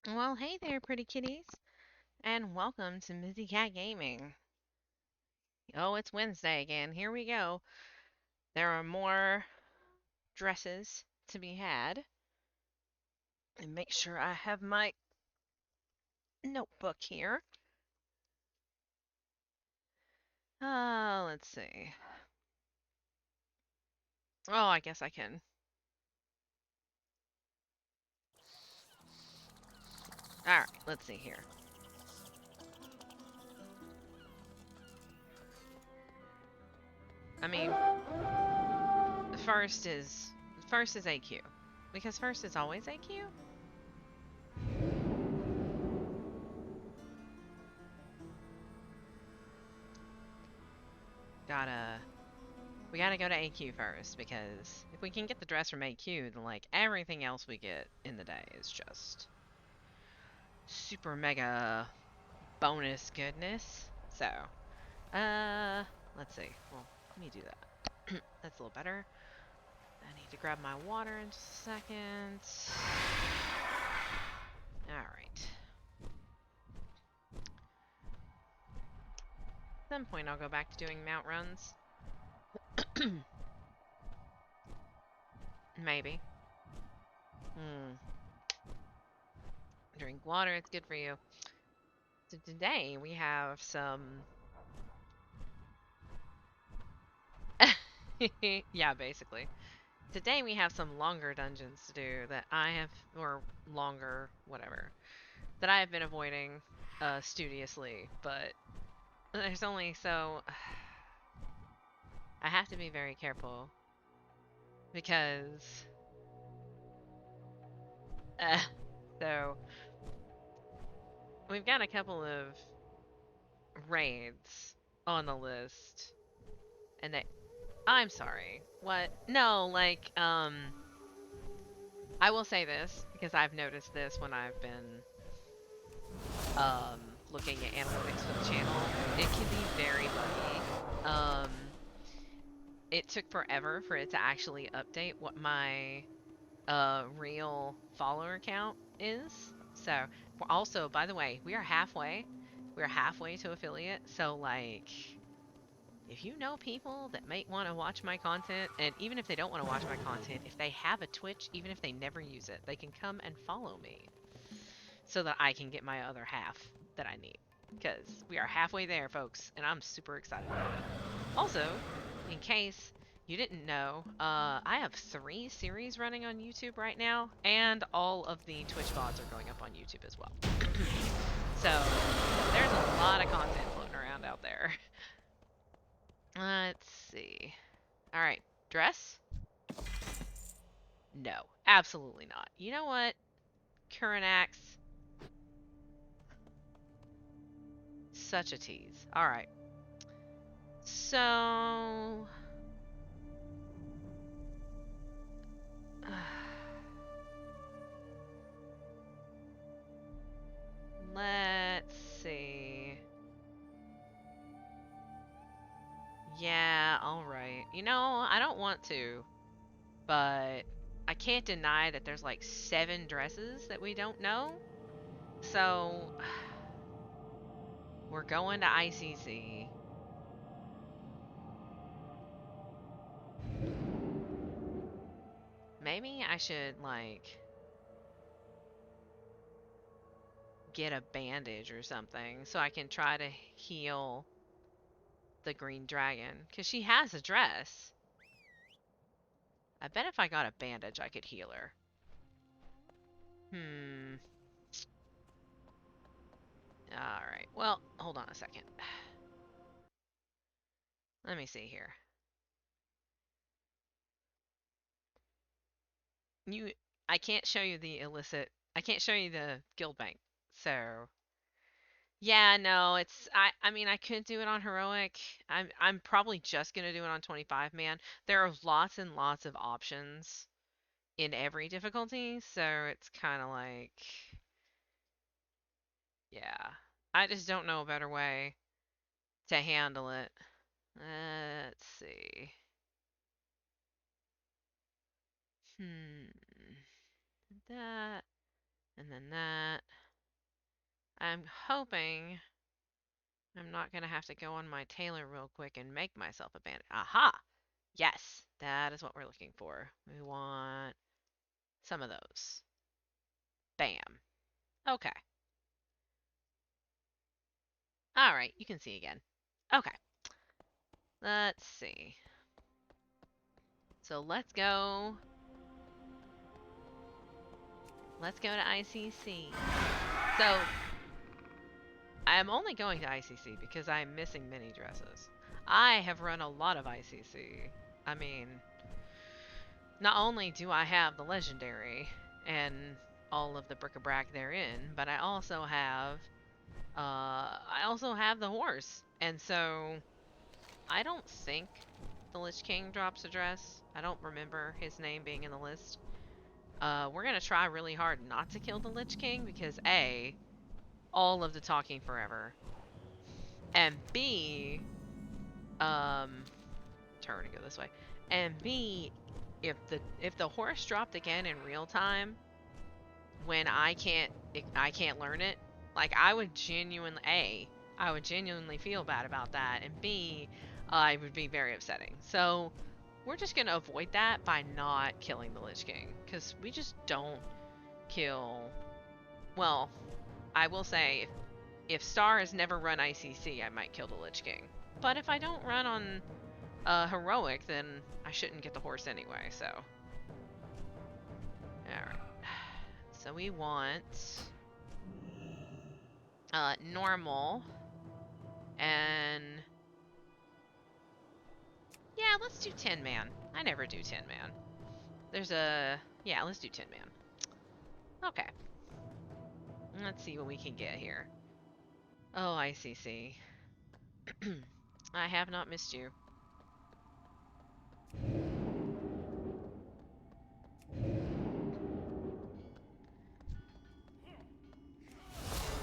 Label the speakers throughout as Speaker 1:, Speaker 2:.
Speaker 1: Well, hey there, pretty kitties, and welcome to Mizzy Cat Gaming. Oh, it's Wednesday again. Here we go. There are more dresses to be had. And make sure I have my notebook here. Let's see. Oh, I guess I can. Alright, let's see here. I mean, first is first is AQ. Because first is always AQ. Gotta we gotta go to AQ first because if we can get the dress from AQ, then like everything else we get in the day is just super mega bonus goodness. So, uh, let's see. Well, let me do that. That's a little better. I need to grab my water in just a second. Alright. At some point, I'll go back to doing mount runs. Maybe. Hmm. Drink water, it's good for you. So today, we have some... yeah, basically. Today we have some longer dungeons to do that I have, or longer, whatever, that I have been avoiding studiously, but there's only so I have to be very careful because uh, so we've got a couple of raids on the list, and they I'm sorry. What? No, like I will say this because I've noticed this when I've been um looking at analytics for the channel. It can be very buggy. It took forever for it to actually update what my real follower count is. So, we're also, by the way, we are halfway. We're halfway to affiliate. So, like, if you know people that might want to watch my content, and even if they don't want to watch my content, if they have a Twitch, even if they never use it, they can come and follow me so that I can get my other half that I need. Because we are halfway there, folks, and I'm super excited about it. Also, in case you didn't know, I have 3 series running on YouTube right now, and all of the Twitch VoDs are going up on YouTube as well. So, there's a lot of content floating around out there. Let's see. Alright, dress? No, absolutely not. You know what? Current axe, such a tease. Alright. So... let's see. Yeah, alright. You know, I don't want to, but I can't deny that there's like 7 dresses that we don't know. So, we're going to ICC. Maybe I should, like, get a bandage or something so I can try to heal the green dragon. Because she has a dress. I bet if I got a bandage, I could heal her. Hmm. Alright. Well, hold on a second. Let me see here. You, I can't show you the illicit. I can't show you the guild bank. So yeah, no, it's I mean I could do it on heroic. I'm probably just gonna do it on 25 man. There are lots and lots of options in every difficulty, so it's kind of like yeah. I just don't know a better way to handle it. Let's see. Hmm. That. And then that. I'm hoping I'm not going to have to go on my tailor real quick and make myself a bandit. Aha! Yes, that is what we're looking for. We want some of those. Bam. Okay. Alright, you can see again. Okay. Let's see. So let's go. Let's go to ICC. So I'm only going to ICC because I'm missing mini dresses. I have run a lot of ICC. I mean, not only do I have the legendary and all of the bric-a-brac therein, but I also have the horse. And so I don't think the Lich King drops a dress. I don't remember his name being in the list. We're gonna try really hard not to kill the Lich King because A, all of the talking forever, and B, turn and go this way, and B, if the horse dropped again in real time, when I can't learn it, like I would genuinely feel bad about that, and B, it would be very upsetting. So we're just gonna avoid that by not killing the Lich King, because we just don't kill. Well, I will say, if Star has never run ICC, I might kill the Lich King. But if I don't run on heroic, then I shouldn't get the horse anyway. So, all right. So we want normal, and yeah, let's do 10 man. I never do 10 man. Let's do 10 man. Okay. Let's see what we can get here. Oh, ICC. I have not missed you.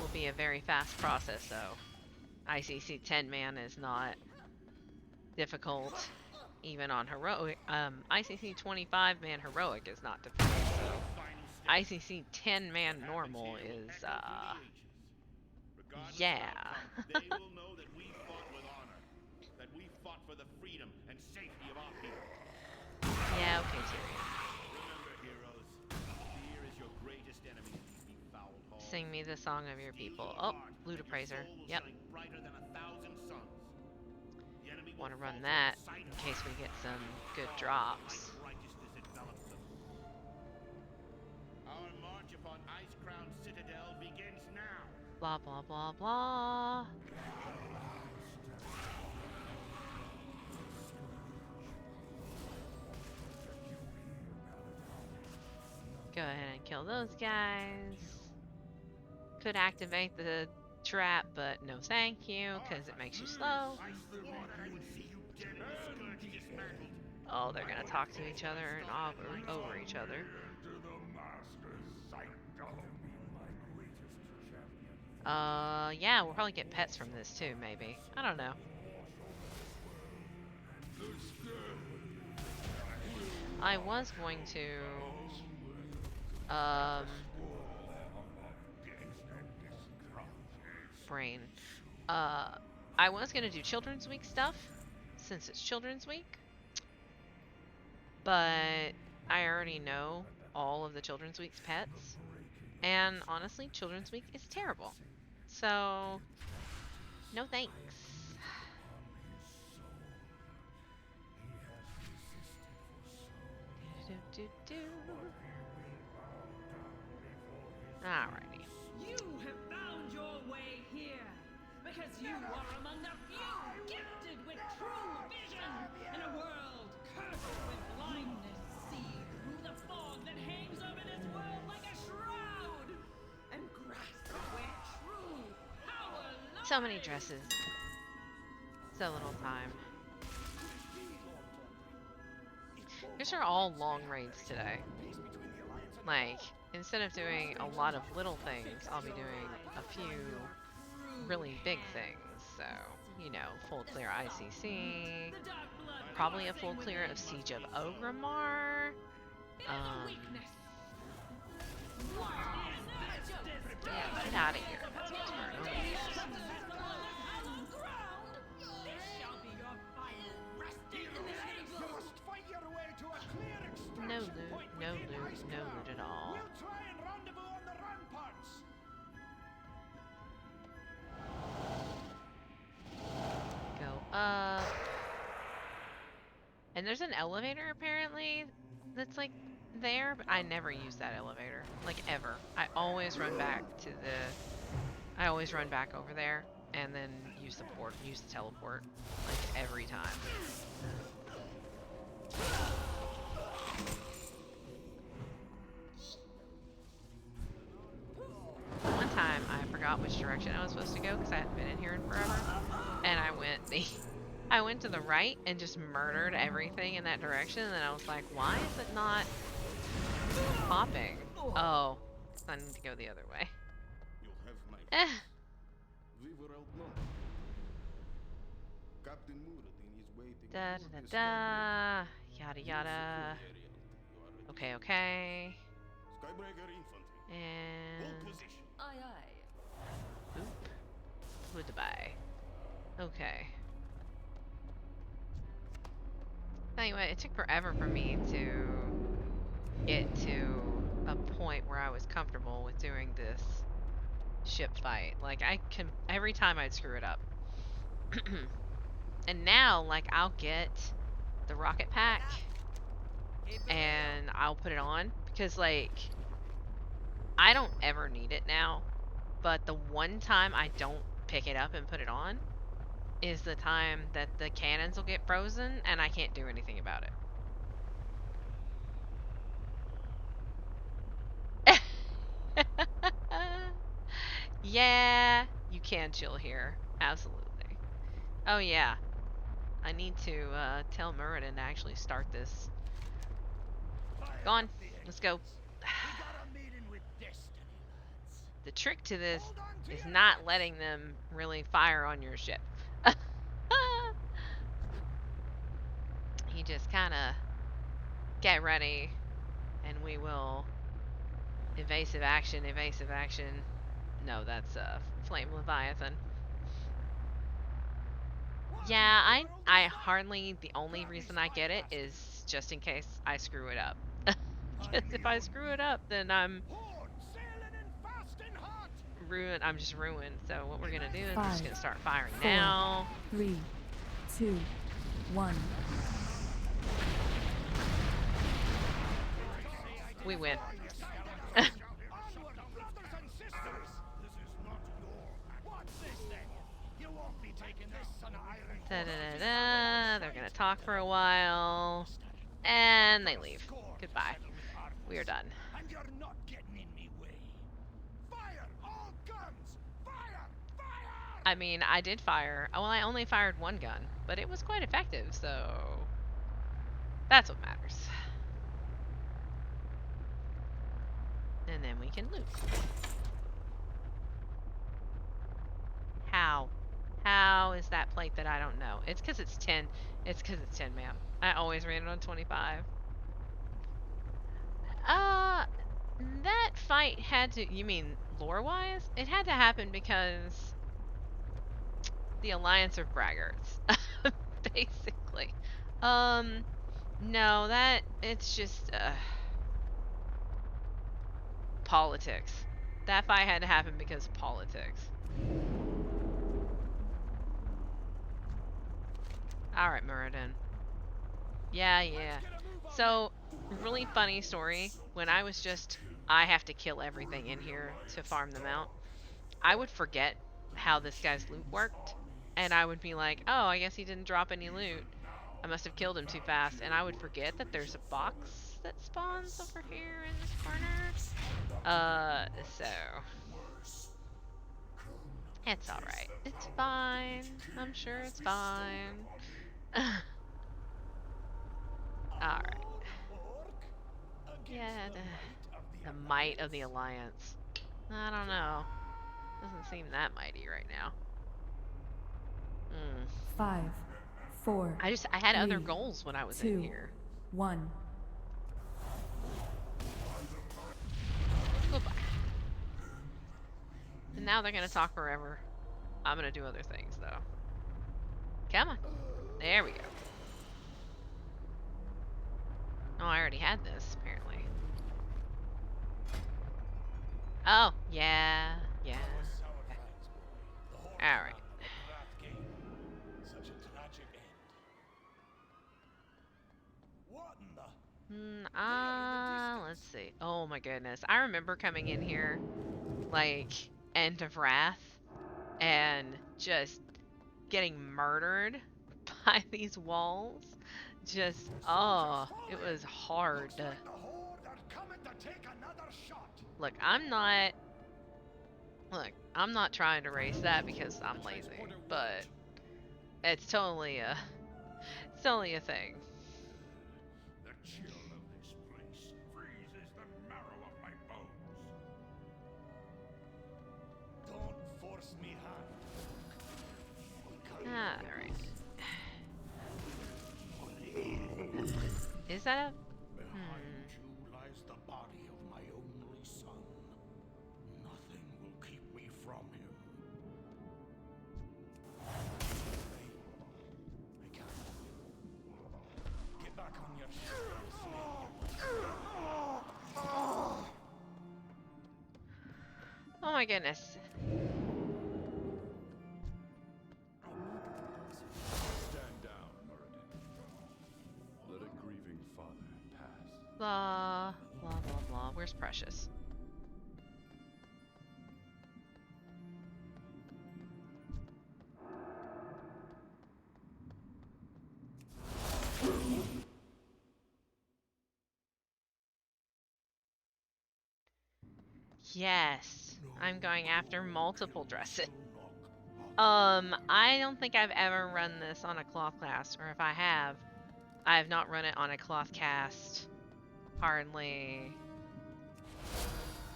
Speaker 1: Will be a very fast process, though. ICC 10 man is not difficult, even on heroic. ICC 25 man heroic is not difficult. So ICC 10 man normal is yeah.
Speaker 2: They will know that we fought with honor, that we fought for the freedom and safety of our people.
Speaker 1: Yeah, okay, Tyrion.
Speaker 2: Remember, heroes, fear is your greatest enemy.
Speaker 1: Sing me the song of your people. Oh, Loot Appraiser. Yep. Want to run that in case we get some good drops.
Speaker 2: Our march upon Ice-Crown Citadel begins now.
Speaker 1: Blah, blah, blah, blah. Go ahead and kill those guys. Could activate the trap, but no thank you, because it makes you slow. Oh, they're gonna talk to each other and over each other. Yeah, we'll probably get pets from this too, maybe. I don't know. I was going to, brain. I was gonna do Children's Week stuff, since it's Children's Week. But I already know all of the Children's Week's pets. And honestly, Children's Week is terrible. So, no thanks. Alrighty.
Speaker 3: You have found your way here because you are among the few gifted with true vision in a world cursed with blindness. See through the fog that hangs over this world like a shroud and grasp where true power lies.
Speaker 1: So many dresses. So little time. These are all long raids today. Like, instead of doing a lot of little things, I'll be doing a few really big things. So, you know, full clear ICC, probably a full clear of Siege of Ogrimmar. Yeah, get out of here. That's what's burning.
Speaker 3: This shall be your final resting place.
Speaker 2: You must fight your way to a clear extraction
Speaker 1: No loot,
Speaker 2: point
Speaker 1: no
Speaker 2: within
Speaker 1: loot,
Speaker 2: Ice
Speaker 1: no
Speaker 2: Cloud.
Speaker 1: loot at all.
Speaker 2: We'll try and rendezvous on the ramparts.
Speaker 1: Go up. And there's an elevator apparently that's like there, but I never use that elevator. Like ever. I always run back over there and then use the teleport. Like every time. One time I forgot which direction I was supposed to go because I hadn't been in here in forever. And I went to the right and just murdered everything in that direction, and then I was like, why is it not popping? Oh, I need to go the other way.
Speaker 2: You have my
Speaker 1: Eh.
Speaker 2: We were outnumbered. Captain Muradin is waiting.
Speaker 1: Da da da da. Yada yada. Okay, okay.
Speaker 2: Skybreaker infantry.
Speaker 1: And
Speaker 2: Hold position.
Speaker 3: Aye, aye.
Speaker 1: oop. Goodbye. Okay. Anyway, it took forever for me to get to a point where I was comfortable with doing this ship fight. Like, every time I'd screw it up. And now, like, I'll get the rocket pack and I'll put it on because, like, I don't ever need it now, but the one time I don't pick it up and put it on is the time that the cannons will get frozen and I can't do anything about it. Yeah, you can chill here. Absolutely. Oh yeah. I need to tell Muradin to actually start this. Go on. Let's go. The trick to this is not letting them really fire on your ship. You just kind of get ready and we will evasive action. No, that's Flame Leviathan. Yeah, I hardly, the only reason I get it is just in case I screw it up. Because if I screw it up, then I'm ruined. I'm just ruined. So what we're gonna do is we're just gonna start firing now.
Speaker 4: 3, 2, 1.
Speaker 1: We win. Da, da, da, da. They're gonna talk for a while, and they leave. Goodbye. We are done.
Speaker 2: And you're not getting in me way. Fire all guns! Fire! Fire!
Speaker 1: I mean, I did fire. Well, I only fired one gun, but it was quite effective, so that's what matters. And then we can loot. How? How is that plate that I don't know? It's because it's 10. It's because it's 10, ma'am. I always ran it on 25. That fight had to... You mean lore-wise? It had to happen because the Alliance are braggarts. Basically. No, that... It's just... politics. That fight had to happen because of politics. Alright, Muradin. Yeah. So, really funny story. When I was just, I have to kill everything in here to farm them out, I would forget how this guy's loot worked. And I would be like, oh, I guess he didn't drop any loot. I must have killed him too fast. And I would forget that there's a box that spawns over here in this corner. So... It's alright. It's fine. I'm sure it's fine. Alright. Yeah, the might of the Alliance. I don't know. Doesn't seem that mighty right now.
Speaker 4: 5, 4.
Speaker 1: I had other
Speaker 4: 3,
Speaker 1: goals when I was
Speaker 4: 2,
Speaker 1: in here.
Speaker 4: 1.
Speaker 1: Goodbye. And now they're gonna talk forever. I'm gonna do other things though. Come on. There we go. Oh, I already had this, apparently. Oh, yeah. Yeah. Alright.
Speaker 2: Such a tragic end. What in the?
Speaker 1: Let's see. Oh my goodness. I remember coming in here, like, End of Wrath, and just getting murdered by these walls. Just, oh, it was hard.
Speaker 2: Looks like the horde are coming to take another shot.
Speaker 1: Look, I'm not trying to race that because I'm lazy, but it's totally a thing.
Speaker 2: The chill of this place freezes the marrow of my bones. Don't force me hand.
Speaker 1: Alright. Is that a...
Speaker 2: Behind you lies the body of my only son. Nothing will keep me from him. I can't. Get back on your
Speaker 1: Oh my goodness.
Speaker 5: Stand down, Muradin. Let a grieving father pass.
Speaker 1: Blah, blah, blah, blah. Where's Precious? Yes, I'm going after multiple dresses. I don't think I've ever run this on a cloth cast, or if I have not run it on a cloth cast hardly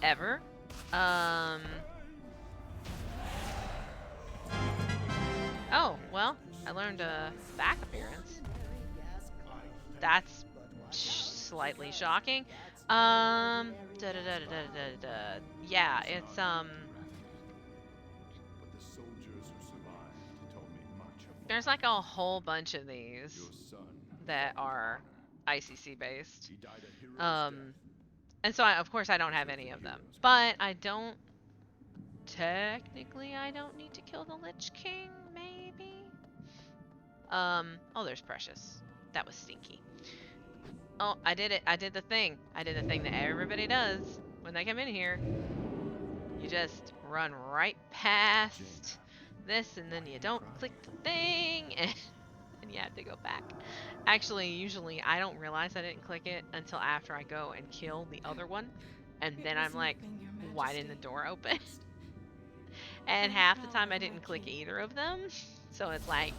Speaker 1: ever. Oh, well, I learned a back appearance. That's slightly shocking. Yeah, it's
Speaker 5: But the soldiers who survived told me much of
Speaker 1: there's like a whole bunch of these
Speaker 5: your son.
Speaker 1: that are ICC based.
Speaker 5: He died a hero's
Speaker 1: Um,
Speaker 5: death.
Speaker 1: and so of course I don't have any of them. But I don't technically I don't need to kill the Lich King, maybe? Oh, there's Precious. That was stinky. Oh, I did it. I did the thing. I did the thing that everybody does when they come in here. You just run right past this, and then you don't click the thing, and you have to go back. Actually, usually I don't realize I didn't click it until after I go and kill the other one, and then I'm like, why didn't the door open? And half the time I didn't click either of them, so it's like,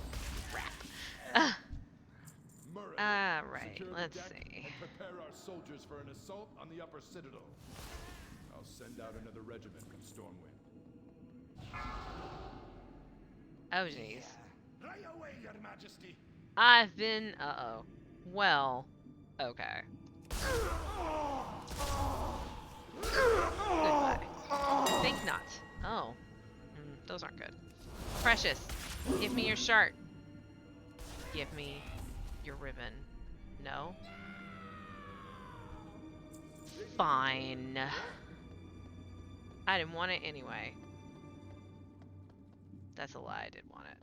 Speaker 1: crap. Alright, let's see.
Speaker 5: And prepare our soldiers for an assault on the upper citadel. I'll send out another regiment from Stormwind.
Speaker 1: Oh, jeez.
Speaker 2: Right away, Your Majesty.
Speaker 1: I've been... Uh-oh. Well, okay. Goodbye. Think not. Oh. Those aren't good. Precious, give me your shirt. Give me your ribbon. No? Fine. I didn't want it anyway. That's a lie, I did want it.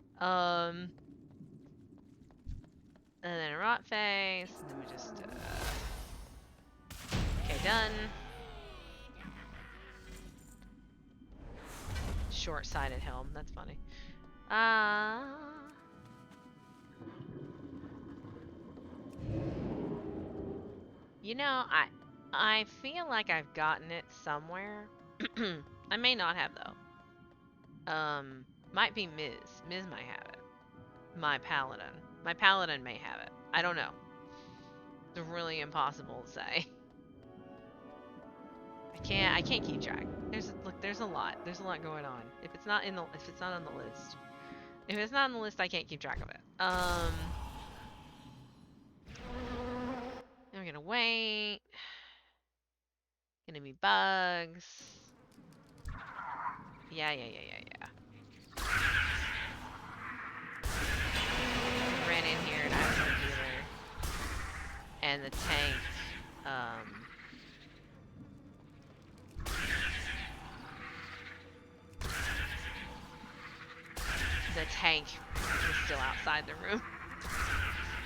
Speaker 1: And then a rot face, and then we just, okay, done. Short-sighted helm, that's funny. You know, I feel like I've gotten it somewhere. I may not have though. Might be Miz. Miz might have it. My paladin. My paladin may have it. I don't know. It's really impossible to say. I can't keep track. There's a lot. There's a lot going on. If it's not on the list. If it's not on the list, I can't keep track of it. I'm gonna wait. Gonna be bugs. Yeah, yeah, yeah, yeah, yeah. Ran in here and I was a healer. And the tank, the tank was still outside the room.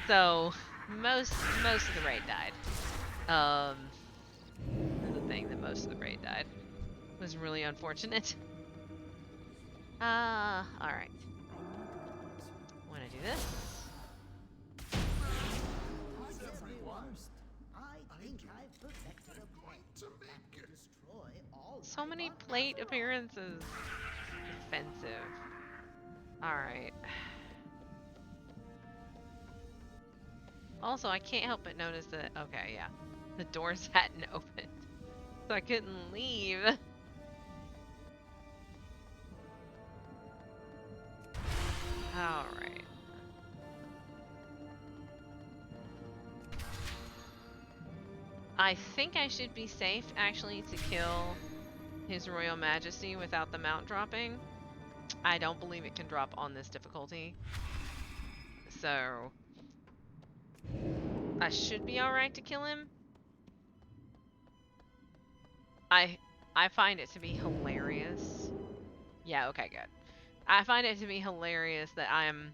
Speaker 1: So most of the raid died. This is the thing that most of the raid died. It was really unfortunate. Alright. Wanna do this? So many plate appearances. Offensive. Alright. Also, I can't help but notice that, okay, yeah. The doors hadn't opened. So I couldn't leave. Alright. I think I should be safe, actually, to kill His Royal Majesty without the mount dropping. I don't believe it can drop on this difficulty. So I should be alright to kill him. I find it to be hilarious. Yeah, okay, good. I find it to be hilarious that I'm,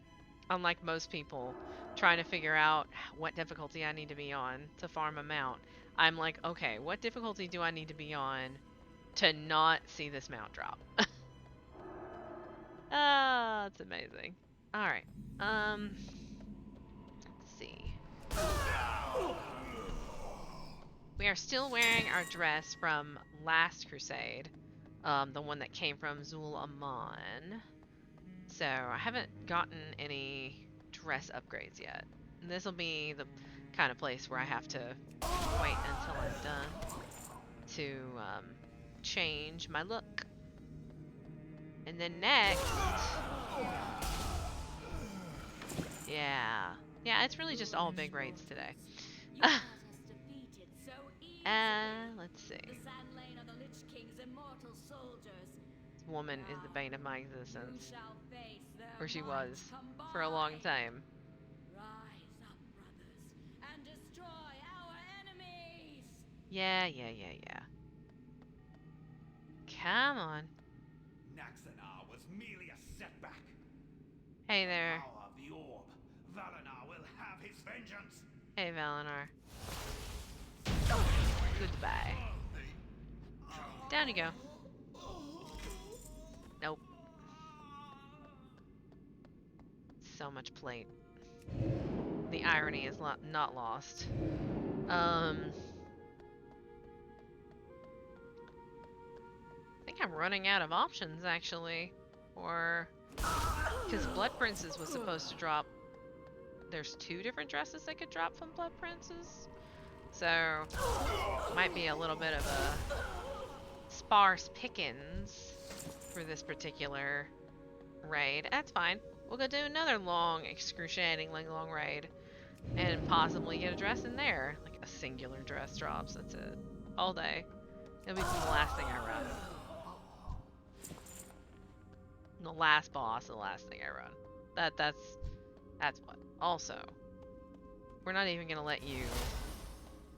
Speaker 1: unlike most people, trying to figure out what difficulty I need to be on to farm a mount. I'm like, okay, what difficulty do I need to be on to not see this mount drop? Ah, it's amazing. Alright, let's see. We are still wearing our dress from last crusade. The one that came from Zul Aman. So I haven't gotten any dress upgrades yet. This will be the kind of place where I have to wait until I'm done to change my look. And then next, yeah, it's really just all big raids today. Let's see. This woman is the bane of my existence. Or she was. For a long time.
Speaker 3: Rise up, brothers, and destroy our enemies!
Speaker 1: Yeah. Come on.
Speaker 2: Naxanar was merely a setback.
Speaker 1: Hey there.
Speaker 2: Power of the orb. Valinar will have his vengeance.
Speaker 1: Hey, Valinar. Goodbye. Down you go. Nope. So much plate. The irony is not lost. I think I'm running out of options, actually. Or... because Blood Princess was supposed to drop... There's 2 different dresses that could drop from Blood Princess. So... might be a little bit of a... sparse pickings for this particular raid. That's fine. We'll go do another long, excruciatingly long raid. And possibly get a dress in there. Like a singular dress drops, that's it. All day. It'll be the last thing I run. The last boss, the last thing I run. That's what. Also, we're not even gonna let you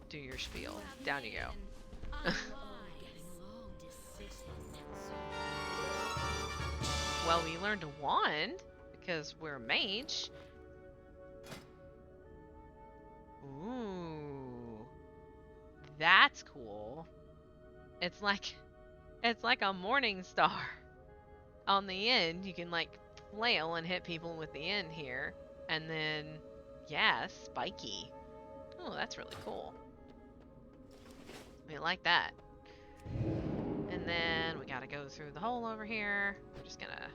Speaker 1: do your spiel. Down you go. Well, we learned a wand because we're a mage. Ooh, that's cool. It's like a morning star. On the end, you can like flail and hit people with the end here, and then yeah, spiky. Oh, that's really cool. We like that. And then we gotta go through the hole over here. We're just gonna...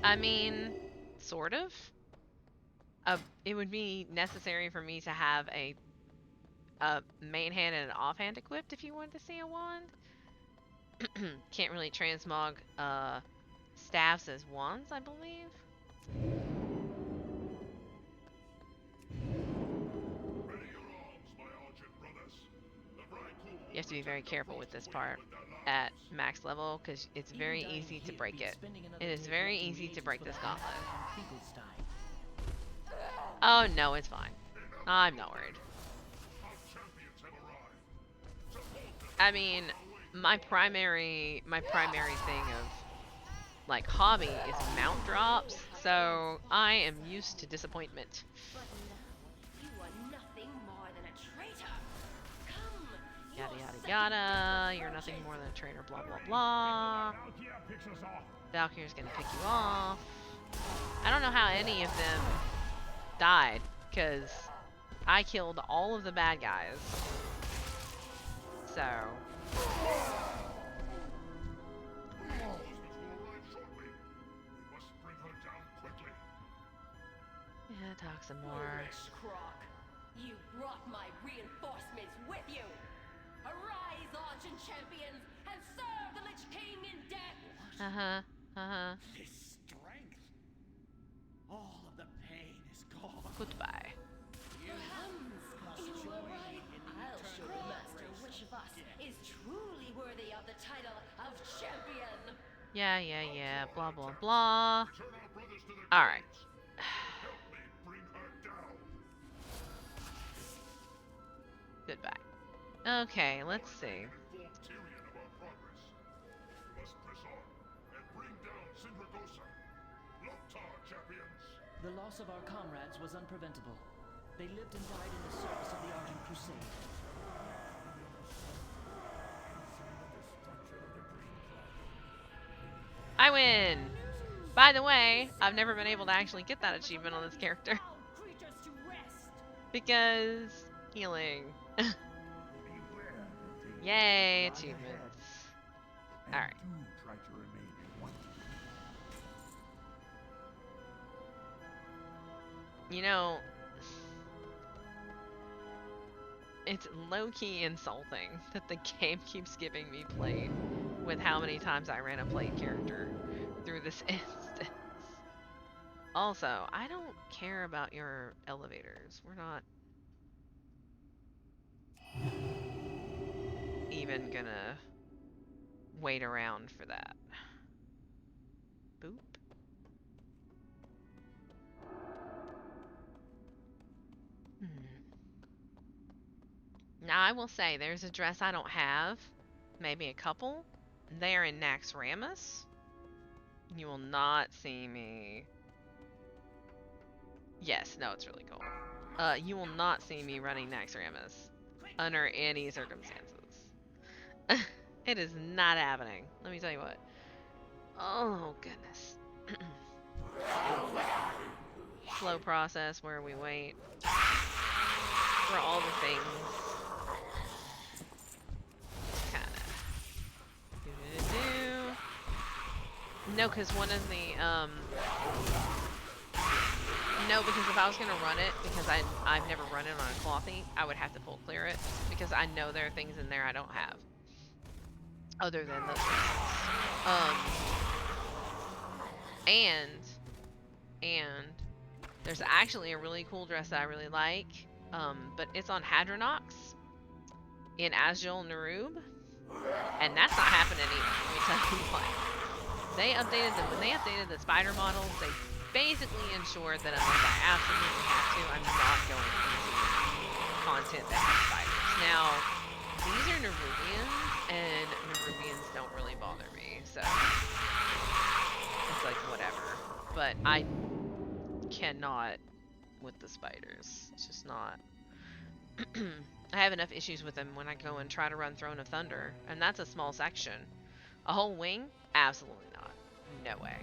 Speaker 1: I mean, sort of. It would be necessary for me to have a main hand and an offhand equipped if you wanted to see a wand. Can't really transmog staffs as wands, I believe. You have to be very careful with this part. at max level because it's very easy to break it. It is very easy to break this gauntlet. Oh no, it's fine. I'm not worried. I mean, my primary thing of like hobby is mount drops, so I am used to disappointment.
Speaker 6: But no, you are nothing more than a traitor. Come,
Speaker 1: Yada yada yada. You're nothing more than a traitor. Blah blah blah. Valkyrie's gonna pick you off. I don't know how any of them died, because I killed all of the bad guys. So. Yeah, talk some more.
Speaker 6: Croc, you brought my reinforcements with you. Arise, Archon champions, and serve the Lich King in death.
Speaker 2: This strength. All of the pain is gone.
Speaker 1: Goodbye.
Speaker 6: You were right. I'll show the master which of us is truly worthy of the title of champion.
Speaker 1: Yeah, yeah, yeah. Blah blah blah. All right. Goodbye. Okay, let's see.
Speaker 7: The loss of our comrades was unpreventable. They lived and died in the service of the Argent Crusade.
Speaker 1: I win! By the way, I've never been able to actually get that achievement on this character.
Speaker 3: Creatures to rest.
Speaker 1: Because healing. Yay, achievements. Alright.
Speaker 2: Try to remain in one.
Speaker 1: You know, it's low-key insulting that the game keeps giving me played with how many times I ran a played character through this instance. Also, I don't care about your elevators. We're not even gonna wait around for that. Boop. Now, I will say, there's a dress I don't have. Maybe a couple. They are in Naxxramas. You will not see me... Yes, no, it's really cool. You will not see me running Naxxramas under any circumstances. It is not happening. Let me tell you what. Oh, goodness. Slow process where we wait for all the things. Kinda. No, because one of the, no, because if I was gonna run it, because I've never run it on a clothy, I would have to full clear it, because I know there are things in there I don't have. Other than those things. And there's actually a really cool dress that I really like, but it's on Hadronox in Azjol Nerub, and that's not happening either. Let me tell you what. When they updated the spider models, they basically ensured that unless I absolutely have to, I'm not going into content that has spiders. Now, these are Nerubians, and Nerubians don't really bother me, so it's like whatever. But I cannot with the spiders. It's just not. I have enough issues with them when I go and try to run Throne of Thunder, and that's a small section. A whole wing? Absolutely not. No way.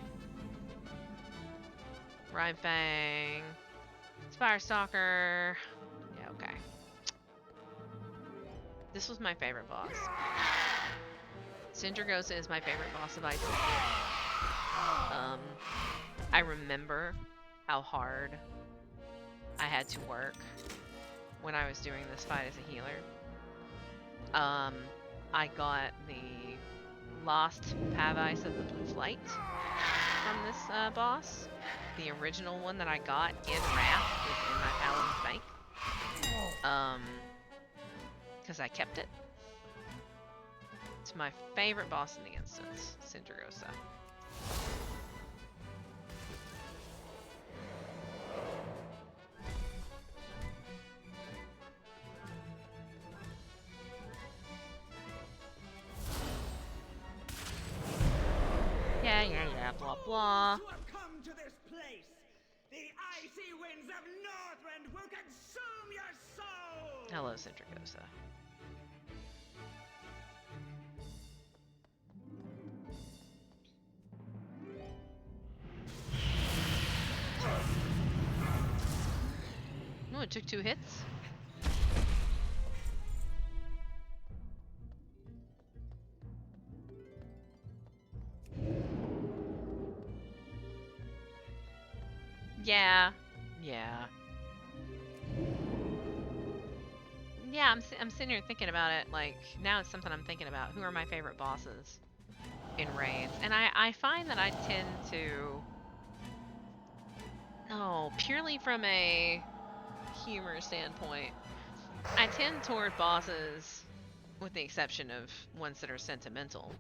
Speaker 1: Rhyfang. Spire Stalker. Yeah, okay. This was my favorite boss. Sindragosa is my favorite boss of ICC. I remember how hard I had to work when I was doing this fight as a healer. I got the Lost Pavice of the Blue Flight from this boss. The original one that I got in Wrath was in my Paladin's bank. Because I kept it. to my favorite boss in the instance, Cindergosa. Yeah, blah blah.
Speaker 8: To have come to this place, the icy winds of Northrend will consume your soul.
Speaker 1: Hello, Cindergosa. Oh, it took 2 hits. Yeah. Yeah. Yeah, I'm sitting here thinking about it. Like, now it's something I'm thinking about. Who are my favorite bosses in raids? And I find that I tend to... Oh, purely from a humor standpoint, I tend toward bosses, with the exception of ones that are sentimental.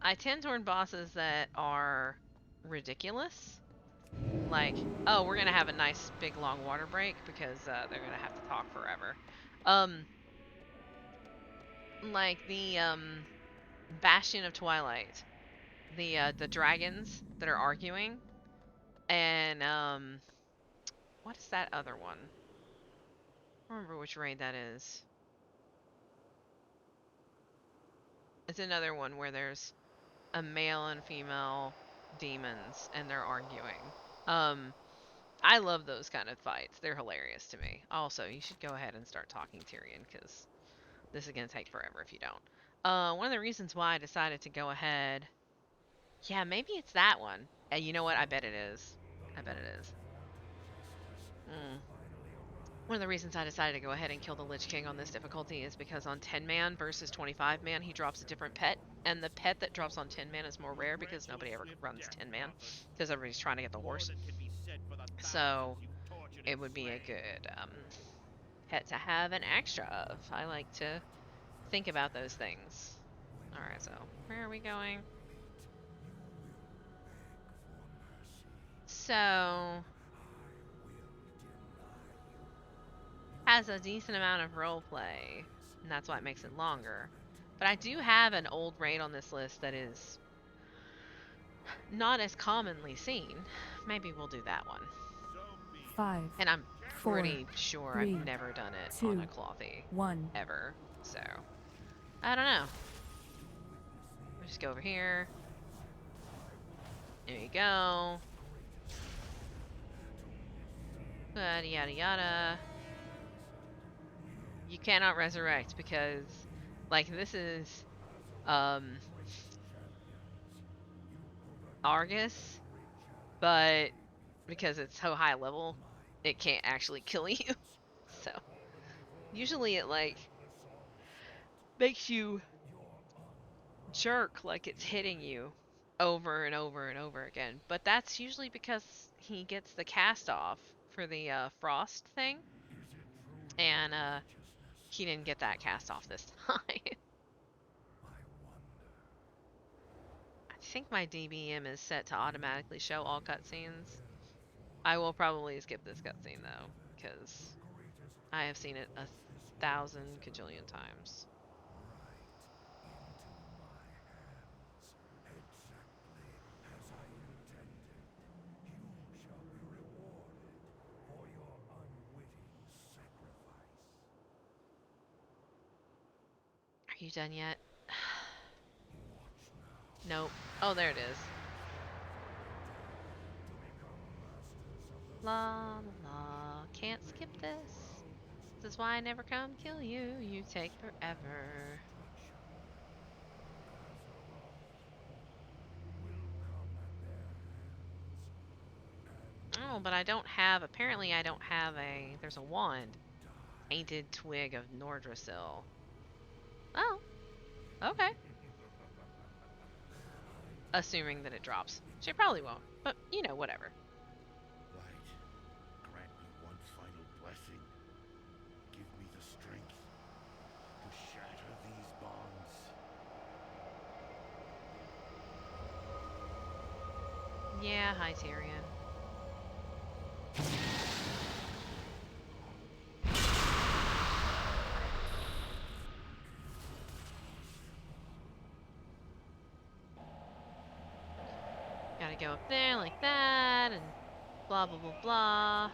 Speaker 1: I tend toward bosses that are ridiculous. Like, oh, we're gonna have a nice big long water break because they're gonna have to talk forever. Like the Bastion of Twilight, the dragons that are arguing, and what is that other one? I don't remember which raid that is. It's another one where there's a male and female demons and they're arguing. Um, I love those kind of fights. They're hilarious to me. Also, you should go ahead and start talking Tyrion because this is gonna take forever if you don't. One of the reasons why I decided to go ahead. Yeah, maybe it's that one. You know what? I bet it is. I bet it is. One of the reasons I decided to go ahead and kill the Lich King on this difficulty is because on 10-man versus 25-man, he drops a different pet. And the pet that drops on 10-man is more rare because nobody ever runs 10-man. Because everybody's trying to get the horse. So, it would be a good pet to have an extra of. I like to think about those things. Alright, so, where are we going? So... has a decent amount of roleplay, and that's why it makes it longer. But I do have an old raid on this list that is not as commonly seen. Maybe we'll do that one.
Speaker 4: 5,
Speaker 1: And I'm
Speaker 4: 4,
Speaker 1: pretty sure
Speaker 4: 3,
Speaker 1: I've never done it
Speaker 4: 2,
Speaker 1: on a clothy
Speaker 4: 1.
Speaker 1: ever. So, I don't know. We'll just go over here. There you go. Yada yada yada. You cannot resurrect because, like, this is, Argus, but because it's so high level, it can't actually kill you. So, usually it, like, makes you jerk like it's hitting you over and over and over again. But that's usually because he gets the cast off for the frost thing, and he didn't get that cast off this time. I think my DBM is set to automatically show all cutscenes. I will probably skip this cutscene though, because I have seen it 1,000 cajillion times. Are you done yet? Nope. Oh, there it is. La la la. Can't skip this. This is why I never come kill you. You take forever. Oh, but I don't have... Apparently I don't have a... There's a wand. Painted Twig of Nordrasil. Oh. Okay. Assuming that it drops. She probably won't. But, you know, whatever.
Speaker 2: Light, grant me one final blessing. Give me the strength to shatter these bonds.
Speaker 1: Yeah, hi Tyrion. Gotta go up there like that, and blah blah blah blah.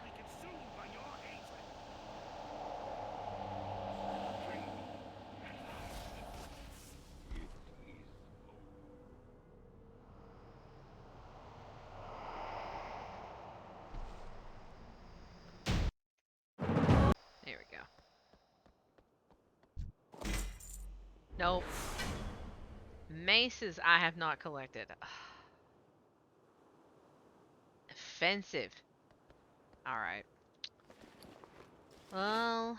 Speaker 1: There we go. Nope. Maces I have not collected. Offensive. Alright. Well.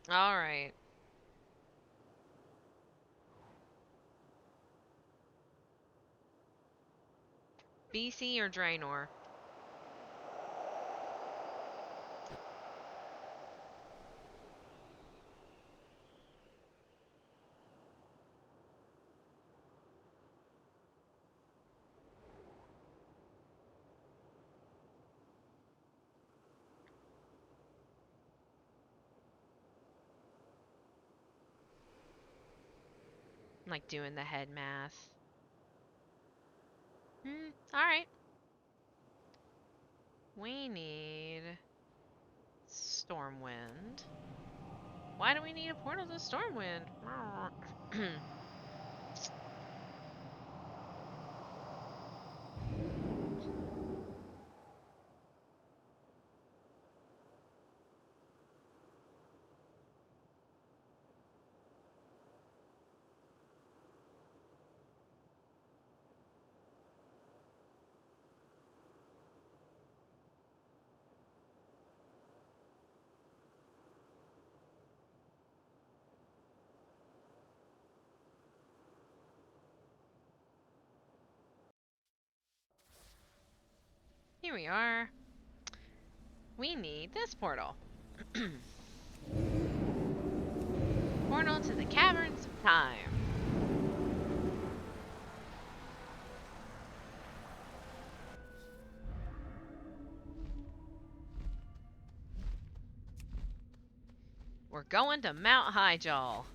Speaker 1: Alright. BC or Draenor? I'm like doing the head math. Alright. We need Stormwind. Why do we need a portal to Stormwind? Here we are. We need this portal. Portal to the Caverns of Time. We're going to Mount Highjaw.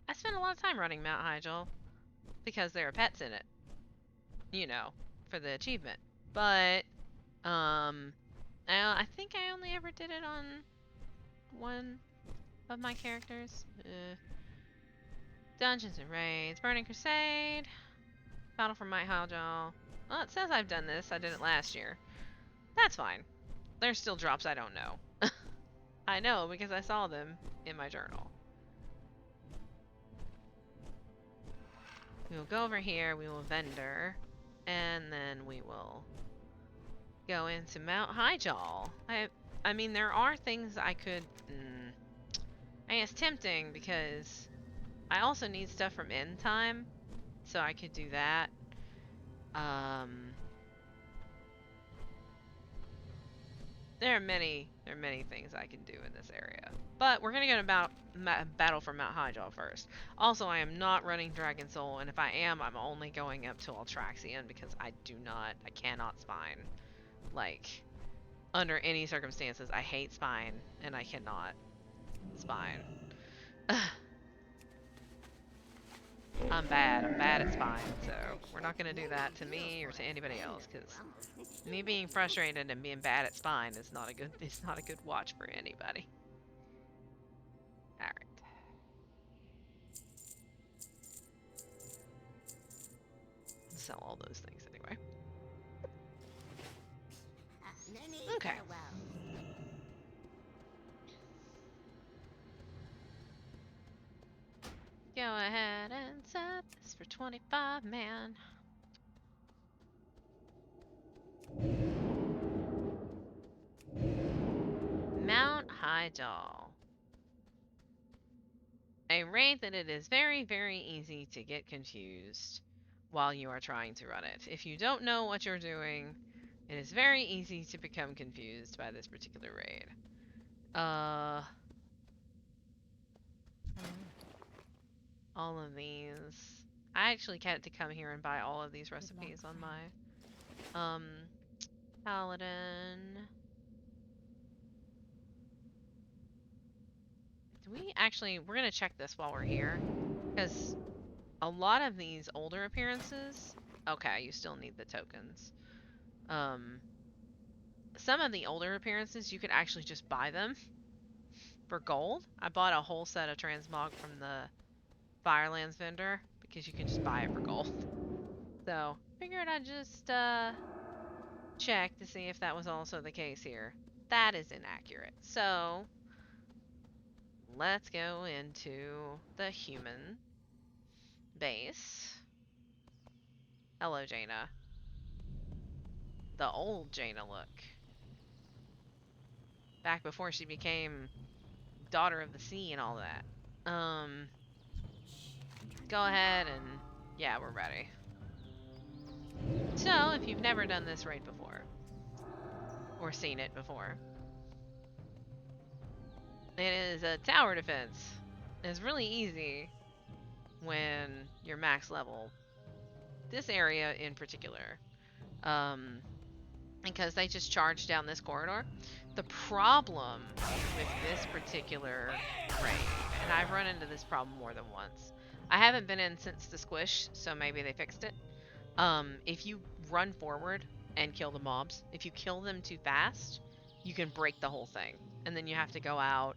Speaker 1: I spent a lot of time running Mount Highjaw because there are pets in it. You know, for the achievement. But, I think I only ever did it on one of my characters. Dungeons and Raids, Burning Crusade, Battle for Mount Highjaw. Well, it says I've done this. I did it last year. That's fine. There's still drops I don't know. I know because I saw them in my journal. We will go over here, we will vendor, and then we will go into Mount Highjaw. I mean, there are things I could... I guess tempting because I also need stuff from end time, so I could do that. There are many things I can do in this area. But we're gonna go to Battle for Mount Highjaw first. Also, I am not running Dragon Soul, and if I am, I'm only going up to Altraxian because I cannot spine. Like, under any circumstances, I hate spine, and I cannot spine. I'm bad at spine, so we're not gonna do that to me or to anybody else, because me being frustrated and being bad at spine is not a good watch for anybody. Alright. Sell all those things anyway. Okay. Go ahead and set this for 25 man. Mount Highjaw. A raid that it is very, very easy to get confused while you are trying to run it. If you don't know what you're doing, It is very easy to become confused by this particular raid. All of these. I actually had to come here and buy all of these recipes on my paladin. Do we actually, we're gonna check this while we're here, because a lot of these older appearances, okay, you still need the tokens. Some of the older appearances you could actually just buy them for gold. I bought a whole set of transmog from the Firelands vendor because you can just buy it for gold. So figured I'd just check to see if that was also the case here. That is inaccurate. So let's go into the human base. Hello, Jaina. The old Jaina look. Back before she became daughter of the sea and all that. Go ahead and yeah, we're ready. So, if you've never done this raid before, or seen it before, it is a tower defense. It's really easy when you're max level. This area in particular, because they just charge down this corridor. The problem with this particular raid, and I've run into this problem more than once. I haven't been in since the squish, so maybe they fixed it. If you run forward and kill the mobs, if you kill them too fast, you can break the whole thing. And then you have to go out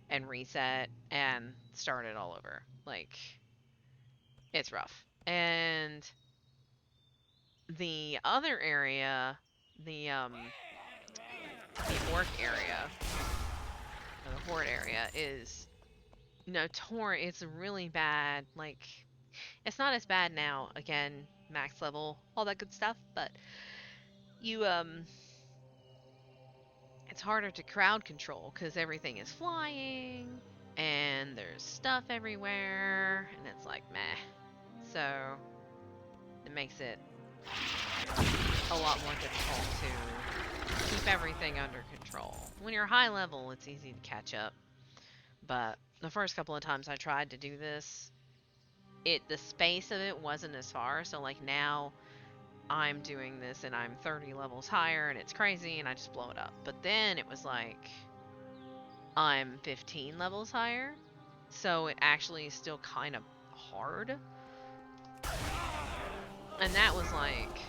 Speaker 1: and reset and start it all over. Like, it's rough. And the other area, the orc area, or the horde area, is notorious. It's really bad. Like, it's not as bad now. Again, max level, all that good stuff. But you it's harder to crowd control because everything is flying and there's stuff everywhere, and it's like meh. So it makes it a lot more difficult to keep everything under control. When you're high level, it's easy to catch up. But the first couple of times I tried to do this, the space of it wasn't as far. So like now I'm doing this and I'm 30 levels higher and it's crazy and I just blow it up. But then it was like I'm 15 levels higher, so it actually is still kind of hard. And that was like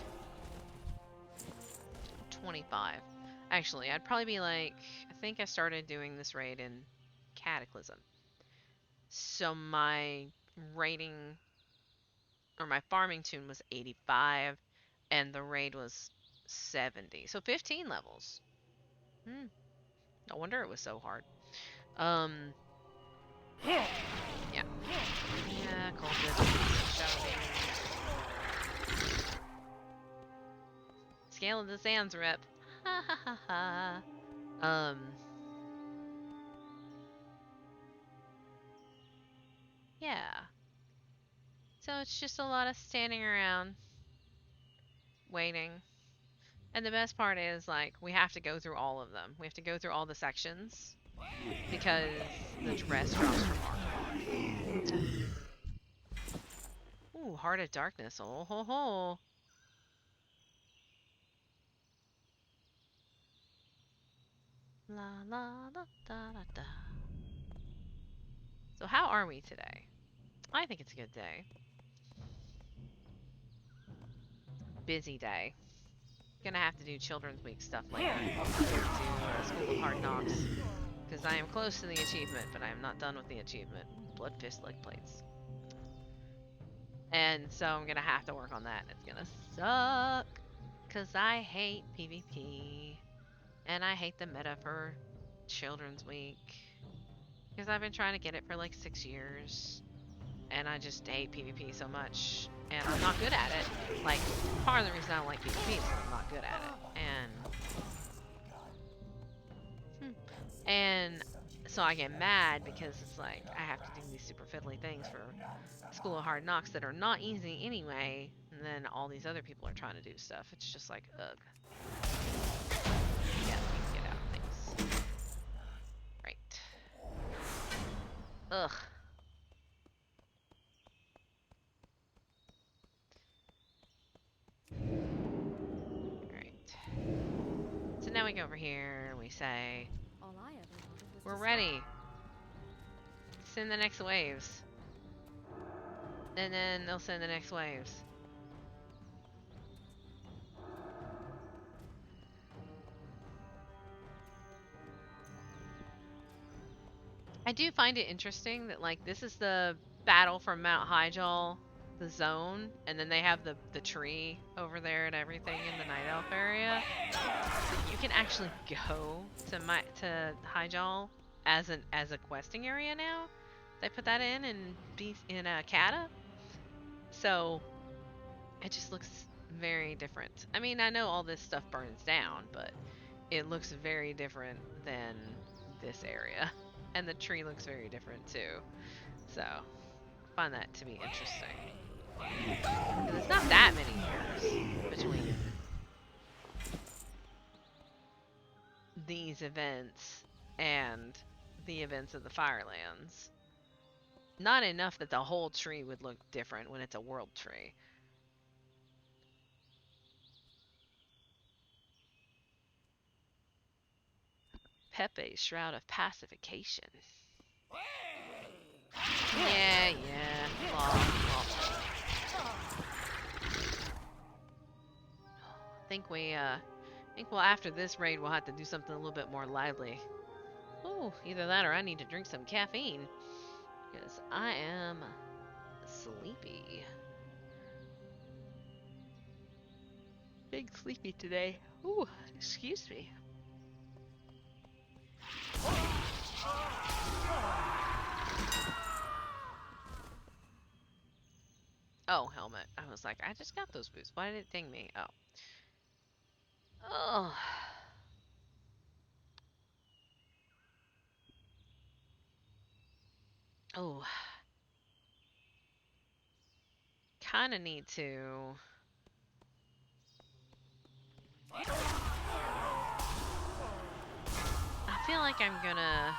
Speaker 1: 25. Actually, I'd probably be like, I think I started doing this raid in Cataclysm. So my rating, or my farming tune was 85, and the raid was 70. So 15 levels. No wonder it was so hard. Yeah. Yeah, cold Scale of the Sands rip. Ha ha ha ha. Yeah. So it's just a lot of standing around, waiting. And the best part is, like, we have to go through all of them. We have to go through all the sections because the dress drops from Arkham. Ooh, Heart of Darkness. Oh ho ho. La la la da da da. So how are we today? I think it's a good day. Busy day. Gonna have to do Children's Week stuff later. To School of Hard Knocks. Because I am close to the achievement, but I am not done with the achievement. Blood Fist Leg Plates. And so I'm gonna have to work on that. It's gonna suck. Because I hate PvP. And I hate the meta for Children's Week. Because I've been trying to get it for like 6 years. And I just hate PvP so much. And I'm not good at it. Like, part of the reason I don't like PvP is I'm not good at it. And so I get mad because it's like I have to do these super fiddly things for School of Hard Knocks that are not easy anyway, and then all these other people are trying to do stuff. It's just like, ugh. flag over here. We say,
Speaker 6: All I ever wanted was
Speaker 1: we're
Speaker 6: to
Speaker 1: ready. Send the next waves. And then they'll send the next waves. I do find it interesting that, like, this is the battle from Mount Hyjal, the zone, and then they have the tree over there and everything in the Night Elf area. So you can actually go to Hyjal as a questing area now. They put that in Kata. So it just looks very different. I mean, I know all this stuff burns down, but it looks very different than this area. And the tree looks very different too. So, find that to be interesting. And it's not that many years between these events and the events of the Firelands. Not enough that the whole tree would look different when it's a world tree. Pepe's Shroud of Pacification. Yeah. Law. I think well, after this raid we'll have to do something a little bit more lively. Ooh, either that or I need to drink some caffeine. Because I am sleepy. Big sleepy today. Ooh, excuse me. Oh, helmet. I was like, I just got those boots. Why did it ding me? Oh. Oh. Oh. Kinda need to. I feel like I'm gonna.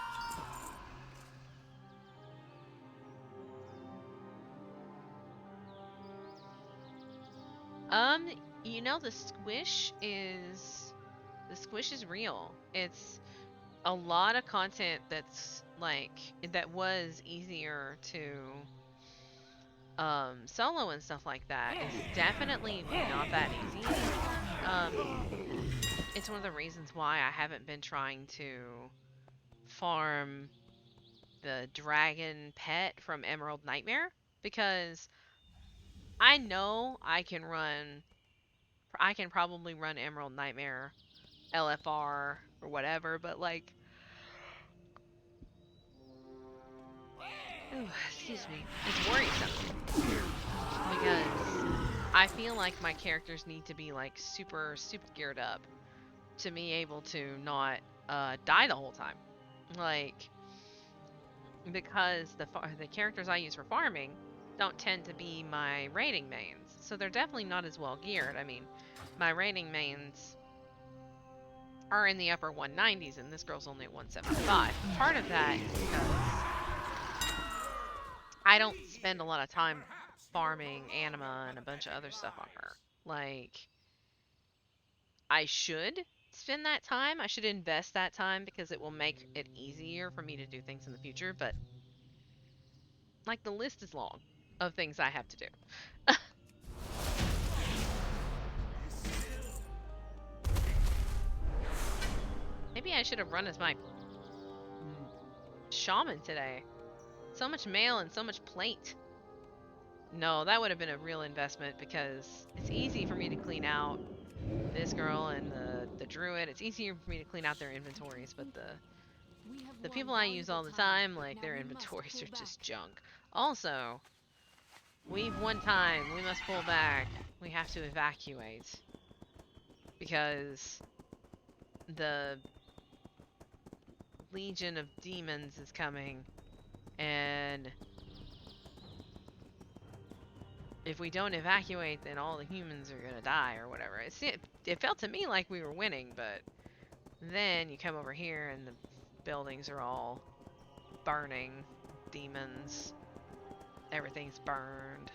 Speaker 1: You know, the squish is real. It's a lot of content that's like that was easier to solo and stuff like that is definitely not that easy anymore. It's one of the reasons why I haven't been trying to farm the dragon pet from Emerald Nightmare, because I know I can probably run Emerald Nightmare LFR or whatever, but like, ooh, excuse me, it's worrisome because I feel like my characters need to be like super geared up to be able to not die the whole time, like, because the characters I use for farming don't tend to be my raiding mains, so they're definitely not as well geared. I mean, my raiding mains are in the upper 190s, and this girl's only at 175. Part of that is because I don't spend a lot of time farming anima and a bunch of other stuff on her. Like, I should spend that time. I should invest that time because it will make it easier for me to do things in the future, but like, the list is long of things I have to do. Maybe I should have run as my shaman today. So much mail and so much plate. No, that would have been a real investment because it's easy for me to clean out this girl and the druid. It's easier for me to clean out their inventories, but the people I use all the time, like, their inventories are just junk. Also, we've won time. We must pull back. We have to evacuate because the Legion of Demons is coming, and if we don't evacuate, then all the humans are gonna die or whatever. It felt to me like we were winning, but then you come over here and the buildings are all burning. Demons. Everything's burned.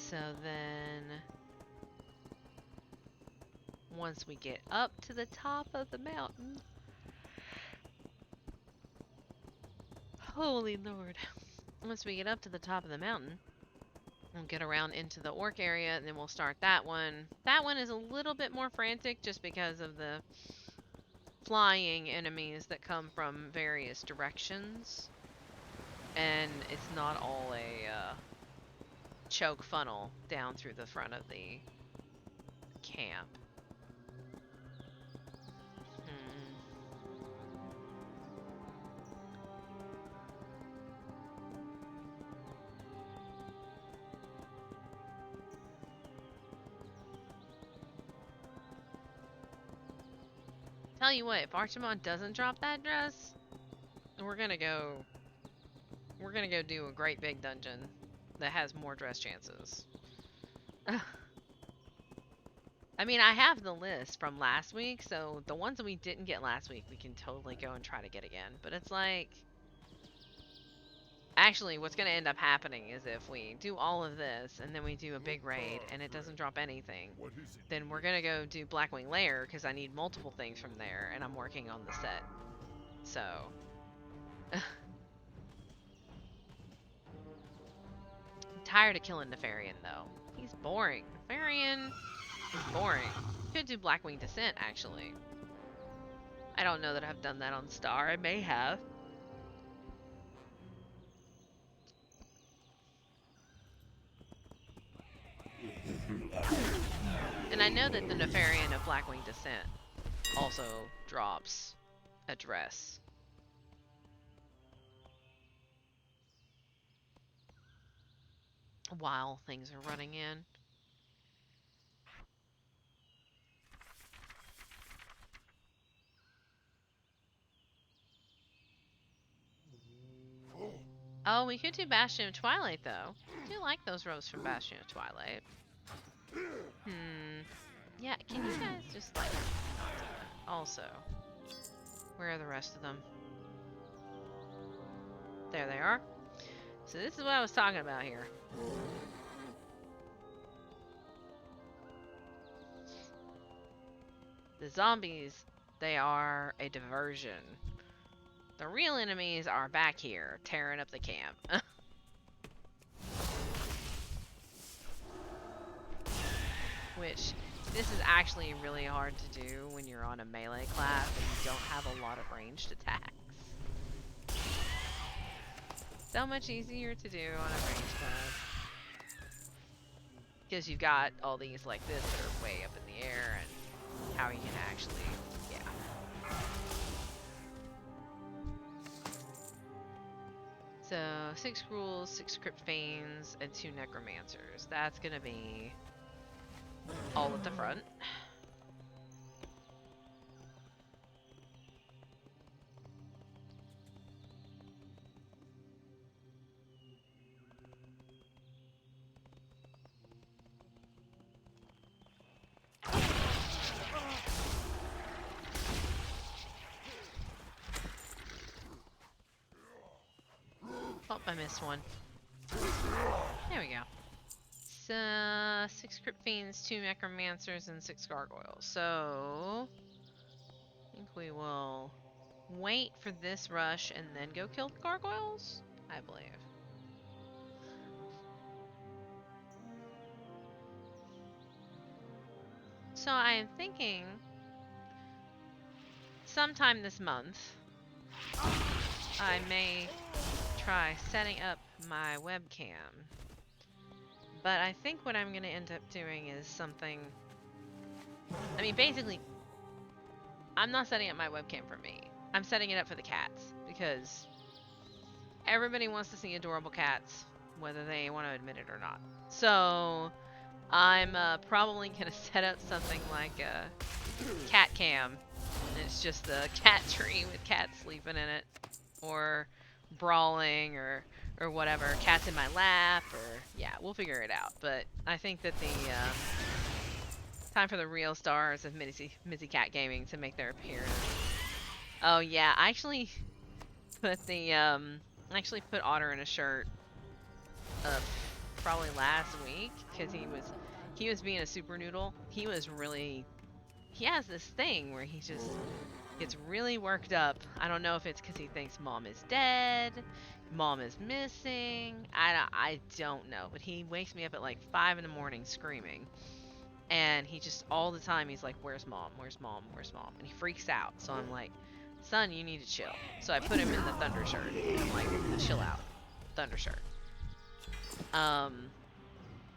Speaker 1: So then, once we get up to the top of the mountain, holy Lord, once we get up to the top of the mountain, we'll get around into the orc area, and then we'll start that one. That one is a little bit more frantic just because of the flying enemies that come from various directions. And it's not all a choke funnel down through the front of the camp. Tell you what, if Archimon doesn't drop that dress, we're gonna go do a great big dungeon that has more dress chances. I mean, I have the list from last week, so the ones that we didn't get last week, we can totally go and try to get again. But it's like, actually, what's going to end up happening is if we do all of this and then we do a big raid and it doesn't drop anything, then we're going to go do Blackwing Lair because I need multiple things from there and I'm working on the set. So, I'm tired of killing Nefarian though. He's boring. Nefarian is boring. Could do Blackwing Descent actually. I don't know that I've done that on Star. I may have. And I know that the Nefarian of Blackwing Descent also drops a dress. While things are running in. Oh, we could do Bastion of Twilight though. I do like those robes from Bastion of Twilight. Yeah, can you guys just like... Also, where are the rest of them? There they are. So this is what I was talking about here. The zombies, they are a diversion. The real enemies are back here, tearing up the camp. Which, this is actually really hard to do when you're on a melee class and you don't have a lot of ranged attacks. So much easier to do on a ranged class. Because you've got all these like this that are way up in the air and how you can actually, yeah. So, 6 Ghouls, 6 Crypt Fiends, and 2 Necromancers. That's gonna be all at the front. Oh, I missed one. There we go. So, 6 Crypt Fiends, 2 Necromancers, and 6 Gargoyles. So, I think we will wait for this rush and then go kill the Gargoyles, I believe. So, I am thinking sometime this month, I may try setting up my webcam. But I think what I'm going to end up doing is something... I mean, basically, I'm not setting up my webcam for me. I'm setting it up for the cats. Because everybody wants to see adorable cats, whether they want to admit it or not. So, I'm probably going to set up something like a cat cam. And it's just a cat tree with cats sleeping in it. Or brawling, or whatever, cats in my lap, or yeah, we'll figure it out. But I think that the time for the real stars of Mizzy Cat Gaming to make their appearance. Oh yeah, I actually put the actually put Otter in a shirt probably last week because he was being a super noodle. He has this thing where he just gets really worked up. I don't know if it's because he thinks mom is dead, mom is missing. I don't know, but he wakes me up at like 5 in the morning screaming. And he just all the time he's like, "Where's mom? Where's mom? Where's mom?" And he freaks out. So I'm like, "Son, you need to chill." So I put him in the thunder shirt. And I'm like, "Chill out, thunder shirt."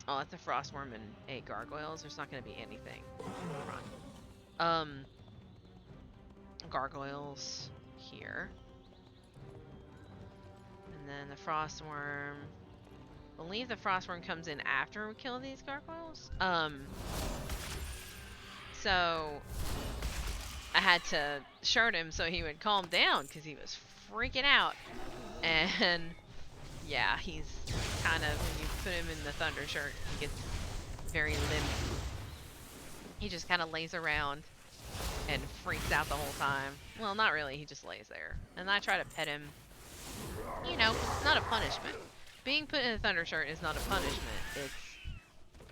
Speaker 1: Oh, that's a frostworm and 8 gargoyles. There's not gonna be anything. Run. Gargoyles here, and then the frostworm. I believe the frostworm comes in after we kill these gargoyles. So I had to shirt him so he would calm down because he was freaking out. And yeah, he's kind of, when you put him in the thunder shirt, he gets very limp. He just kind of lays around and freaks out the whole time. Well, not really, he just lays there. And I try to pet him. You know, it's not a punishment. Being put in a thunder shirt is not a punishment.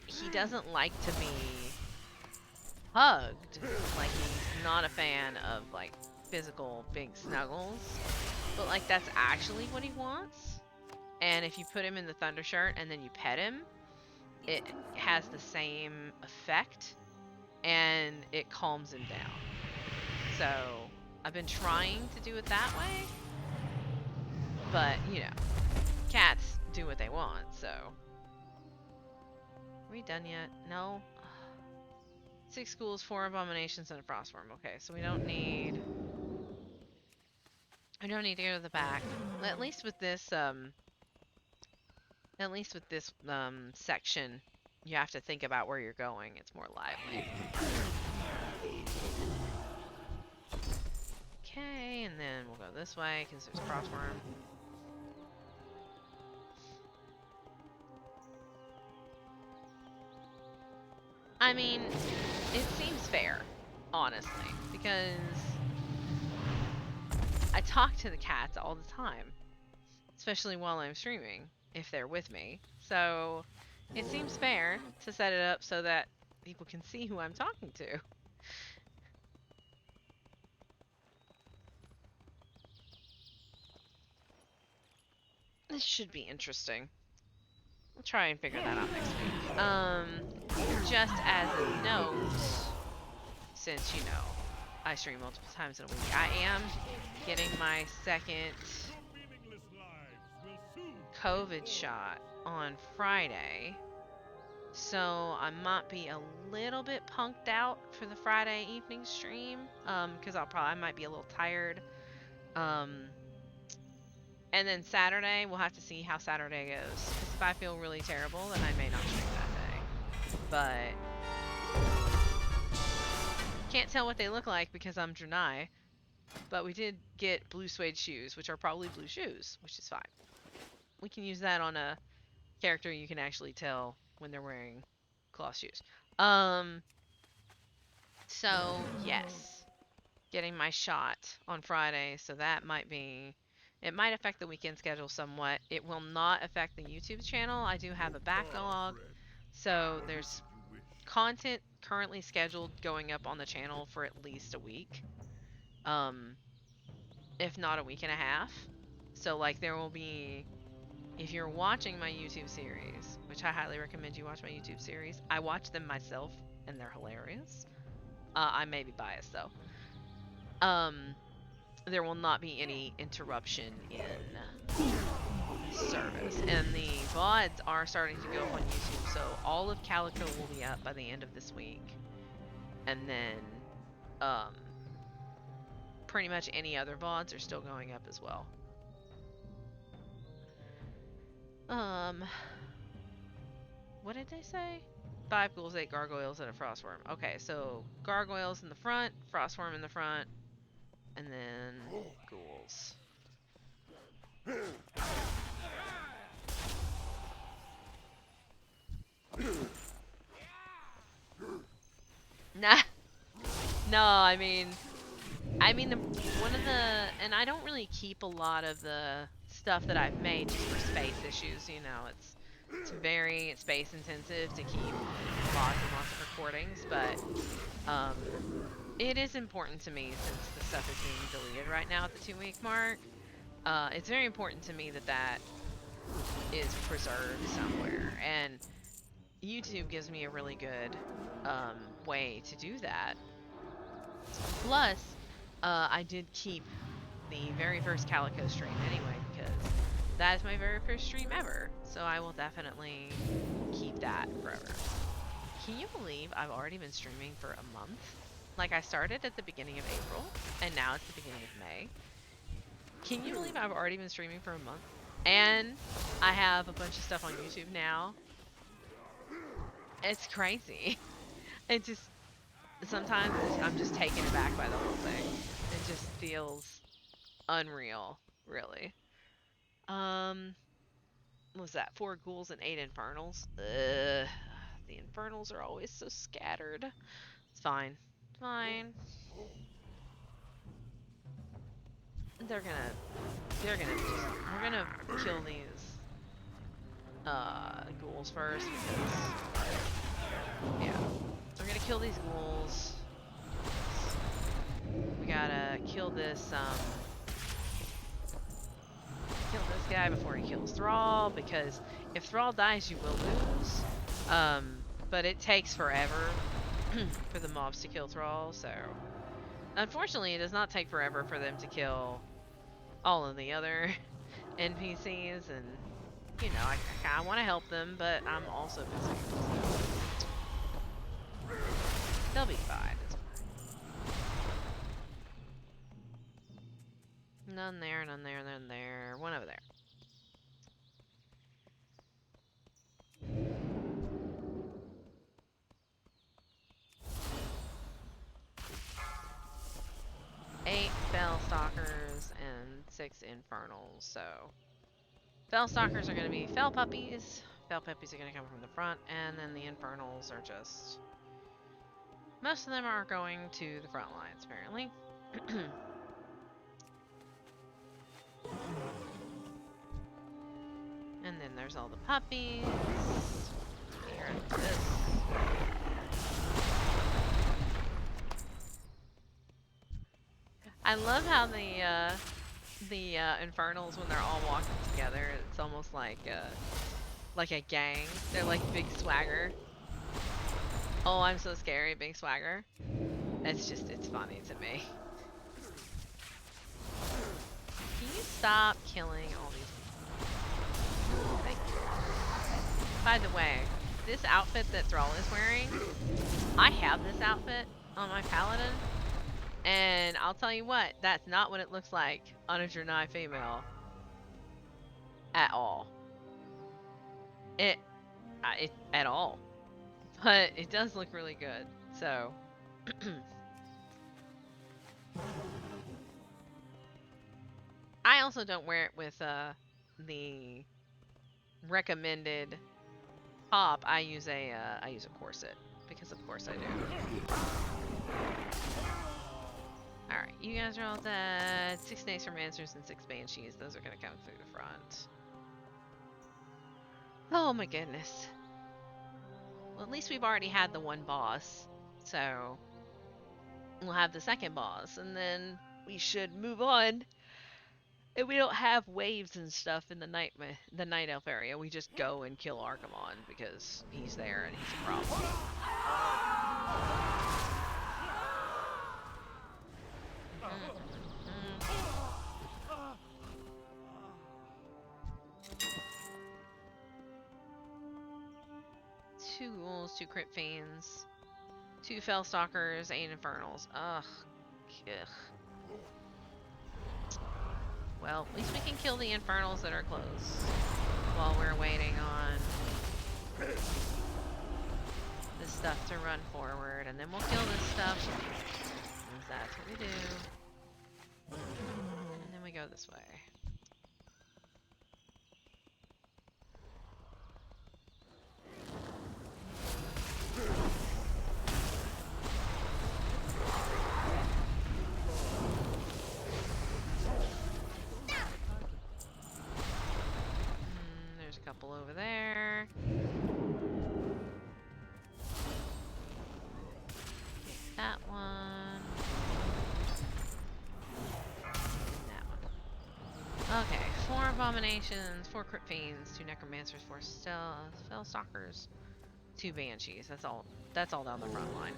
Speaker 1: He doesn't like to be hugged. Like, he's not a fan of like physical big snuggles. But like, that's actually what he wants. And if you put him in the thunder shirt and then you pet him, it has the same effect and it calms him down. So I've been trying to do it that way, but you know, cats do what they want. So are we done yet? No. 6 schools, 4 abominations, and a frostworm. Okay, so we don't need to go to the back. At least with this section, you have to think about where you're going. It's more lively. Okay, and then we'll go this way because there's a frostworm. I mean, it seems fair, honestly, because I talk to the cats all the time, especially while I'm streaming, if they're with me. So it seems fair to set it up so that people can see who I'm talking to. This should be interesting. We'll try and figure that out next week. Just as a note, since, you know, I stream multiple times in a week, I am getting my second COVID shot on Friday. So I might be a little bit punked out for the Friday evening stream, because I might be a little tired. And then Saturday, we'll have to see how Saturday goes. Because if I feel really terrible, then I may not stream that day. But can't tell what they look like because I'm Draenei. But we did get blue suede shoes, which are probably blue shoes, which is fine. We can use that on a character you can actually tell when they're wearing cloth shoes. So yes, getting my shot on Friday, so that might be, it might affect the weekend schedule somewhat. It will not affect the YouTube channel. I do have a backlog, so there's content currently scheduled going up on the channel for at least a week, if not a week and a half. So like, there will be, if you're watching my YouTube series, which I highly recommend you watch my YouTube series, I watch them myself and they're hilarious. I may be biased though. There will not be any interruption in service. And the VoDs are starting to go up on YouTube, so all of Calico will be up by the end of this week. And then, pretty much any other VoDs are still going up as well. What did they say? 5 ghouls, 8 gargoyles, and a frostworm. Okay, so gargoyles in the front, frostworm in the front, and then ghouls. Nah. No, I mean one of the, and I don't really keep a lot of the stuff that I've made just for space issues, you know, It's very space intensive to keep lots and lots of recordings, but it is important to me since the stuff is being deleted right now at the 2-week mark. It's very important to me that that is preserved somewhere, and YouTube gives me a really good way to do that. Plus, I did keep the very first Calico stream anyway, because that is my very first stream ever. So I will definitely keep that forever. Can you believe I've already been streaming for a month? Like, I started at the beginning of April, and now it's the beginning of May. Can you believe I've already been streaming for a month? And I have a bunch of stuff on YouTube now. It's crazy. It just, sometimes I'm just taken aback by the whole thing. It just feels unreal, really. What was that? 4 ghouls and 8 infernals. Ugh. The infernals are always so scattered. It's fine. Fine. We're gonna kill these ghouls first because, yeah, we're gonna kill these ghouls. We gotta kill this guy before he kills Thrall, because if Thrall dies you will lose, but it takes forever for the mobs to kill Thrall, so unfortunately it does not take forever for them to kill all of the other NPCs, and you know, I kinda want to help them, but I'm also busy, so they'll be fine. It's fine. None there, none there, none there. One over there. Eight Fellstalkers and 6 Infernals, so Fellstalkers are going to be Fell Puppies. Fell Puppies are going to come from the front, and then the Infernals are just... most of them are going to the front lines, apparently. And then there's all the puppies. Here's this. I love how the Infernals, when they're all walking together, it's almost like a gang. They're like big swagger. Oh, I'm so scary, big swagger. It's funny to me. Can you stop killing all these people? Thank you. By the way, this outfit that Thrall is wearing, I have this outfit on my paladin, and I'll tell you what, that's not what it looks like on a Draenei female at all. It at all. But it does look really good, so I also don't wear it with the recommended top. I use a corset, because of course I do. Alright, you guys are all dead. 6 Necromancers and 6 Banshees. Those are gonna come through the front. Oh my goodness. Well, at least we've already had the one boss, so we'll have the second boss, and then we should move on. And we don't have waves and stuff in the night elf area. We just go and kill Archimon because he's there and he's a problem. Two ghouls, 2 crit fiends, 2 Fellstalkers, 8 infernals. Ugh. Well, at least we can kill the infernals that are close while we're waiting on this stuff to run forward, and then we'll kill this stuff, because that's what we do. And then we go this way. There's a couple over there. there. Take that one. That one. Okay, 4 abominations, 4 crypt fiends, 2 necromancers, 4 spell stalkers, 2 banshees. That's all. That's all down the front line.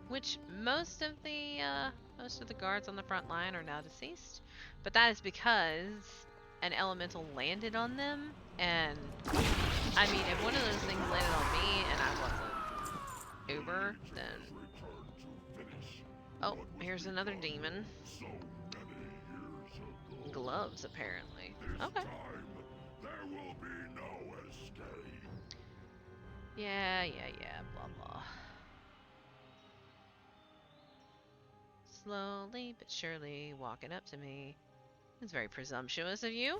Speaker 1: Which most of the guards on the front line are now deceased, but that is because an elemental landed on them, and I mean, if one of those things landed on me and I wasn't uber, then oh, here's another demon. Gloves, apparently. Okay.
Speaker 2: There will be no escape.
Speaker 1: Yeah, blah blah. Slowly but surely walking up to me. It's very presumptuous of you.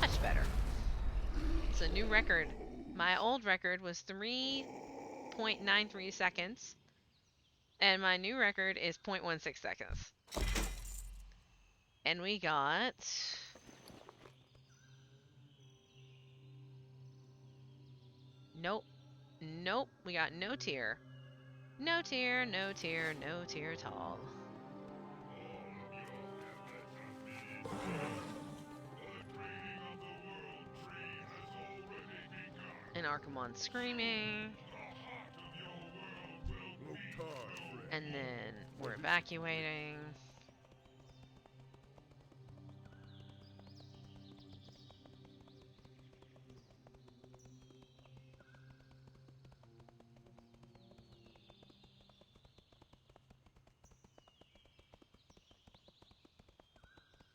Speaker 1: Much better. It's a new record. My old record was 3.93 seconds. And my new record is 0.16 seconds. And we got... Nope. Nope. We got no tier. No tier, no tier, no tier at all. And Archimonde screaming. And then we're evacuating.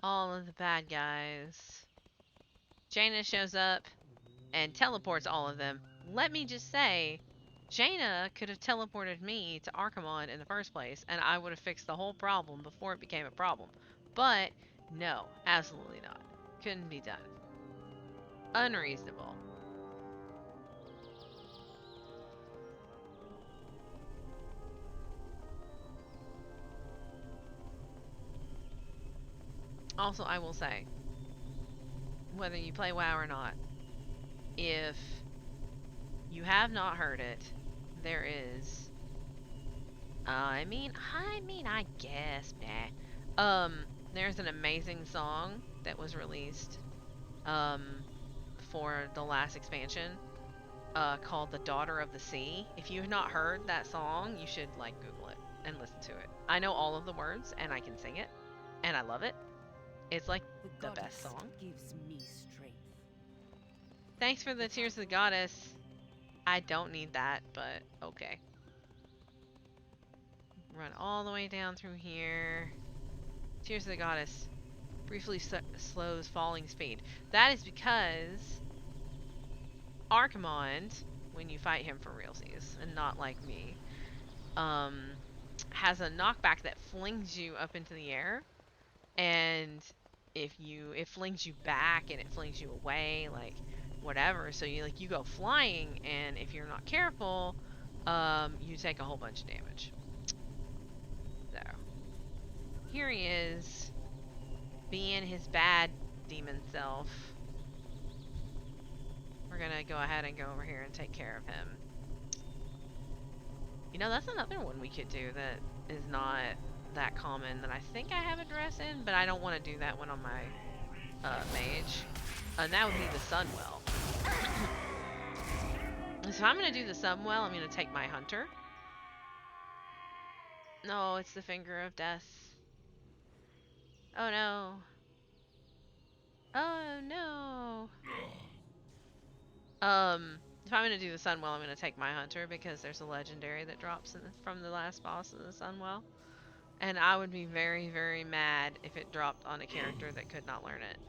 Speaker 1: All of the bad guys. Jaina shows up and teleports all of them. Let me just say, Jaina could have teleported me to Archimonde in the first place, and I would have fixed the whole problem before it became a problem. But, no, absolutely not. Couldn't be done. Unreasonable. Also, I will say, whether you play WoW or not, if you have not heard it, there is... I guess, there's an amazing song that was released, for the last expansion, called The Daughter of the Sea. If you have not heard that song, you should, like, Google it and listen to it. I know all of the words, and I can sing it, and I love it. It's, like, the best song.
Speaker 6: Gives me strength.
Speaker 1: Thanks for the Tears of the Goddess. I don't need that, but okay. Run all the way down through here. Tears of the Goddess briefly slows falling speed. That is because Archimonde, when you fight him for realsies, and not like me, has a knockback that flings you up into the air, and it flings you back and it flings you away, like whatever. So you go flying, and if you're not careful, you take a whole bunch of damage. So here he is, being his bad demon self. We're gonna go ahead and go over here and take care of him. You know, that's another one we could do that is not that common that I think I have a dress in, but I don't want to do that one on my mage. And that would be the Sunwell. So if I'm gonna do the Sunwell, I'm gonna take my hunter. No, it's the Finger of Death. Oh no. Oh no. If I'm gonna do the Sunwell, I'm gonna take my hunter because there's a legendary that drops from the last boss of the Sunwell. And I would be very, very mad if it dropped on a character that could not learn it.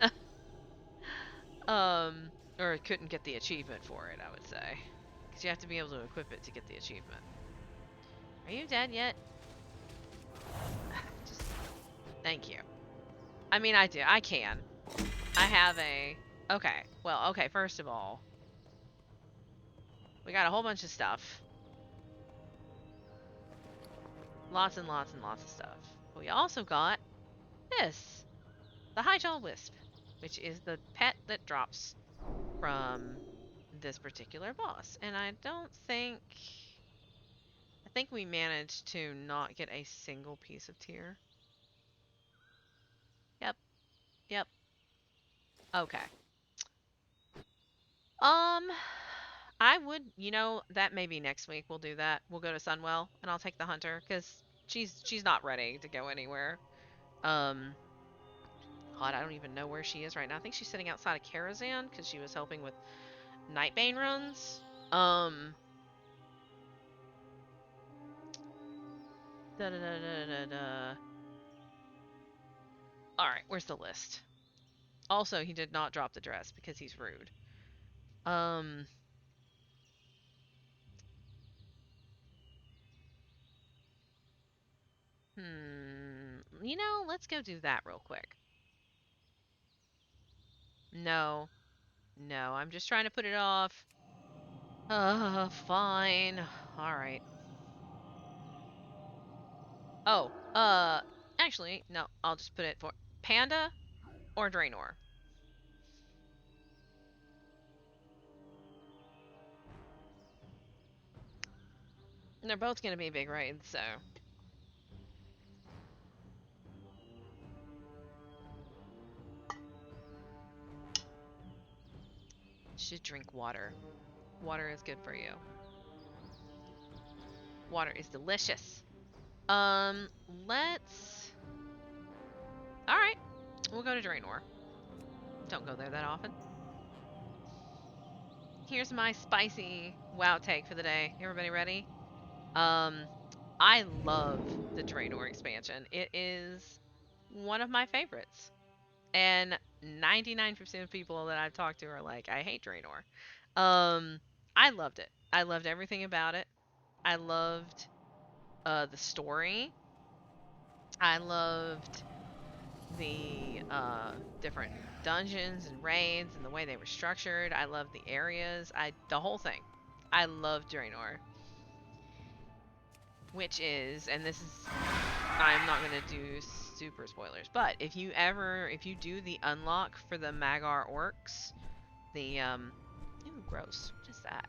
Speaker 1: Or couldn't get the achievement for it, I would say. Because you have to be able to equip it to get the achievement. Are you dead yet? Just... Thank you. I mean, I do. I can. I have a... Okay. Well, okay, first of all, we got a whole bunch of stuff. Lots and lots and lots of stuff. But we also got this. The High-Jaw Wisp, which is the pet that drops from this particular boss. And I think we managed to not get a single piece of tier. Yep. Yep. Okay. I would, that maybe next week we'll do that. We'll go to Sunwell and I'll take the hunter because she's not ready to go anywhere. Um, God, I don't even know where she is right now. I think she's sitting outside of Karazhan because she was helping with Nightbane runs. Da da da da da da. All right, where's the list? Also, he did not drop the dress because he's rude. Um, let's go do that real quick. No, no, I'm just trying to put it off. Fine. All right. Oh, actually, no, I'll just put it for Panda or Draenor. And they're both gonna be big raids, so. Should drink water. Water is good for you. Water is delicious. Let's. Alright, we'll go to Draenor. Don't go there that often. Here's my spicy WoW take for the day. Everybody ready? I love the Draenor expansion. It is one of my favorites. And 99% of people that I've talked to are like, I hate Draenor. I loved it. I loved everything about it. I loved the story. I loved the different dungeons and raids and the way they were structured. I loved the areas. The whole thing. I loved Draenor. Which is, and this is, I'm not gonna do super spoilers, but if you do the unlock for the Magar orcs, the ooh, gross. What is that?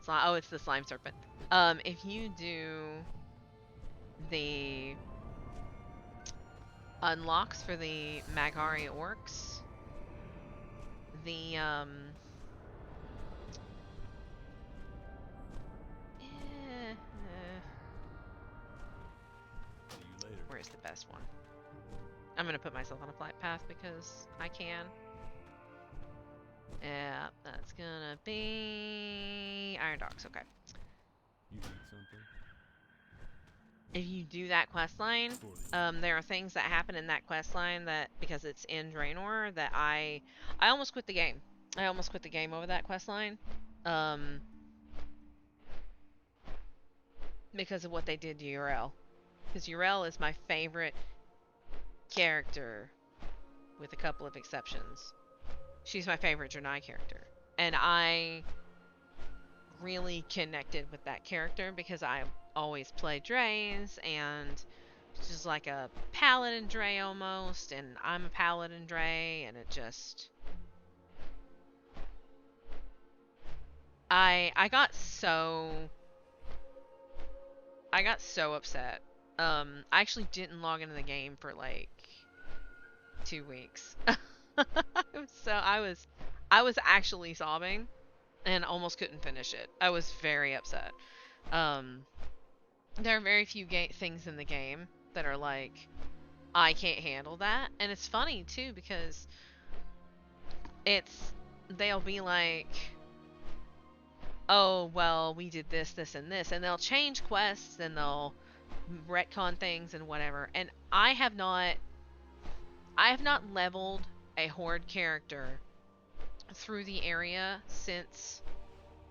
Speaker 1: Oh, it's the slime serpent. If you do the unlocks for the Magari orcs, the where's the best one? I'm gonna put myself on a flight path because I can. Yeah, that's gonna be Iron Dogs. Okay.
Speaker 5: You need something?
Speaker 1: If you do that quest line, there are things that happen in that quest line that, because it's in Draenor, that I almost quit the game. I almost quit the game over that quest line. Because of what they did to Yrel. Because Yrel is my favorite character, with a couple of exceptions. She's my favorite Draenei character. And I really connected with that character because I always play Dreys, and she's like a paladin Drey almost, and I'm a paladin Drey, and it just... I got so upset. I actually didn't log into the game for like 2 weeks. So I was actually sobbing and almost couldn't finish it. I was very upset. There are very few things in the game that are like, I can't handle that. And it's funny too because they'll be like, oh, well, we did this, this, and this, and they'll change quests and they'll retcon things and whatever. And I have not leveled a horde character through the area since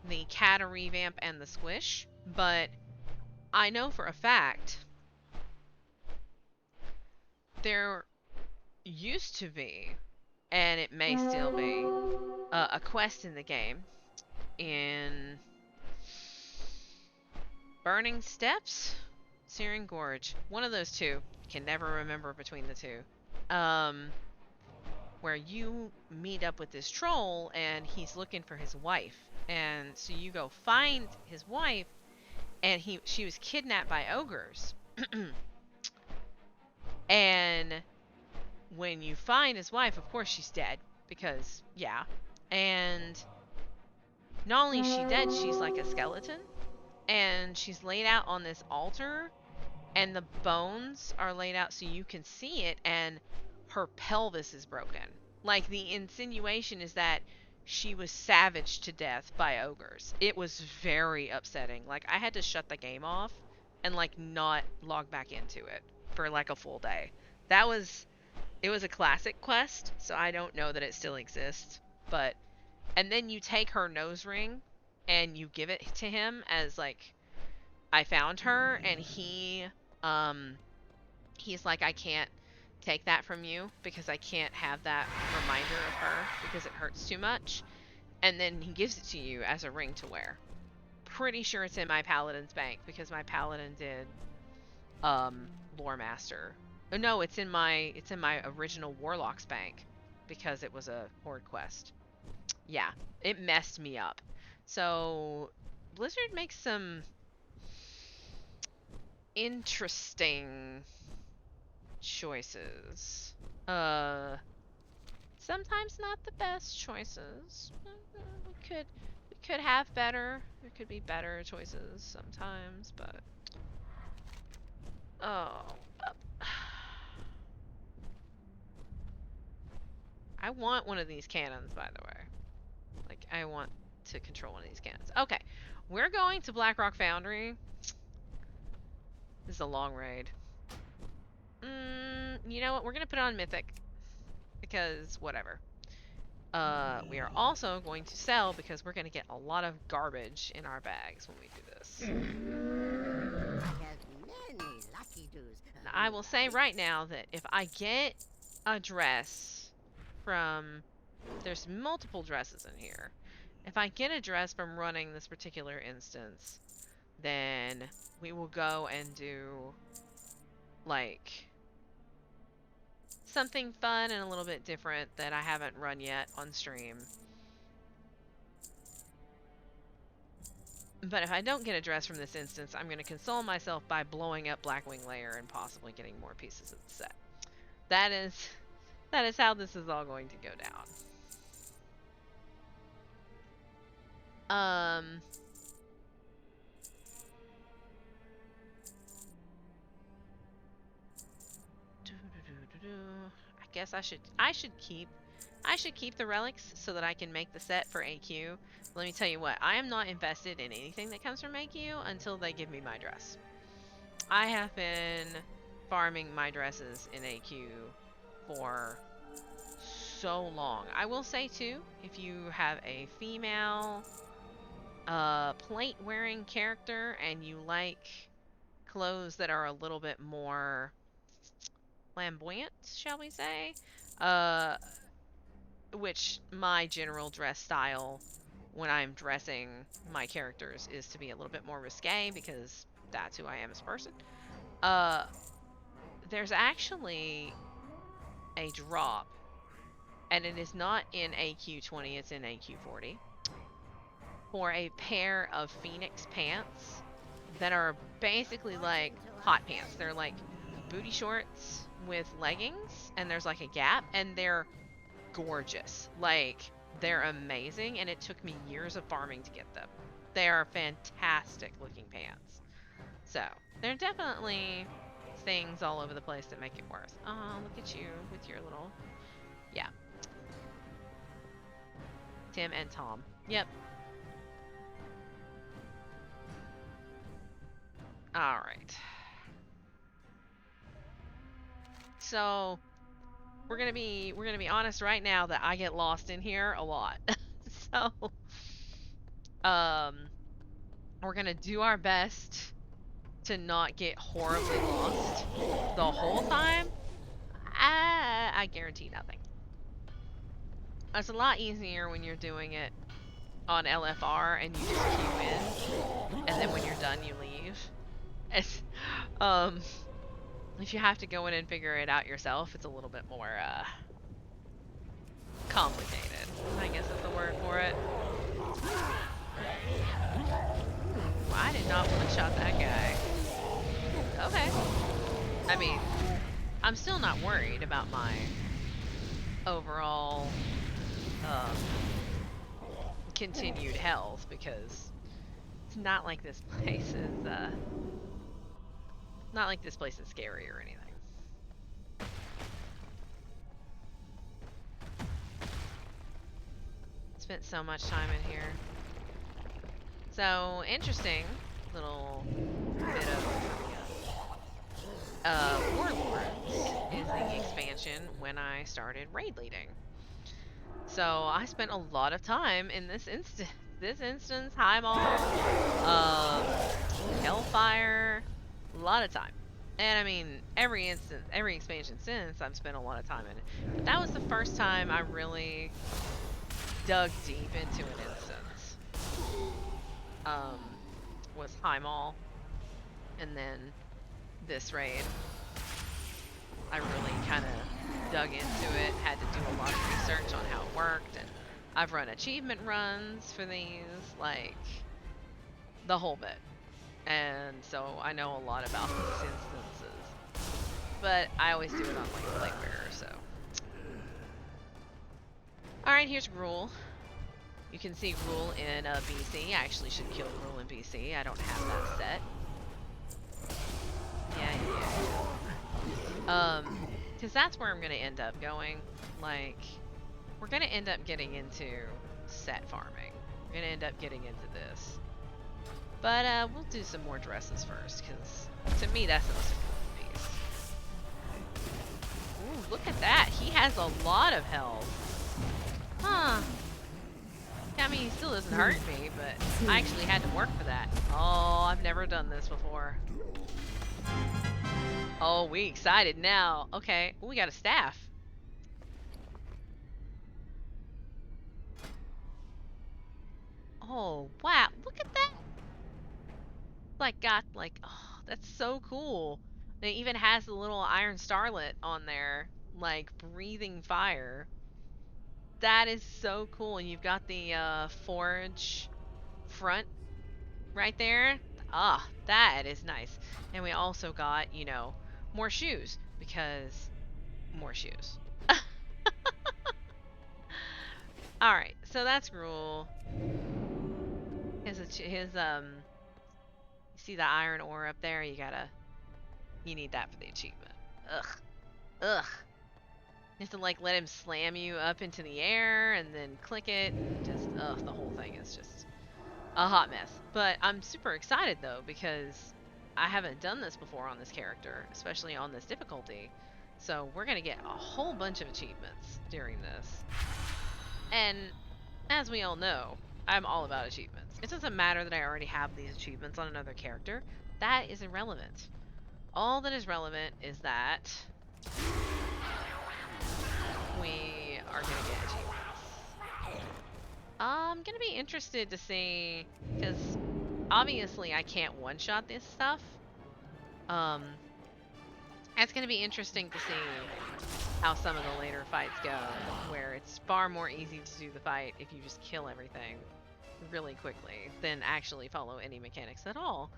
Speaker 1: the Kata revamp and the Squish, but I know for a fact there used to be, and it may still be, a quest in the game in Burning Steps, Searing Gorge, one of those two. can never remember between the two. Where you meet up with this troll and he's looking for his wife, and so you go find his wife, and she was kidnapped by ogres. And when you find his wife, of course she's dead, because yeah. And not only is she dead, she's like a skeleton, and she's laid out on this altar, and the bones are laid out so you can see it, and her pelvis is broken. Like, the insinuation is that she was savaged to death by ogres. It was very upsetting. Like, I had to shut the game off and, like, not log back into it for, like, a full day. It was a classic quest, so I don't know that it still exists. But, and then you take her nose ring and you give it to him as, like, I found her, and he's like, I can't take that from you because I can't have that reminder of her because it hurts too much. And then he gives it to you as a ring to wear. Pretty sure it's in my paladin's bank because my paladin did lore master. Oh, no, it's in my original warlock's bank because it was a horde quest. Yeah, it messed me up. So Blizzard makes some interesting choices. Sometimes not the best choices. We could have better. There could be better choices sometimes, but oh, I want one of these cannons, by the way. Like, I want to control one of these cannons. Okay, we're going to Blackrock Foundry. This is a long raid. You know what? We're gonna put it on Mythic because whatever. We are also going to sell because we're gonna get a lot of garbage in our bags when we do this. Now, I will say right now that if I get a dress from... There's multiple dresses in here. If I get a dress from running this particular instance, then we will go and do, like, something fun and a little bit different that I haven't run yet on stream. But if I don't get a dress from this instance, I'm going to console myself by blowing up Blackwing Lair and possibly getting more pieces of the set. That is how this is all going to go down. I guess I should keep the relics so that I can make the set for AQ. Let me tell you what, I am not invested in anything that comes from AQ until they give me my dress. I have been farming my dresses in AQ for so long. I will say too, if you have a female plate wearing character and you like clothes that are a little bit more flamboyant, shall we say, which my general dress style when I'm dressing my characters is to be a little bit more risque because that's who I am as a person. There's actually a drop, and it is not in AQ20, it's in AQ40, for a pair of Phoenix pants that are basically like hot pants. They're like booty shorts with leggings, and there's like a gap, and they're gorgeous. Like, they're amazing, and it took me years of farming to get them. They are fantastic looking pants. So, there are definitely things all over the place that make it worth. Oh, look at you with your little... Yeah. Tim and Tom. Yep. Alright. So, we're gonna be honest right now that I get lost in here a lot. So, we're gonna do our best to not get horribly lost the whole time. I guarantee nothing. It's a lot easier when you're doing it on LFR and you just queue in, and then when you're done you leave. It's, if you have to go in and figure it out yourself, it's a little bit more complicated, I guess is the word for it. Ooh, I did not one-shot that guy. Okay. I mean, I'm still not worried about my overall continued health, because it's not like this place is not like this place is scary or anything. Spent so much time in here. So, interesting little bit of Warlords is the expansion when I started raid leading. So, I spent a lot of time in this instance, High Mall, Hellfire, a lot of time. And I mean, every expansion since, I've spent a lot of time in it. But that was the first time I really dug deep into an instance. Was High Mall, and then this raid. I really kind of dug into it, had to do a lot of research on how it worked, and I've run achievement runs for these, like, the whole bit. And so I know a lot about these instances. But I always do it on, like, Bladebearer, so. Alright, here's Rule. You can see Rule in BC. I actually should kill Rule in BC. I don't have that set. Yeah. Because that's where I'm going to end up going. Like, we're going to end up getting into set farming. We're going to end up getting into this. But we'll do some more dresses first, because to me that's the most important piece. Ooh, look at that. He has a lot of health. Huh. I mean, he still doesn't hurt me, but I actually had to work for that. Oh, I've never done this before. Oh, we excited now. Okay. Ooh, we got a staff. Oh, wow. Look at that. Like, got, like, oh, that's so cool. It even has the little iron starlet on there, like, breathing fire. That is so cool. And you've got the forge front right there. Ah, that is nice. And we also got, you know, more shoes, because more shoes. Alright, so that's Gruul. You see the iron ore up there? You need that for the achievement. Ugh. Ugh. You have to, like, let him slam you up into the air and then click it, and just, ugh, the whole thing is just a hot mess. But I'm super excited, though, because I haven't done this before on this character, especially on this difficulty. So we're going to get a whole bunch of achievements during this. And as we all know, I'm all about achievements. It doesn't matter that I already have these achievements on another character. That is irrelevant. All that is relevant is that we are going to get achievements. I'm going to be interested to see, because obviously I can't one-shot this stuff. It's going to be interesting to see how some of the later fights go, where it's far more easy to do the fight if you just kill everything really quickly than actually follow any mechanics at all.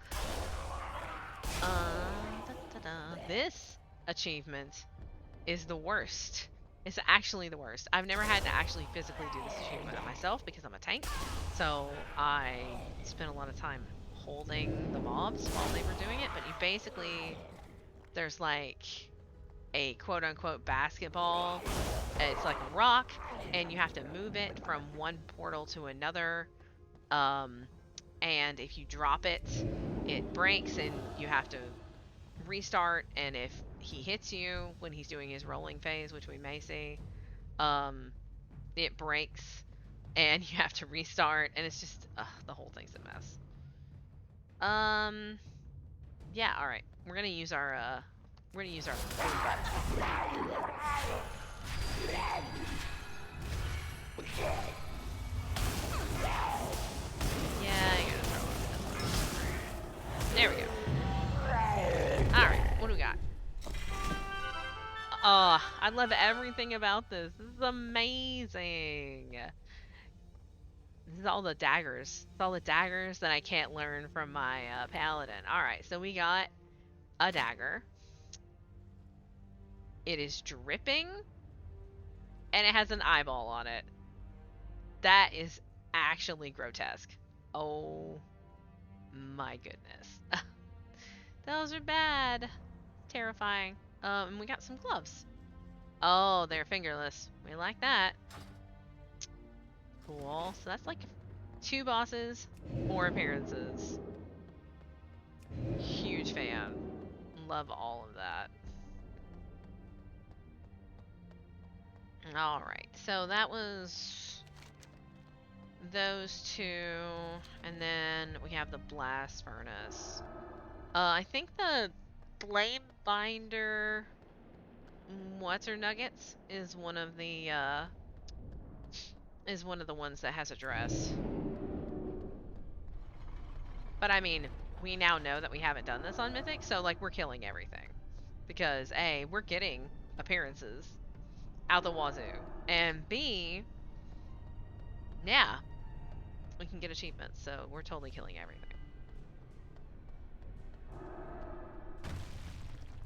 Speaker 1: This achievement is the worst. It's actually the worst. I've never had to actually physically do this achievement myself because I'm a tank, so I spent a lot of time holding the mobs while they were doing it. But you basically, there's like a quote-unquote basketball. It's like a rock, and you have to move it from one portal to another. And if you drop it, it breaks, and you have to restart. And if he hits you when he's doing his rolling phase, which we may see, it breaks, and you have to restart. And it's just the whole thing's a mess. Yeah. All right. We're gonna use our boom button. Yeah, I gotta throw up. There we go. Alright, what do we got? love everything about this. This is amazing. This is all the daggers. It's all the daggers that I can't learn from my paladin. Alright, so we got a dagger. It is dripping. And it has an eyeball on it. That is actually grotesque. Oh my goodness. Those are bad. Terrifying. And we got some gloves. Oh, they're fingerless. We like that. Cool. So that's like 2 bosses, 4 appearances. Huge fan. Love all of that. Alright, so that was those 2. And then we have the blast furnace. I think the flame binder what's her nuggets is one of the ones that has a dress. But I mean, we now know that we haven't done this on Mythic, so like we're killing everything. Because A, we're getting appearances out the wazoo. And B, yeah, we can get achievements, so we're totally killing everything.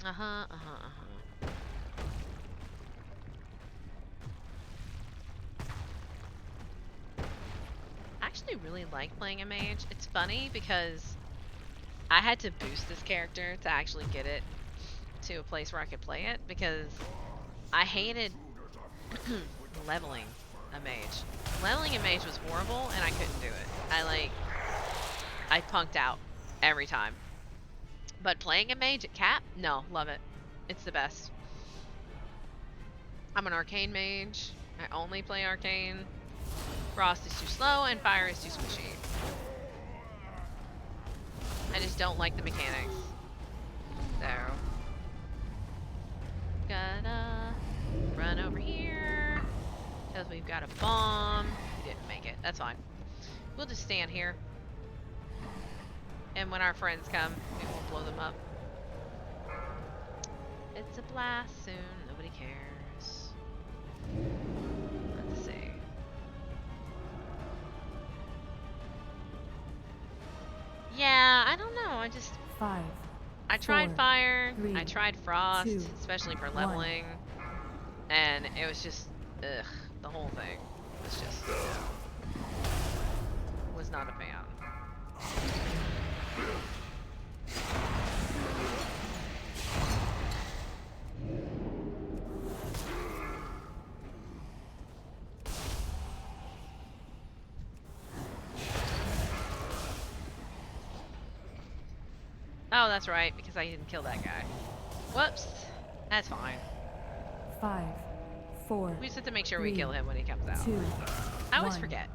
Speaker 1: I actually really like playing a mage. It's funny because I had to boost this character to actually get it to a place where I could play it because I hated leveling a mage. Leveling a mage was horrible and I couldn't do it. I punked out every time. But playing a mage at Cap? No, love it. It's the best. I'm an arcane mage. I only play arcane. Frost is too slow and fire is too squishy. I just don't like the mechanics. So gotta run over here because we've got a bomb. We didn't make it. That's fine. We'll just stand here. And when our friends come, we will blow them up. It's a blast soon. Nobody cares. Let's see. Yeah, I don't know.
Speaker 4: 5.
Speaker 1: I tried
Speaker 4: 4,
Speaker 1: fire.
Speaker 4: 3,
Speaker 1: I tried frost,
Speaker 4: 2,
Speaker 1: especially for
Speaker 4: 1.
Speaker 1: leveling. And it was just, ugh. The whole thing was just, was not a fan. Oh, that's right, because I didn't kill that guy. Whoops. That's fine.
Speaker 4: 5, 4.
Speaker 1: We just have to make sure
Speaker 4: 3,
Speaker 1: we kill him when he comes out.
Speaker 4: 2,
Speaker 1: I always
Speaker 4: 1.
Speaker 1: forget.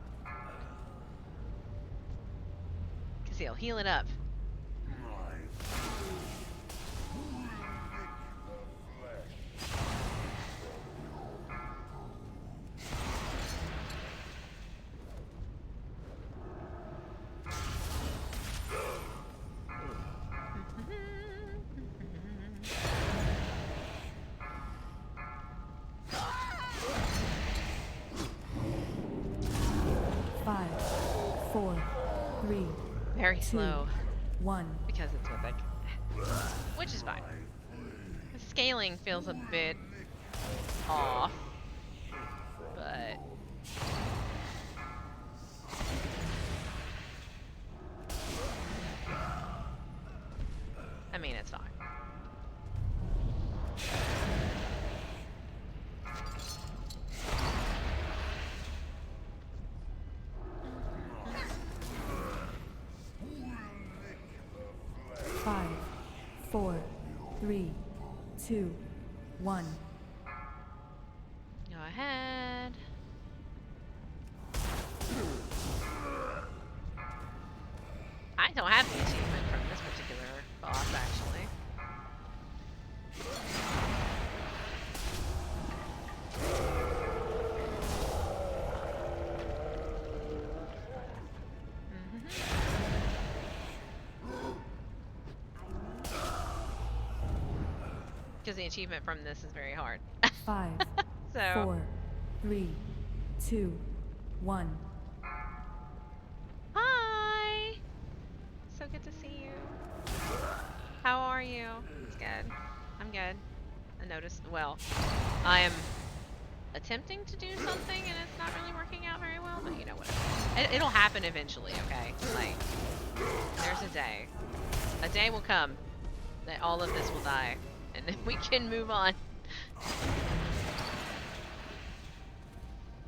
Speaker 1: Because he'll heal it up. Very slow.
Speaker 4: 1.
Speaker 1: Because it's mythic. Which is fine. The scaling feels a bit off. But I mean, it's fine.
Speaker 4: Five, 4, 3, 2, 1.
Speaker 1: Go ahead. I don't have the achievement from this particular boss, actually. Because the achievement from this is very hard.
Speaker 4: 5,
Speaker 1: So
Speaker 4: 4, 3, 2, 1.
Speaker 1: hi. So good to see you. How are you? It's good. I'm good. I noticed. Well, I am attempting to do something and it's not really working out very well, but you know what? It'll happen eventually, okay? Like, there's a day. A day will come that all of this will die, and then we can move on.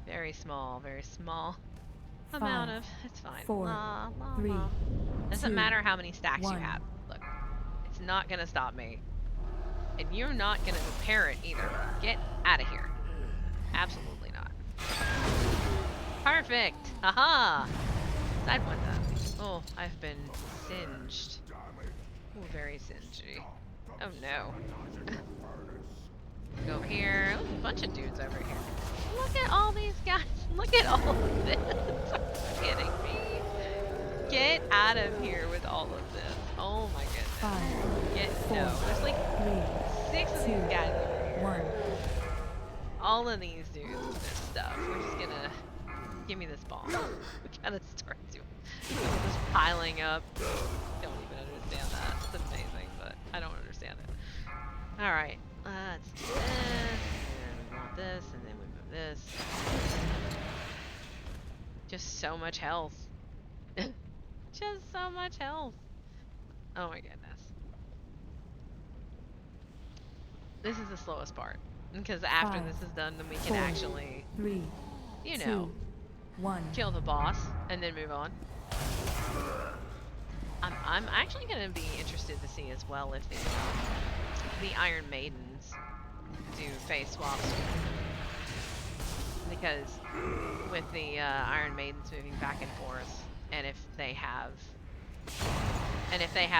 Speaker 1: Very small amount of. It's fine.
Speaker 4: 4,
Speaker 1: La, la,
Speaker 4: 3,
Speaker 1: la. Doesn't
Speaker 4: 2,
Speaker 1: matter how many stacks you
Speaker 4: 1.
Speaker 1: have. Look, it's not gonna stop me, and you're not gonna repair it either. Get out of here. Absolutely not. Perfect. Haha. Side one done. Oh, I've been singed. Oh, very singy. Oh no. Go over here. Oh, a bunch of dudes over here. Look at all these guys. Look at all of this. Are you kidding me? Get out of here with all of this. Oh my goodness.
Speaker 4: 5,
Speaker 1: No. There's like
Speaker 4: 3,
Speaker 1: 6 of these guys over here.
Speaker 4: 1.
Speaker 1: All of these dudes with their stuff. We're just gonna give me this bomb. We gotta start doing just piling up. Don't even understand that. It's amazing, but I don't understand it. Alright, let's do this. And we want this, and then we move this. Just so much health. Just so much health. Oh my goodness. This is the slowest part. Because after
Speaker 4: 5,
Speaker 1: this is done, then we can
Speaker 4: 4,
Speaker 1: actually,
Speaker 4: 3,
Speaker 1: you
Speaker 4: 2,
Speaker 1: know,
Speaker 4: 1.
Speaker 1: kill the boss and then move on. I'm actually going to be interested to see as well if the Iron Maidens do phase swaps. Because with the Iron Maidens moving back and forth, and if they have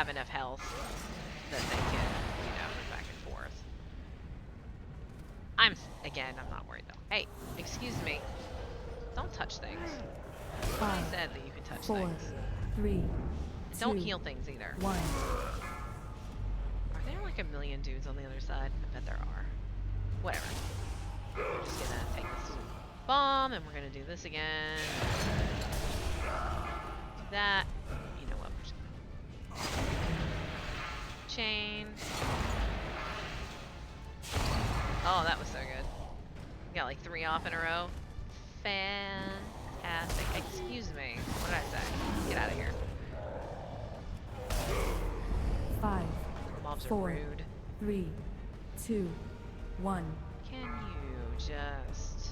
Speaker 1: enough health that they can, you know, move back and forth. I'm not worried though. Hey, excuse me. Don't touch things. I
Speaker 4: 5,
Speaker 1: said that you can touch
Speaker 4: 4,
Speaker 1: things.
Speaker 4: 3,
Speaker 1: Don't
Speaker 4: 2,
Speaker 1: heal things either.
Speaker 4: 1.
Speaker 1: Are there like a million dudes on the other side? I bet there are. Whatever. We're just gonna take this bomb and we're gonna do this again. Do that. You know what? We're just gonna chain. Oh, that was so good. We got like 3 off in a row. Fantastic. Excuse me. What did I say? Get out of here.
Speaker 4: 5,
Speaker 1: Mobs are
Speaker 4: 4,
Speaker 1: rude.
Speaker 4: 3, 2, 1.
Speaker 1: Can you just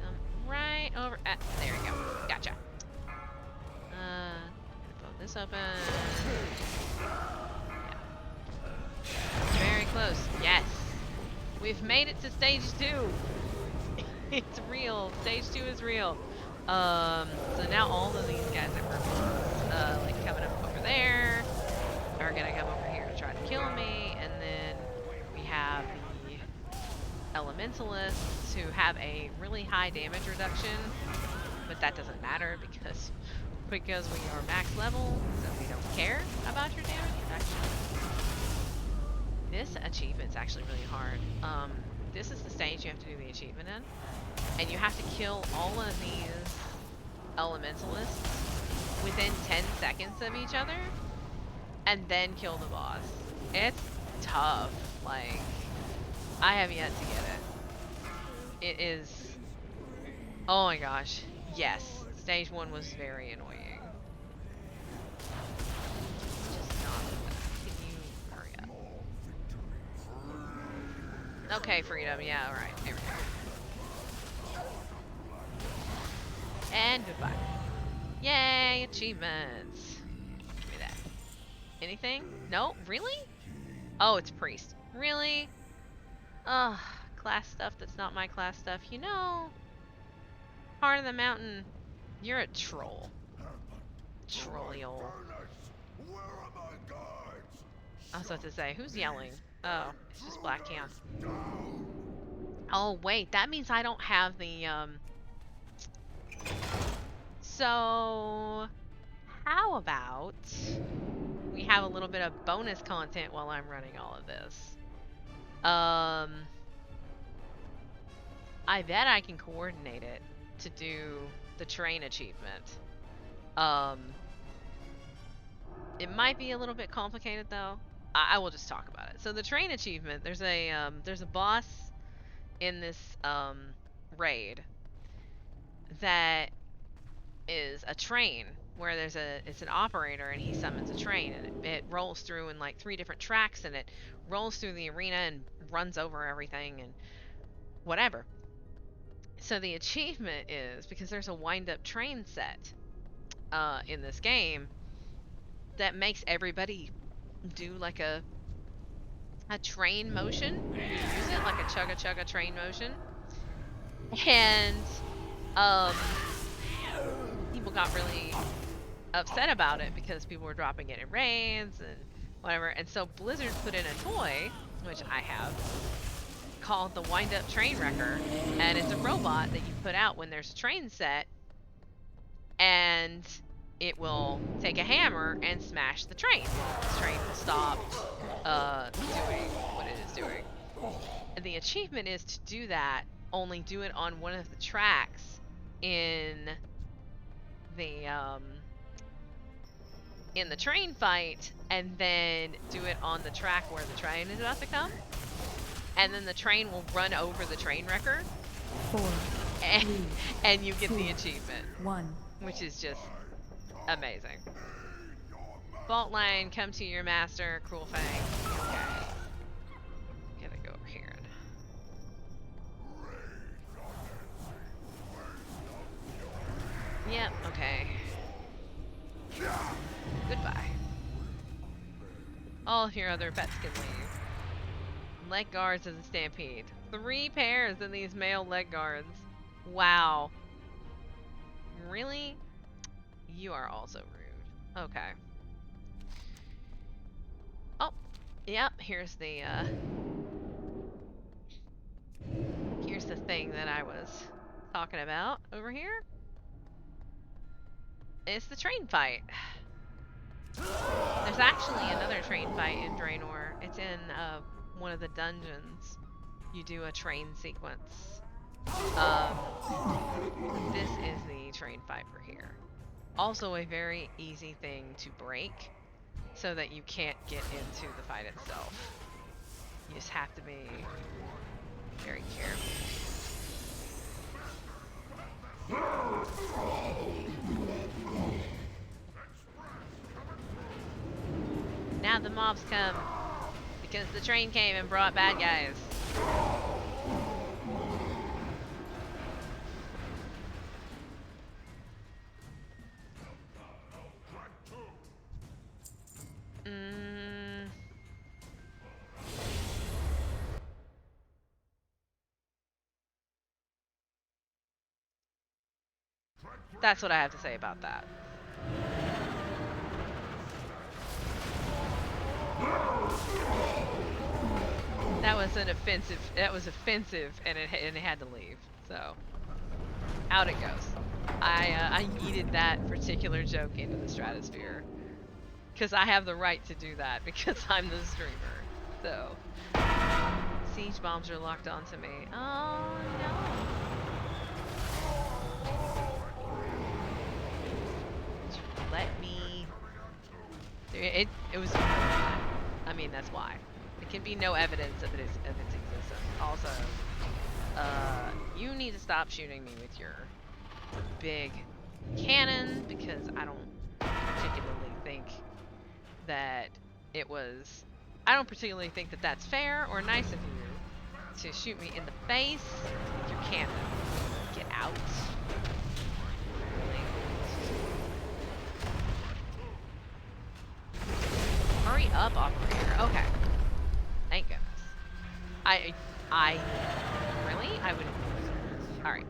Speaker 1: come right over? There you go. Gotcha. Gonna put this open. Yeah. Very close. Yes. We've made it to stage 2. It's real. Stage 2 is real. So now all of these guys are like coming up over there are gonna come over here to try to kill me, and then we have the elementalists who have a really high damage reduction, but that doesn't matter because we are max level, so we don't care about your damage reduction. This achievement's actually really hard. This is the stage you have to do the achievement in, and you have to kill all of these elementalists within 10 seconds of each other, and then kill the boss. It's tough. Like, I have yet to get it. It is... Oh my gosh. Yes. Stage 1 was very annoying. Just not... Can you hurry up? Okay, Freedom. Yeah, alright. There we go. And goodbye. Yay! Achievements. Give me that. Anything? No? Really? Oh, it's Priest. Really? Ugh. Class stuff that's not my class stuff. You know, Heart of the Mountain, you're a troll. Trolly old.
Speaker 2: Where are my guards?
Speaker 1: I was about to say, who's yelling? Oh, it's just Black Cam. Oh, wait, that means I don't have the, So, how about we have a little bit of bonus content while I'm running all of this? I bet I can coordinate it to do the train achievement. Um, it might be a little bit complicated though. I will just talk about it. So the train achievement, there's a boss in this raid that is a train where it's an operator and he summons a train and it rolls through in like 3 different tracks and it rolls through the arena and runs over everything and whatever. So the achievement is because there's a wind-up train set in this game that makes everybody do like a train motion. You use it like a chugga chugga train motion. And people got really upset about it because people were dropping it in raids and whatever. And so Blizzard put in a toy, which I have, called the Wind Up Train Wrecker. And it's a robot that you put out when there's a train set, and it will take a hammer and smash the train. The train will stop doing what it is doing. And the achievement is to do that, only do it on one of the tracks in the train fight, and then do it on the track where the train is about to come. And then the train will run over the train wrecker.
Speaker 4: 4,
Speaker 1: And,
Speaker 4: 3,
Speaker 1: and you get
Speaker 4: 2,
Speaker 1: the achievement.
Speaker 4: 1.
Speaker 1: Which is just amazing. Fault line, come to your master, Cruel Fang. Okay. Gotta go over here. Yep, okay. Goodbye. All of your other pets can leave. Leg guards in the stampede. 3 pairs in these male leg guards. Wow. Really? You are also rude. Okay. Oh, yep, here's the thing that I was talking about over here. It's the train fight. There's actually another train fight in Draenor. It's in one of the dungeons. You do a train sequence. This is the train fight for here. Also a very easy thing to break so that you can't get into the fight itself. You just have to be very careful. Now the mobs come because the train came and brought bad guys. That's what I have to say about that. That was offensive, and it had to leave. So, out it goes. I yeeted that particular joke into the stratosphere. Because I have the right to do that, because I'm the streamer. So, siege bombs are locked onto me. Oh, no. Let me... It was... I mean, that's why. There can be no evidence of its existence. Also, you need to stop shooting me with your big cannon, because I don't particularly think that it was... I don't particularly think that that's fair or nice of you to shoot me in the face with your cannon. Get out. Hurry up, operator. Okay. Thank goodness. I really? I would... Alright.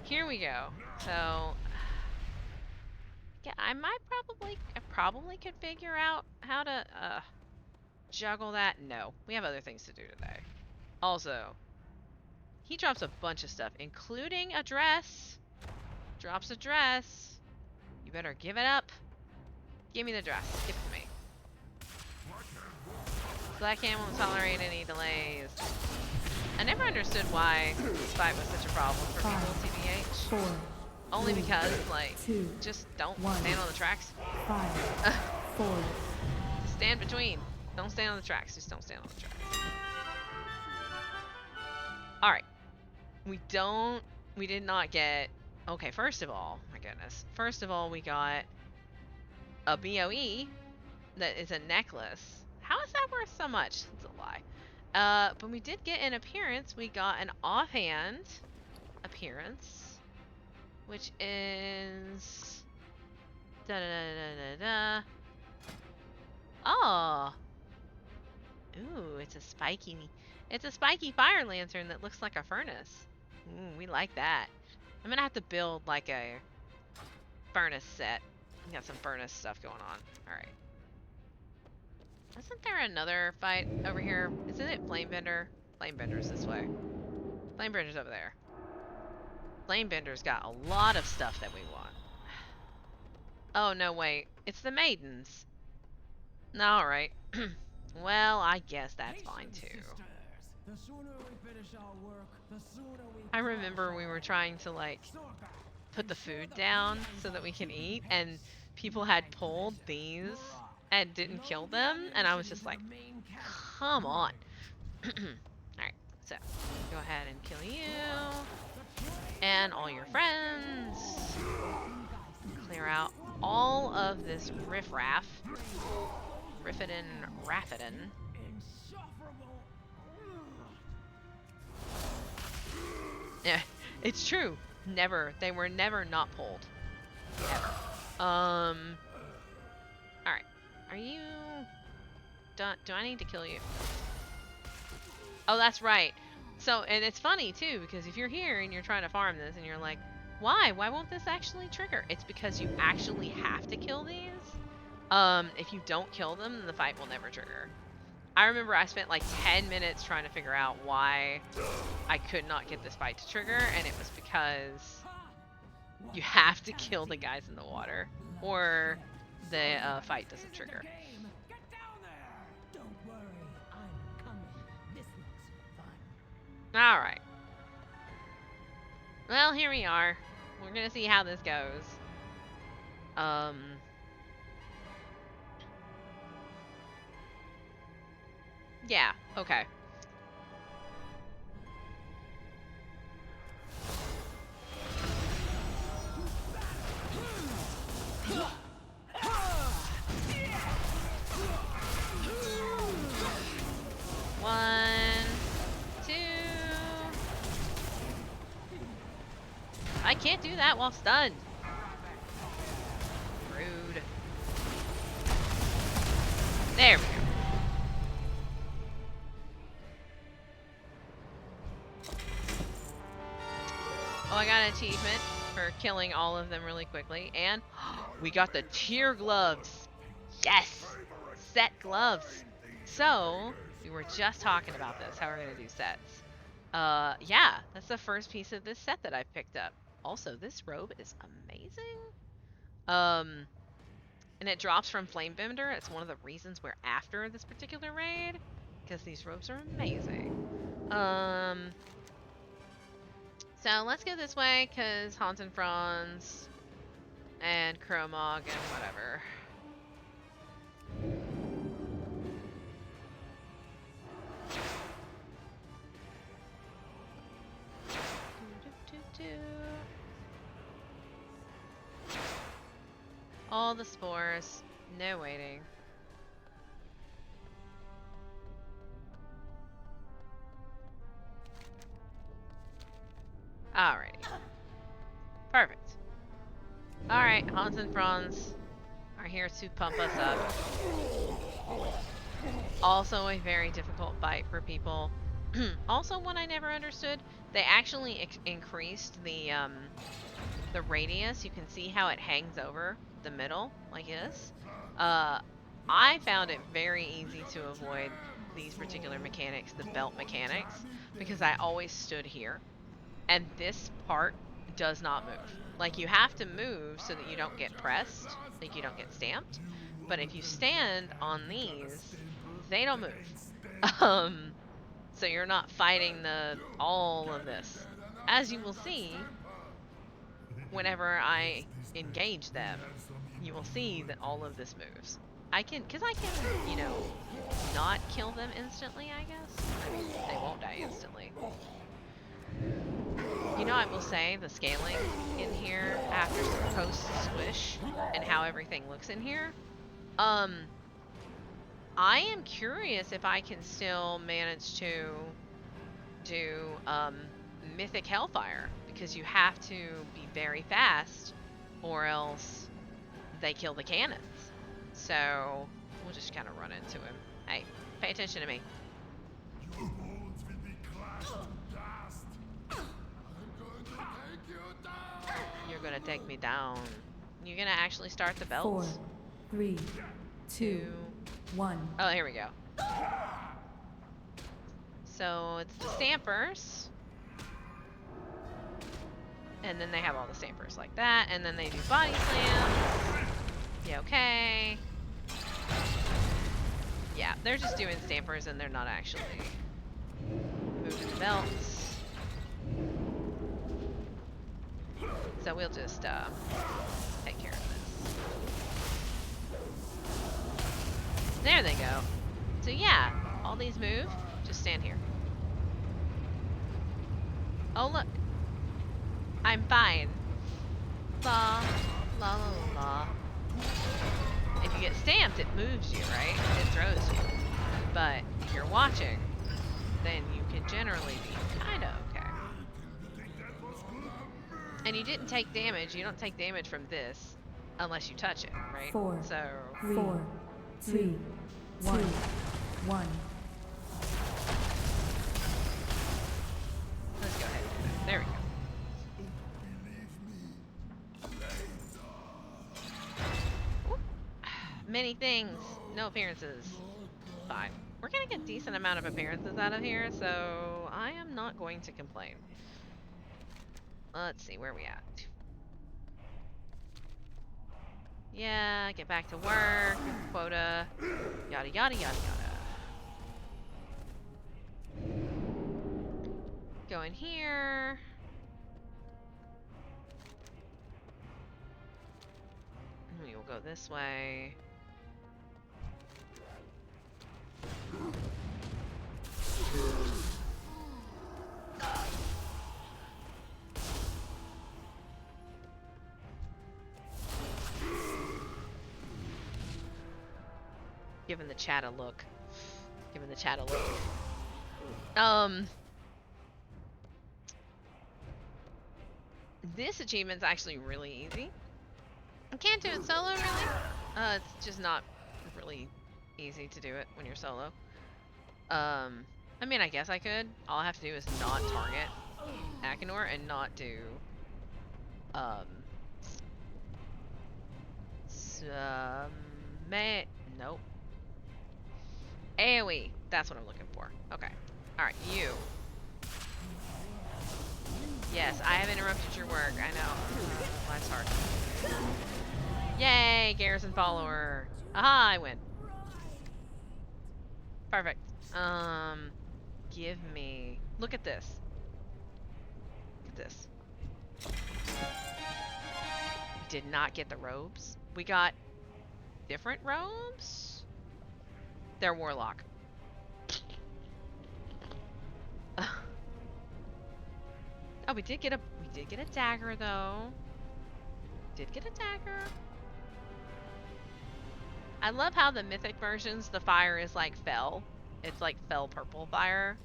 Speaker 1: Here we go. So... Yeah, I probably could figure out how to, juggle that. No. We have other things to do today. Also, he drops a bunch of stuff, including a dress. Drops a dress. You better give it up. Give me the dress. Give it to me. Black Hand won't tolerate any delays. I never understood why this fight was such a problem for people, TBH.
Speaker 4: 4,
Speaker 1: Only
Speaker 4: 3,
Speaker 1: because, like,
Speaker 4: 2,
Speaker 1: just don't
Speaker 4: 1.
Speaker 1: stand on the tracks.
Speaker 4: 5, 4.
Speaker 1: Just stand between. Don't stand on the tracks. Just don't stand on the tracks. Alright. We did not get... Okay, first of all, my goodness. First of all, we got a BOE that is a necklace. How is that worth so much? It's a lie. But we did get an appearance. We got an offhand appearance, which is... Da da da da da da. Oh. Ooh, it's a spiky fire lantern that looks like a furnace. Ooh, we like that. I'm gonna have to build like a furnace set. We got some furnace stuff going on. Alright. Isn't there another fight over here? Isn't it Flamebender? Flamebender's this way. Flamebender's over there. Flamebender's got a lot of stuff that we want. Oh, no, wait. It's the maidens. Alright. Well, I guess that's fine, too.
Speaker 8: The sooner we finish our work, the sooner we
Speaker 1: I remember we were trying to, like, put the food down so that we can eat, and people had pulled these and didn't kill them, and I was just like, come on. Alright, so, go ahead and kill you, and all your friends. Clear out all of this riffraff. Riffidin, Raffidin. Yeah, it's true. Never. They were never not pulled. Ever. Alright. Are you done? Do I need to kill you? Oh, that's right. So, and it's funny too, because if you're here and you're trying to farm this and you're like, why? Why won't this actually trigger? It's because you actually have to kill these. If you don't kill them, then the fight will never trigger. I remember I spent like 10 minutes trying to figure out why I could not get this fight to trigger, and it was because you have to kill the guys in the water, or the fight doesn't trigger.
Speaker 8: Get down there! Don't worry, I'm coming. This looks fun.
Speaker 1: Alright. Well, here we are. We're gonna see how this goes. Yeah, okay. One, two. I can't do that while stunned. Rude. There we go. Oh, I got an achievement for killing all of them really quickly, and we got the tier gloves. Yes! Set gloves. So, we were just talking about this, how we're gonna do sets. Yeah, that's the first piece of this set that I picked up. Also, this robe is amazing. And it drops from Flamebender. It's one of the reasons we're after this particular raid, because these robes are amazing. So let's go this way, because Hans and Franz and Kromog and whatever. All the spores. No waiting. Alrighty. Perfect. Alright, Hans and Franz are here to pump us up. Also a very difficult fight for people. Also one I never understood. They actually increased the radius. You can see how it hangs over the middle, like this. I found it very easy to avoid these particular mechanics, the belt mechanics, because I always stood here. And this part does not move. Like, you have to move so that you don't get pressed, like you don't get stamped. But if you stand on these, they don't move. So you're not fighting all of this. As you will see, whenever I engage them, you will see that all of this moves. Because I can, not kill them instantly, I guess. I mean, they won't die instantly. I will say the scaling in here after post-squish and how everything looks in here. I am curious if I can still manage to do Mythic Hellfire, because you have to be very fast or else they kill the cannons. So we'll just kind of run into him. Hey, pay attention to me.
Speaker 2: Your bones will be clashed to dust. I'm going to take you down.
Speaker 1: You're gonna take me down. You're gonna actually start the
Speaker 4: 4,
Speaker 1: belts.
Speaker 4: 3, 2, 1.
Speaker 1: Oh, here we go. So it's the Stampers. And then they have all the Stampers like that. And then they do body slams. Yeah, okay. Yeah, they're just doing Stampers and they're not actually moving the belts. So we'll just take care of this. There they go. So yeah, all these move. Just stand here. Oh look, I'm fine. La la la la. If you get stamped, it moves you, right? It throws you. But if you're watching, then you can generally be kind of okay. And you didn't take damage. You don't take damage from this unless you touch it, right?
Speaker 4: 4,
Speaker 1: So
Speaker 4: 4, 3, 2, 1.
Speaker 1: let's go ahead and do that. There we go. Oop. Many things, no appearances. Fine. We're gonna get a decent amount of appearances out of here, so I am not going to complain. Let's see, where are we at? Yeah, get back to work, quota, yada yada yada yada. Go in here. We will go this way. Giving the chat a look. Giving the chat a look. This achievement's actually really easy. I can't do it solo, really. It's just not really easy to do it when you're solo. I mean, I guess I could. All I have to do is not target Akinor and not do, nope. AoE, that's what I'm looking for. Okay. Alright, you. Yes, I have interrupted your work, I know. Life's hard. Yay, garrison follower. Aha, I win. Perfect. Give me... Look at this. Look at this. We did not get the robes. We got different robes? They're warlock. Oh, we did get a dagger though. Did get a dagger. I love how the mythic versions, the fire is like fell. It's like fell purple fire.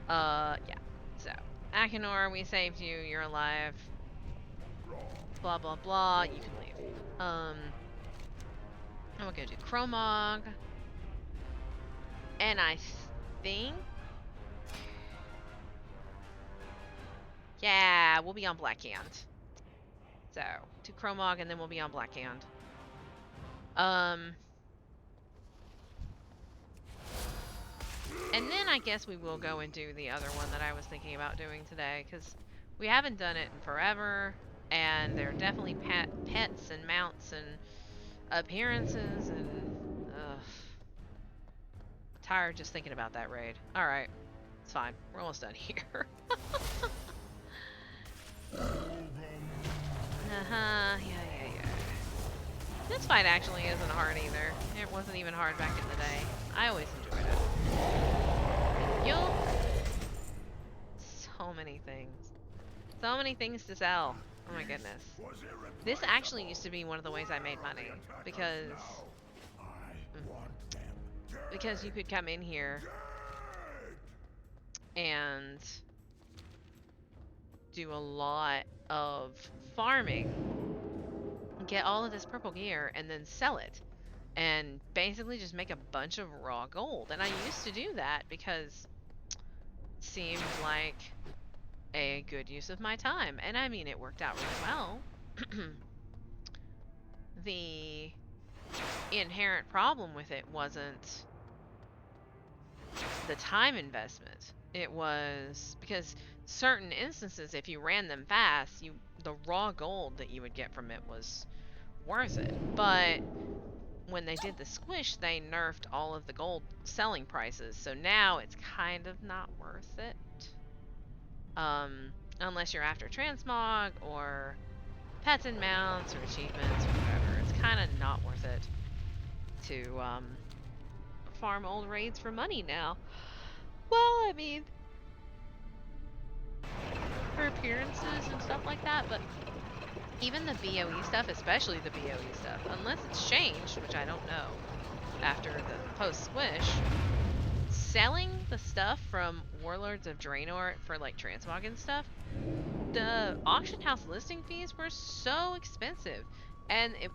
Speaker 1: Yeah. So, Akinor, we saved you. You're alive. Blah blah blah. You can leave. I'm gonna go do Chromog. And I think... Yeah, we'll be on Black Hand. So, to Chromog and then we'll be on Black Hand. And then I guess we will go and do the other one that I was thinking about doing today, because we haven't done it in forever, and there are definitely pets and mounts and appearances and tired just thinking about that raid. Alright. It's fine. We're almost done here. Yeah. This fight actually isn't hard either. It wasn't even hard back in the day. I always enjoyed it. You'll... So many things. So many things to sell. Oh my goodness. This actually used to be one of the ways I made money. Because you could come in here and do a lot of farming, get all of this purple gear, and then sell it. And basically just make a bunch of raw gold. And I used to do that because it seemed like a good use of my time. And I mean, it worked out really well. The inherent problem with it wasn't the time investment. It was because certain instances, if you ran them fast, the raw gold that you would get from it was worth it. But when they did the squish, they nerfed all of the gold selling prices, so now it's kind of not worth it. Unless you're after transmog or pets and mounts or achievements or whatever, it's kind of not worth it to farm old raids for money now. Well, I mean, for appearances and stuff like that, but even the BOE stuff, especially the BOE stuff, unless it's changed, which I don't know, after the post-squish, selling the stuff from Warlords of Draenor for, like, transmog and stuff, the auction house listing fees were so expensive, and it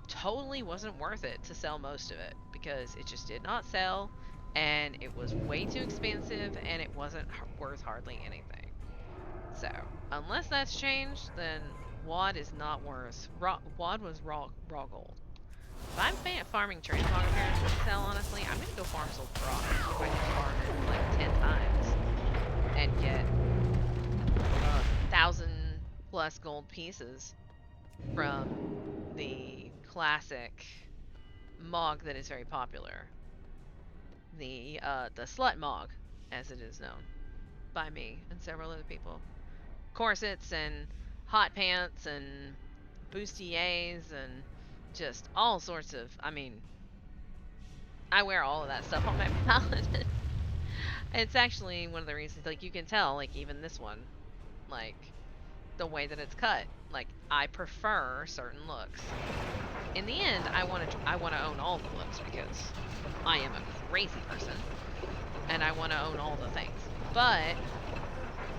Speaker 1: totally wasn't worth it to sell most of it, because it just did not sell, and it was way too expensive, and it wasn't worth hardly anything. So, unless that's changed, then WoD is not worth. WoD was raw gold. If I'm farming transmog appearances to sell, honestly, I'm gonna go farm Soul Rock if I can farm it like 10 times and get 1,000+ gold pieces from the classic Mog that is very popular. The Slut Mog, as it is known by me and several other people. Corsets and hot pants and bustiers and just all sorts of, I mean, I wear all of that stuff on my paladin. It's actually one of the reasons, like, you can tell, like, even this one, like, the way that it's cut, like, I prefer certain looks. In the end, I want to own all the looks because I am a crazy person and I want to own all the things. But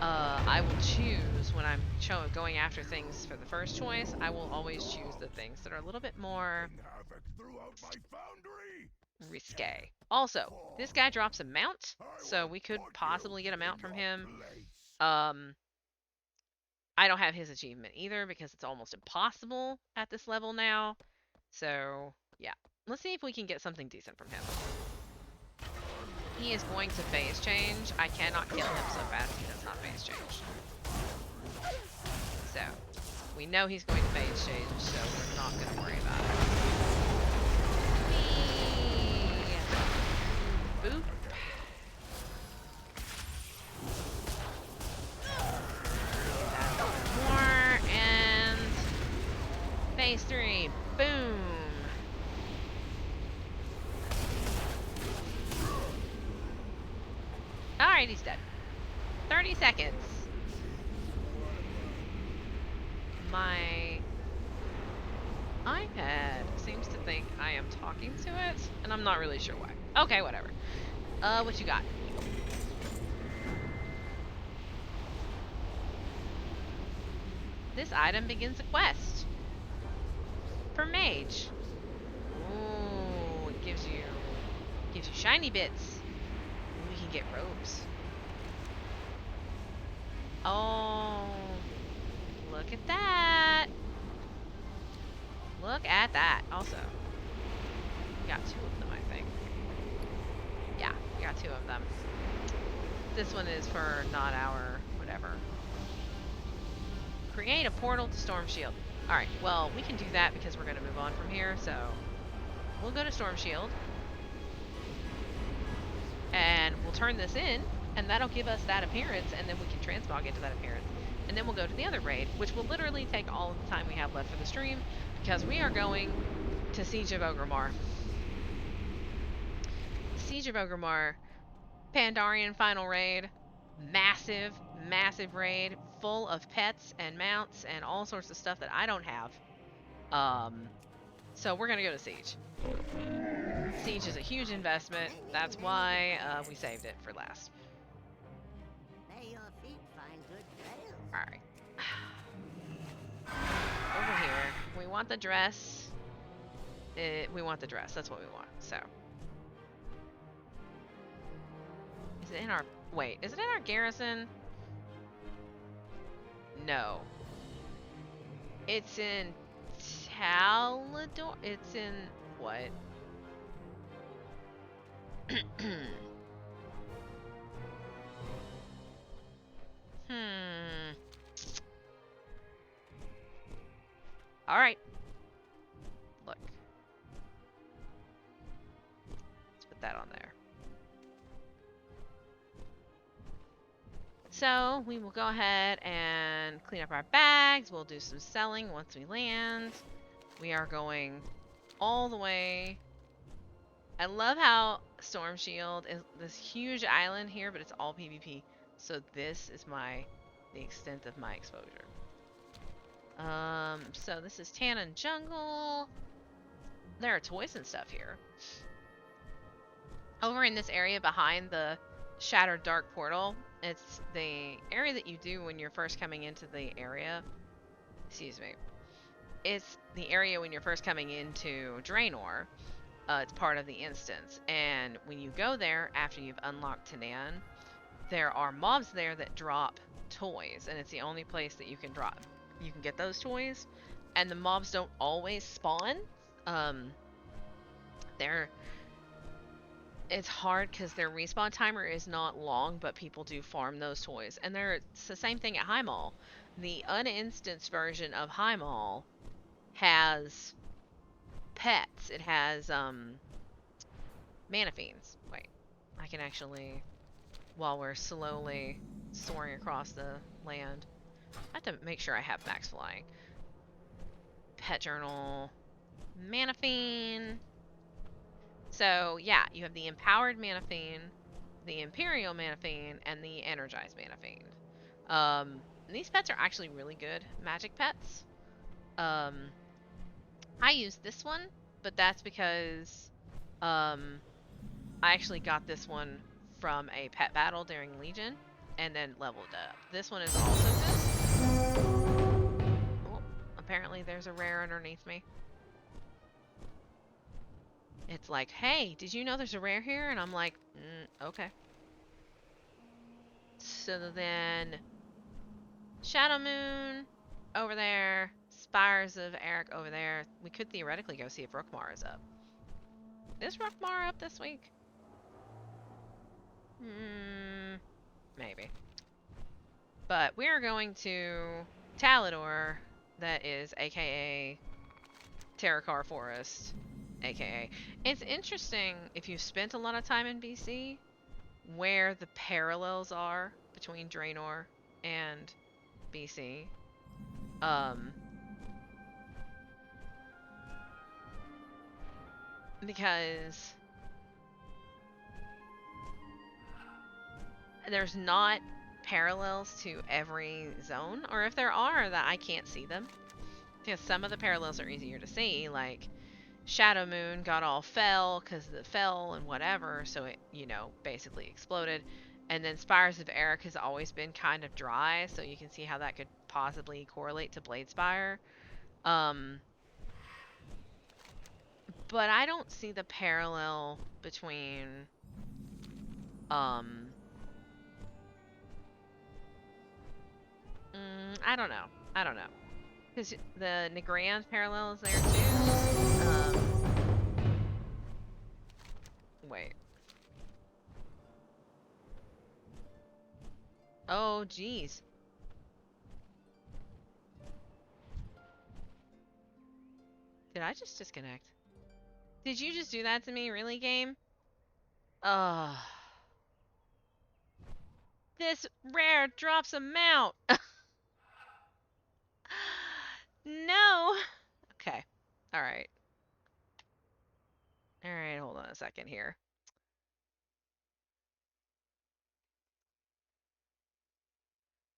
Speaker 1: I will choose when I'm going after things for the first choice. I will always choose the things that are a little bit more risque. Also, this guy drops a mount, so we could possibly get a mount from him. I don't have his achievement either because it's almost impossible at this level now. So, yeah. Let's see if we can get something decent from him. He is going to phase change. I cannot kill him so fast he does not phase change. So, we know he's going to phase change, so we're not going to worry about it. Boop. More, and phase 3. Boom. Alright, he's dead. 30 seconds. My iPad seems to think I am talking to it, and I'm not really sure why. Okay, whatever. What you got? This item begins a quest. For mage. Ooh, it gives you shiny bits. We can get robes. Oh, look at that. Look at that. Also, we got 2 of them, I think. Yeah, we got 2 of them. This one is for not our whatever. Create a portal to Storm Shield. Alright, well, we can do that because we're going to move on from here, so we'll go to Storm Shield. And we'll turn this in, and that'll give us that appearance, and then we can transmog into that appearance. And then we'll go to the other raid, which will literally take all of the time we have left for the stream, because we are going to Siege of Orgrimmar. Siege of Orgrimmar, Pandarian final raid, massive, massive raid, full of pets and mounts and all sorts of stuff that I don't have. So we're gonna go to Siege. Siege is a huge investment. That's why we saved it for last.
Speaker 9: May your feet find good trails.
Speaker 1: Alright. Over here. We want the dress. We want the dress. That's what we want. So. Is it in our... Wait. Is it in our garrison? No. It's in Talador? It's in... What? Alright. Look. Let's put that on there. So, we will go ahead and clean up our bags. We'll do some selling once we land. We are going all the way. I love how Storm Shield is this huge island here, but it's all PvP. So this is the extent of my exposure. So this is Tannin Jungle. There are toys and stuff here. Over in this area behind the Shattered Dark Portal, it's the area that you do when you're first coming into the area. Excuse me. It's the area when you're first coming into Draenor. It's part of the instance. And when you go there, after you've unlocked Tanan, there are mobs there that drop toys. And it's the only place that you can get those toys. And the mobs don't always spawn. It's hard because their respawn timer is not long, but people do farm those toys. And it's the same thing at High Mall. The uninstanced version of High Mall has pets. It has mana fiends. Wait, I can actually, while we're slowly soaring across the land, I have to make sure I have max flying. Pet journal, mana fiend. So yeah, you have the empowered mana fiend, the imperial mana fiend, and the energized mana fiend. These pets are actually really good magic pets. I use this one, but that's because I actually got this one from a pet battle during Legion and then leveled it up. This one is also good. Oh, apparently there's a rare underneath me. It's like, hey, did you know there's a rare here? And I'm like, okay. So then, Shadow Moon over there, Spires of Eric over there. We could theoretically go see if Rookmar is up. Is Rookmar up this week? Maybe. But we're going to Talador, that is aka Terracar Forest, aka. It's interesting if you've spent a lot of time in BC where the parallels are between Draenor and BC. Because there's not parallels to every zone, or if there are, that I can't see them. Because some of the parallels are easier to see, like Shadow Moon got all fell because the fell and whatever, so it, basically exploded. And then Spires of Eric has always been kind of dry, so you can see how that could possibly correlate to Bladespire. But I don't see the parallel between I don't know. Because the Negrand parallel is there too. Wait. Oh, geez. Did I just disconnect? Did you just do that to me? Really, game? Ugh. This rare drops a mount. No. Okay. All right. All right, hold on a second here.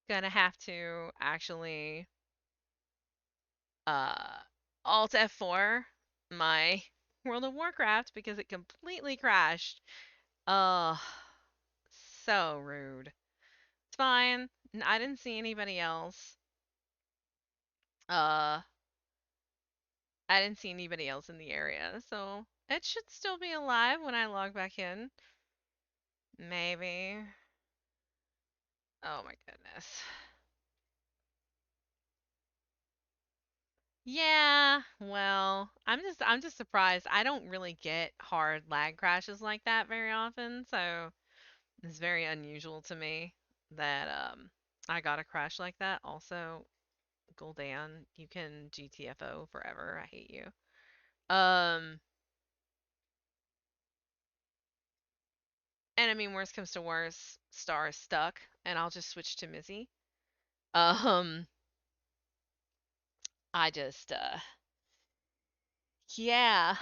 Speaker 1: Gonna have to actually uh Alt F4 my World of Warcraft because it completely crashed. Uh so rude. It's fine. I didn't see anybody else. Uh I didn't see anybody else in the area, so it should still be alive when I log back in. Maybe. Oh my goodness. Yeah, well, I'm just surprised. I don't really get hard lag crashes like that very often, so it's very unusual to me that I got a crash like that. Also, Gul'dan, you can GTFO forever. I hate you. Um, and I mean, worst comes to worst, Star is stuck, and I'll just switch to Mizzy. Um, I just yeah,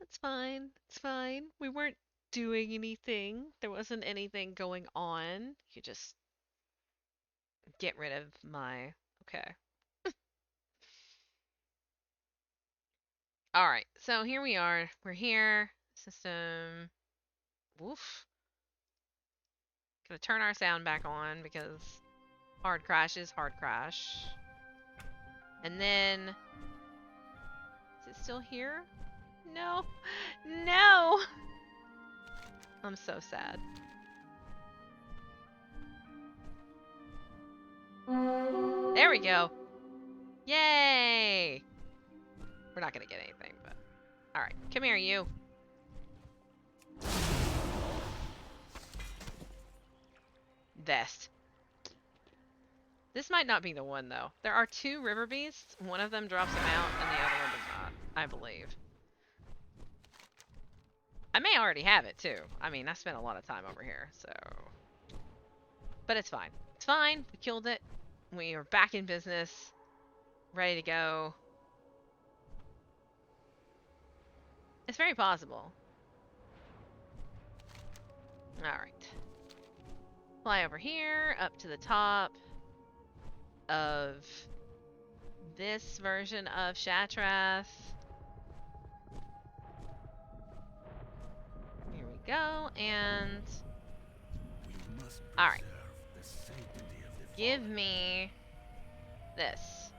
Speaker 1: it's fine. It's fine. We weren't doing anything. There wasn't anything going on. You just get rid of my. Okay. All right. So here we are. We're here. System. Woof. Gonna turn our sound back on because hard crash is hard crash. And then. Is it still here? No. No! I'm so sad. There we go. Yay! We're not gonna get anything, but. Alright. Come here, you. Vest. This might not be the one, though. There are two river beasts. One of them drops them out, and the other one does not, I believe. I may already have it, too. I mean, I spent a lot of time over here, so... But it's fine. It's fine. We killed it. We are back in business. Ready to go. It's very possible. Alright. Fly over here, up to the top of this version of Shatrath. Here we go, and... Alright. Give me this.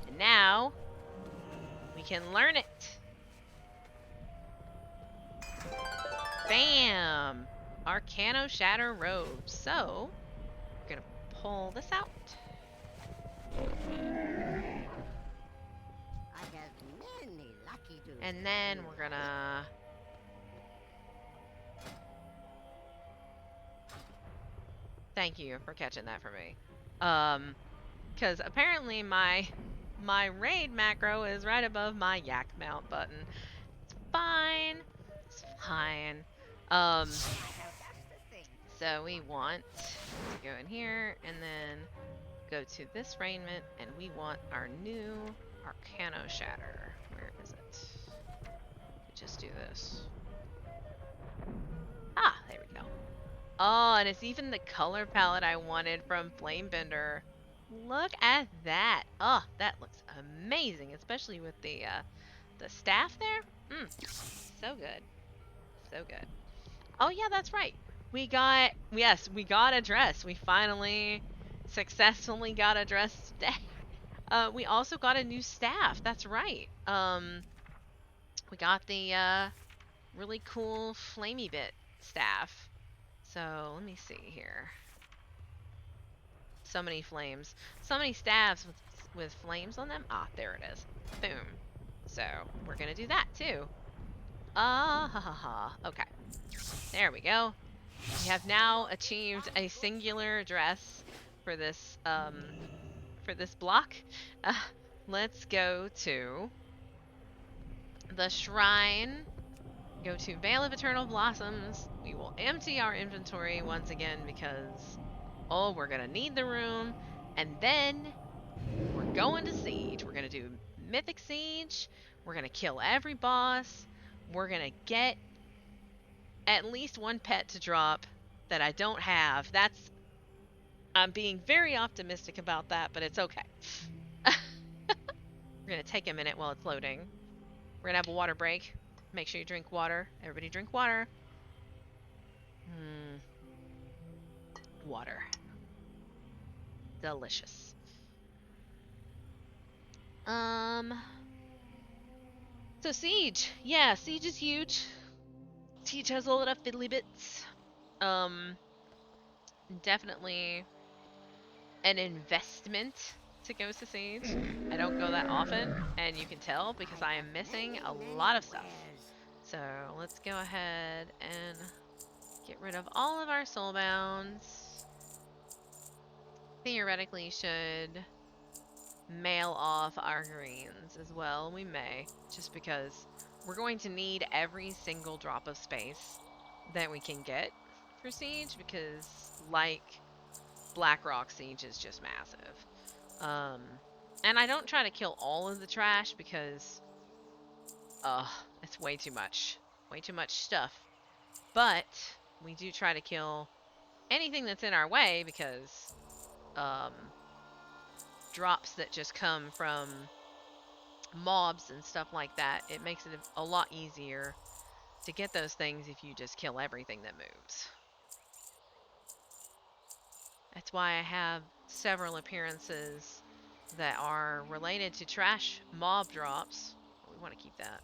Speaker 1: And now, we can learn it. Bam! Arcano Shatter Robe. So, we're gonna pull this out. And then we're gonna... Thank you for catching that for me. Because apparently my raid macro is right above my yak mount button. It's fine. It's fine. So we want to go in here and then go to this raiment, and we want our new Arcano Shatter. Where is it? Just do this. Ah, there we go. Oh, and it's even the color palette I wanted from Flamebender. Look at that. Oh, that looks amazing, especially with the staff there. So good. So good. Oh yeah, that's right. We got a dress. We finally successfully got a dress today. We also got a new staff. That's right. We got the really cool flamey bit staff. So let me see here. So many flames. So many staffs with flames on them. Ah, there it is. Boom. So we're gonna do that too. Ah ha ha ha. Okay. There we go. We have now achieved a singular dress for this block. Let's go to the shrine go to Vale of Eternal Blossoms. We will empty our inventory once again because, oh, we're gonna need the room. And then we're going to Siege. We're gonna do Mythic Siege. We're gonna kill every boss. We're gonna get at least one pet to drop that I don't have. I'm being very optimistic about that, but it's okay. We're gonna take a minute while it's loading. We're gonna have a water break. Make sure you drink water. Everybody drink water. Water. Delicious. So Siege. Yeah, Siege is huge. Siege has a lot of fiddly bits. Definitely an investment to go to Siege. I don't go that often, and you can tell because I am missing a lot of stuff. So let's go ahead and get rid of all of our soulbounds. Theoretically should mail off our greens as well. We may, just because we're going to need every single drop of space that we can get for Siege, because like Blackrock, Siege is just massive. And I don't try to kill all of the trash because it's way too much stuff, but we do try to kill anything that's in our way because drops that just come from mobs and stuff like that, it makes it a lot easier to get those things if you just kill everything that moves. That's why I have several appearances that are related to trash mob drops. We want to keep that.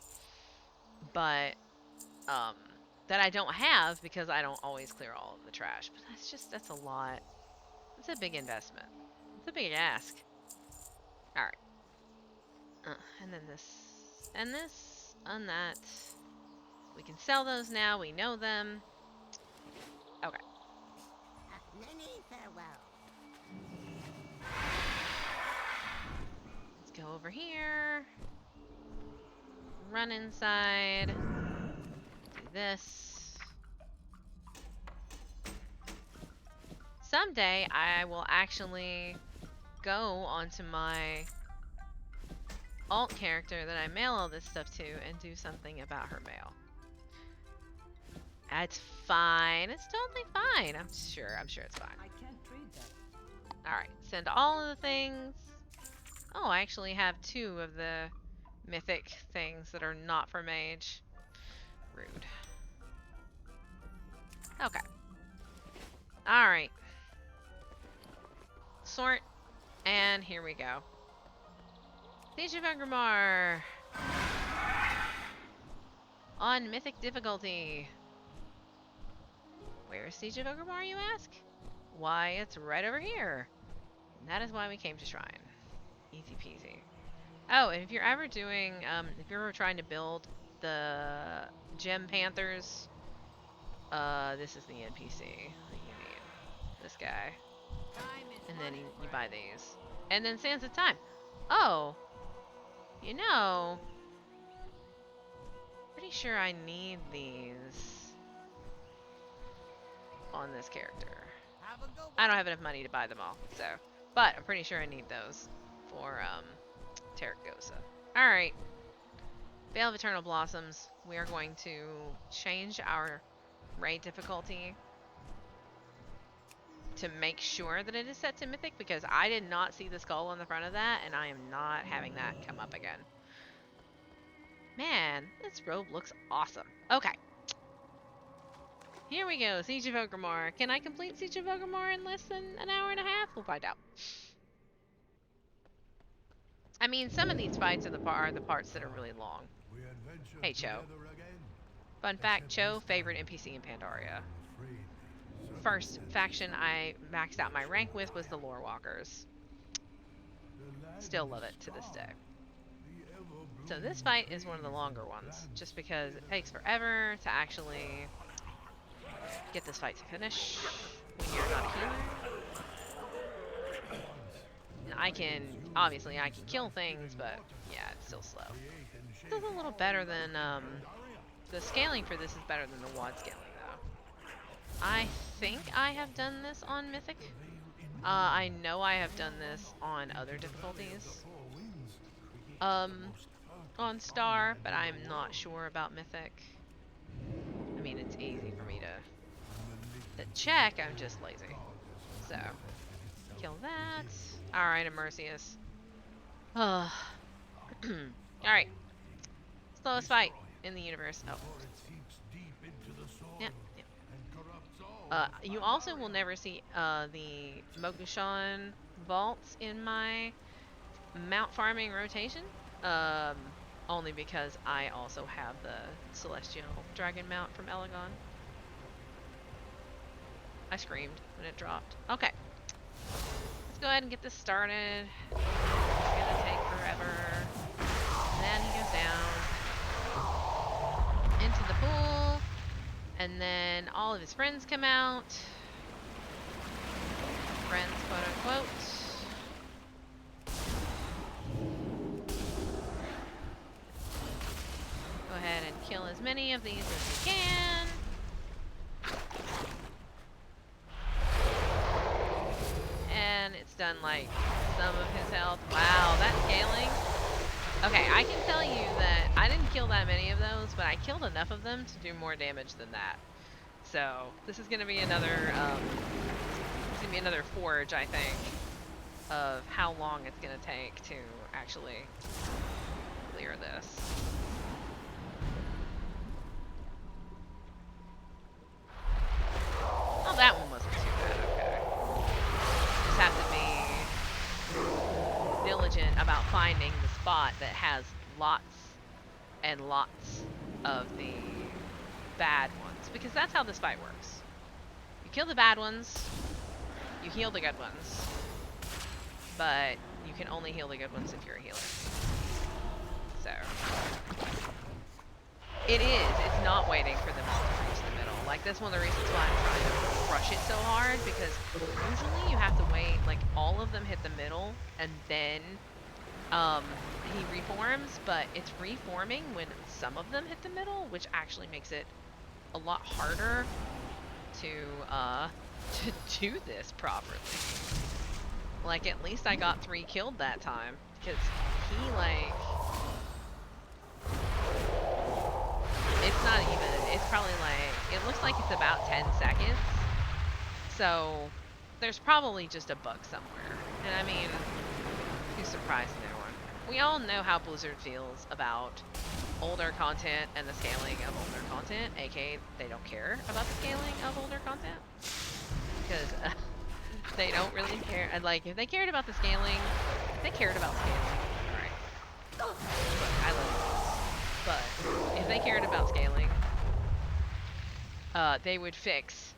Speaker 1: But that I don't have because I don't always clear all of the trash. But that's a lot. It's a big investment. It's a big ask. Alright. And then this. And this. And that. We can sell those now. We know them. Okay.
Speaker 9: Many farewell.
Speaker 1: Let's go over here. Run inside. Do this. Someday I will actually go onto my alt character that I mail all this stuff to and do something about her mail. It's fine. It's totally fine. I'm sure it's fine.
Speaker 7: I can't trade that.
Speaker 1: Alright, send all of the things. Oh, I actually have 2 of the mythic things that are not for mage. Rude. Okay. Alright. Sort. And here we go. Siege of Angramar. On mythic difficulty. Where is Siege of Angramar, you ask? Why, it's right over here. And that is why we came to Shrine. Easy peasy. Oh, and if you're ever doing, if you're ever trying to build the Gem Panthers, this is the NPC that you need. This guy. And then you buy these. And then Sands of Time. Oh! You know, pretty sure I need these on this character. I don't have enough money to buy them all, so. But I'm pretty sure I need those for, Terracosa. Alright. Vale of Eternal Blossoms. We are going to change our raid difficulty to make sure that it is set to Mythic, because I did not see the skull on the front of that, and I am not having that come up again. Man, this robe looks awesome. Okay. Here we go, Siege of Orgrimmar. Can I complete Siege of Orgrimmar in less than an hour and a half? We'll find out. I mean, some of these fights are the parts that are really long. Hey, Cho. Fun fact, Cho, favorite NPC in Pandaria. First faction I maxed out my rank with was the Lore Walkers. Still love it to this day. So this fight is one of the longer ones, just because it takes forever to actually get this fight to finish when you're not a healer. And obviously I can kill things, but yeah, it's still slow. This is a little better than The scaling for this is better than the WoD scaling, though. I think I have done this on Mythic. I know I have done this on other difficulties. On Star, but I'm not sure about Mythic. I mean, it's easy for me to check, I'm just lazy. So, kill that. Alright, Immersius. Alright. Slowest fight in the universe. Oh. Yeah, yeah. You also will never see the Mokushan vaults in my mount farming rotation. Only because I also have the Celestial Dragon mount from Elegon. I screamed when it dropped. Okay. Let's go ahead and get this started. It's gonna take forever. And then he goes down into the pool. And then all of his friends come out. Friends, quote unquote. Go ahead and kill as many of these as you can. And it's done like some of his health. Wow, that scaling. Okay, I can tell you that I didn't kill that many of those, but I killed enough of them to do more damage than that. So this is gonna be another forge, I think, of how long it's gonna take to actually clear this. Oh, that one wasn't too bad, okay. Just have to be diligent about finding the spot that has lots and lots of the bad ones, because that's how this fight works. You kill the bad ones, you heal the good ones, but you can only heal the good ones if you're a healer. So, it's not waiting for them all to reach the middle. Like, that's one of the reasons why I'm trying to rush it so hard, because usually you have to wait, like, all of them hit the middle, and then, he reforms, but it's reforming when some of them hit the middle, which actually makes it a lot harder to do this properly. Like, at least I got 3 killed that time, because he, like... It's not even, it's probably like, it looks like it's about 10 seconds. So, there's probably just a bug somewhere. And I mean, who's surprised no one? We all know how Blizzard feels about older content and the scaling of older content, aka they don't care about the scaling of older content. Because they don't really care. And like, if they cared about the scaling, alright. Look, I love you. But if they cared about scaling, they would fix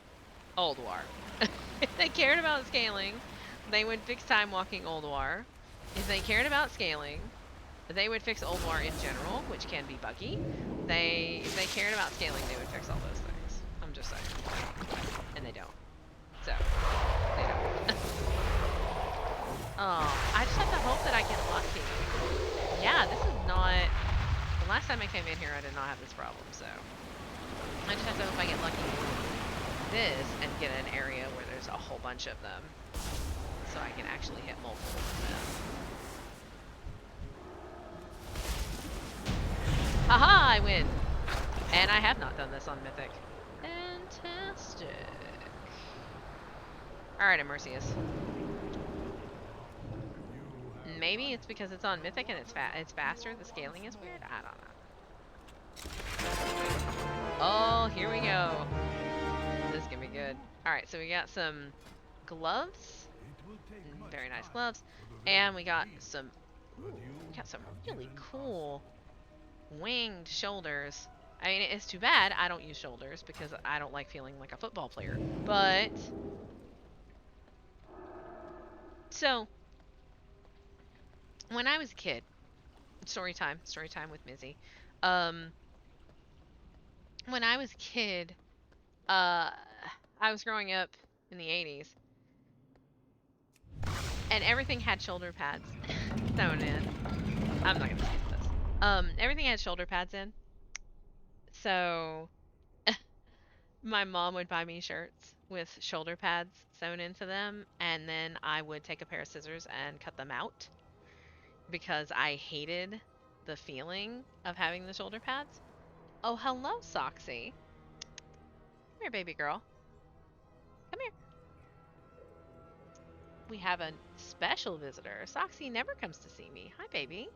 Speaker 1: Old War. If they cared about scaling, they would fix Time Walking Old War. If they cared about scaling, they would fix Old War in general, which can be buggy. If they cared about scaling, they would fix all those things. I'm just saying. And they don't. So, they don't. Oh, I just have to hope that I get lucky. Yeah, this is not... The last time I came in here, I did not have this problem, so... I just have to hope I get lucky with this and get an area where there's a whole bunch of them. So I can actually hit multiple of them. Haha, I win! And I have not done this on Mythic. Fantastic. Alright, Immersius. Maybe it's because it's on Mythic and it's faster, the scaling is weird? I don't know. Oh, here we go. This is gonna be good. Alright, so we got some gloves. Very nice gloves. And we got some... Ooh, we got some really cool winged shoulders. I mean, it's too bad I don't use shoulders because I don't like feeling like a football player. But... So... When I was a kid... Story time with Mizzy. When I was a kid... I was growing up in the 80s. And everything had shoulder pads thrown in. I'm not gonna skip this. Everything had shoulder pads in. So my mom would buy me shirts with shoulder pads sewn into them, and then I would take a pair of scissors and cut them out because I hated the feeling of having the shoulder pads. Oh, hello, Soxy. Come here, baby girl. Come here. We have a special visitor. Soxy never comes to see me. Hi, baby.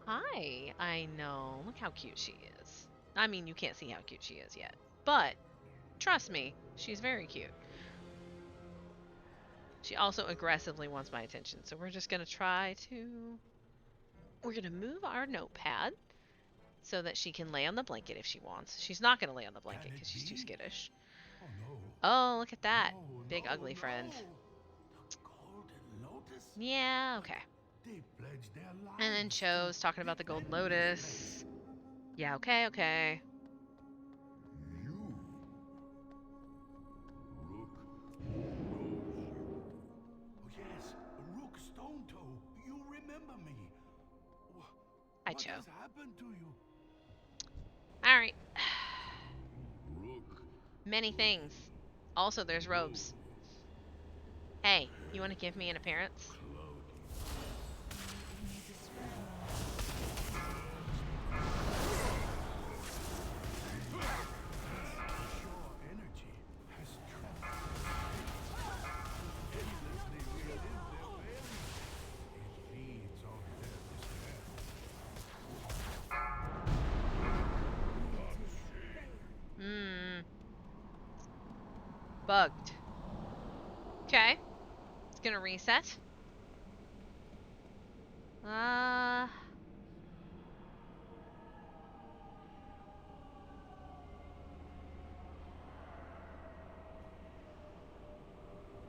Speaker 1: Hi. I know. Look how cute she is. I mean, you can't see how cute she is yet. But, trust me, she's very cute. She also aggressively wants my attention. So we're just going to try to... We're going to move our notepad so that she can lay on the blanket if she wants. She's not going to lay on the blanket because she's too skittish.
Speaker 2: Oh no.
Speaker 1: Oh, look at that.
Speaker 2: No,
Speaker 1: Big
Speaker 2: no,
Speaker 1: ugly friend.
Speaker 2: no. The Golden Lotus?
Speaker 1: Yeah, okay.
Speaker 2: They pledged their lives.
Speaker 1: And then Cho's talking about the Golden Lotus. Yeah, okay, okay.
Speaker 2: You. Rook knows you. Oh yes, Rook Stonetoe. You remember me.
Speaker 1: Hi,
Speaker 2: What
Speaker 1: Cho.
Speaker 2: has happened to you?
Speaker 1: Alright.
Speaker 2: Rook.
Speaker 1: Many things. Also, there's robes. Hey, you want to give me an appearance?
Speaker 2: Energy has traveled endlessly within their bellies. It feeds on their despair.
Speaker 1: Bugged. Okay. It's gonna reset.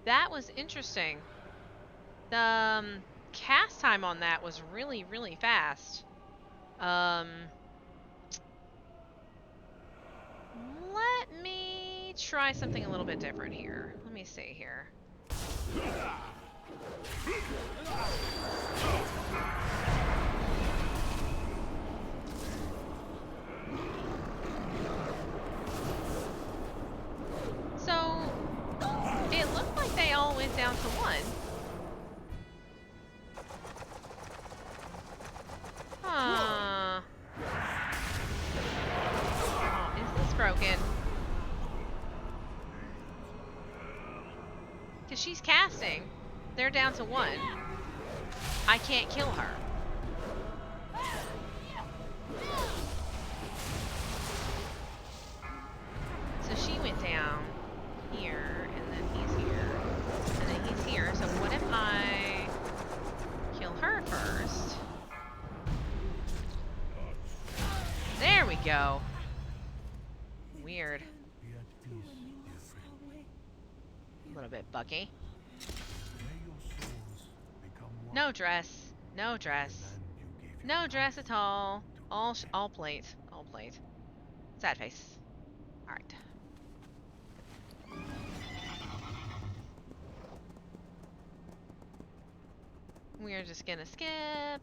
Speaker 1: That was interesting. The cast time on that was really, really fast. Let me try something a little bit different here. Let me see here. So, it looked like they all went down to 1. Huh. Oh, is this broken? Because she's casting. They're down to 1. I can't kill her. So she went down here, and then he's here, and then he's here. So what if I kill her first? There we go. Weird.
Speaker 2: Be at peace, dear friend.
Speaker 1: A little bit buggy.
Speaker 2: May your souls become one.
Speaker 1: No dress. No dress.
Speaker 2: Land you gave your
Speaker 1: No
Speaker 2: life
Speaker 1: dress at all. All
Speaker 2: protect.
Speaker 1: all plate. All plate. Sad face. All right. We're just gonna skip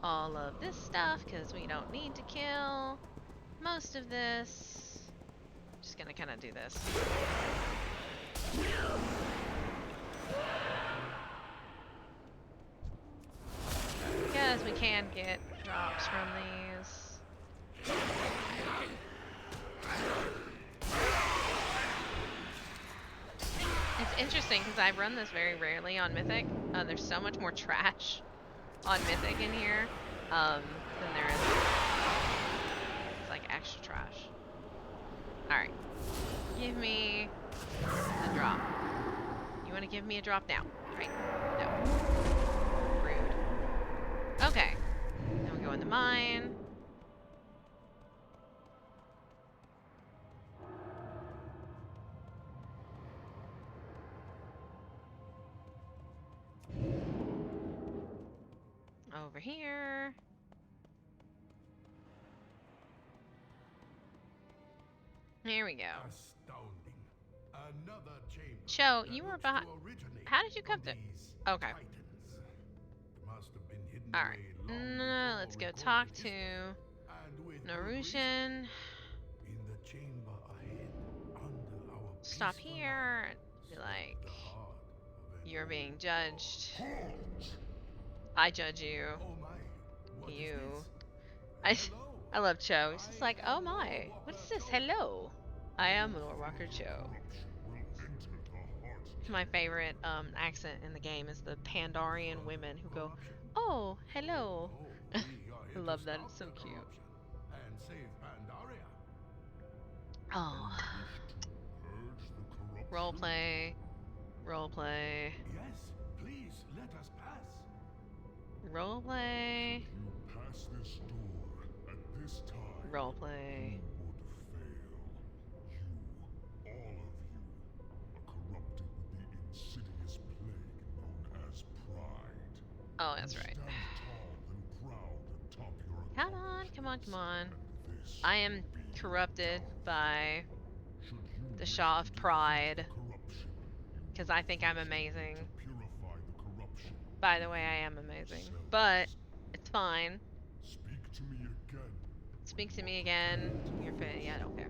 Speaker 1: all of this stuff because we don't need to kill most of this. Just gonna kind of do this. Because we can get drops from these. It's interesting because I run this very rarely on Mythic. There's so much more trash on Mythic in here than there is. It's like extra trash. Alright. Give me a drop. You want to give me a drop now? Right? No. Rude. Okay. Then we go in the mine. Over here. Here we go.
Speaker 2: Astounding. Another chamber.
Speaker 1: Cho,
Speaker 2: that
Speaker 1: you were
Speaker 2: looks
Speaker 1: behind.
Speaker 2: to originate
Speaker 1: How did you come
Speaker 2: from
Speaker 1: to?
Speaker 2: these
Speaker 1: Okay.
Speaker 2: Titans. It must have been hidden
Speaker 1: All right.
Speaker 2: away long
Speaker 1: No,
Speaker 2: before
Speaker 1: let's go
Speaker 2: recorded
Speaker 1: talk
Speaker 2: history.
Speaker 1: to
Speaker 2: And with
Speaker 1: Narushan.
Speaker 2: In the chamber ahead, under our
Speaker 1: Stop
Speaker 2: peaceful
Speaker 1: here.
Speaker 2: light,
Speaker 1: Be
Speaker 2: stands
Speaker 1: like,
Speaker 2: the heart of an
Speaker 1: you're
Speaker 2: old
Speaker 1: being judged.
Speaker 2: Halt!
Speaker 1: I judge you.
Speaker 2: Oh my, what is
Speaker 1: You.
Speaker 2: this?
Speaker 1: I
Speaker 2: Hello.
Speaker 1: I love Cho. It's just like,
Speaker 2: I
Speaker 1: oh
Speaker 2: am Lord
Speaker 1: my, what
Speaker 2: Walker
Speaker 1: is this?
Speaker 2: Cho.
Speaker 1: Hello. I am Lord Walker Cho. My favorite accent in the game is the Pandarian women who go,
Speaker 2: Corruption.
Speaker 1: oh, hello.
Speaker 2: Oh, we are
Speaker 1: I
Speaker 2: here
Speaker 1: love
Speaker 2: to
Speaker 1: that.
Speaker 2: stop
Speaker 1: It's so
Speaker 2: the
Speaker 1: cute.
Speaker 2: corruption and save Pandaria.
Speaker 1: Oh. Role play. Role play.
Speaker 2: Yes, please let us pass.
Speaker 1: Role play.
Speaker 10: You pass this door at this time.
Speaker 1: Role play.
Speaker 10: You would fail. You, all of you, are corrupted with the insidious plague known as pride.
Speaker 1: Oh, that's right.
Speaker 10: Stand tall and proud atop your
Speaker 1: Come on, come on, come on.
Speaker 10: and this
Speaker 1: I am
Speaker 10: will be
Speaker 1: corrupted
Speaker 10: your
Speaker 1: by
Speaker 10: Should you
Speaker 1: the
Speaker 10: wish
Speaker 1: Shaw
Speaker 10: to
Speaker 1: of
Speaker 10: defeat
Speaker 1: Pride
Speaker 10: the corruption, you
Speaker 1: because
Speaker 10: will
Speaker 1: I think I'm
Speaker 10: first
Speaker 1: amazing.
Speaker 10: need to purify the corruption.
Speaker 1: By the way, I am amazing. But it's fine.
Speaker 10: Speak to me again.
Speaker 1: Speak to me again. You're fit. Yeah, okay.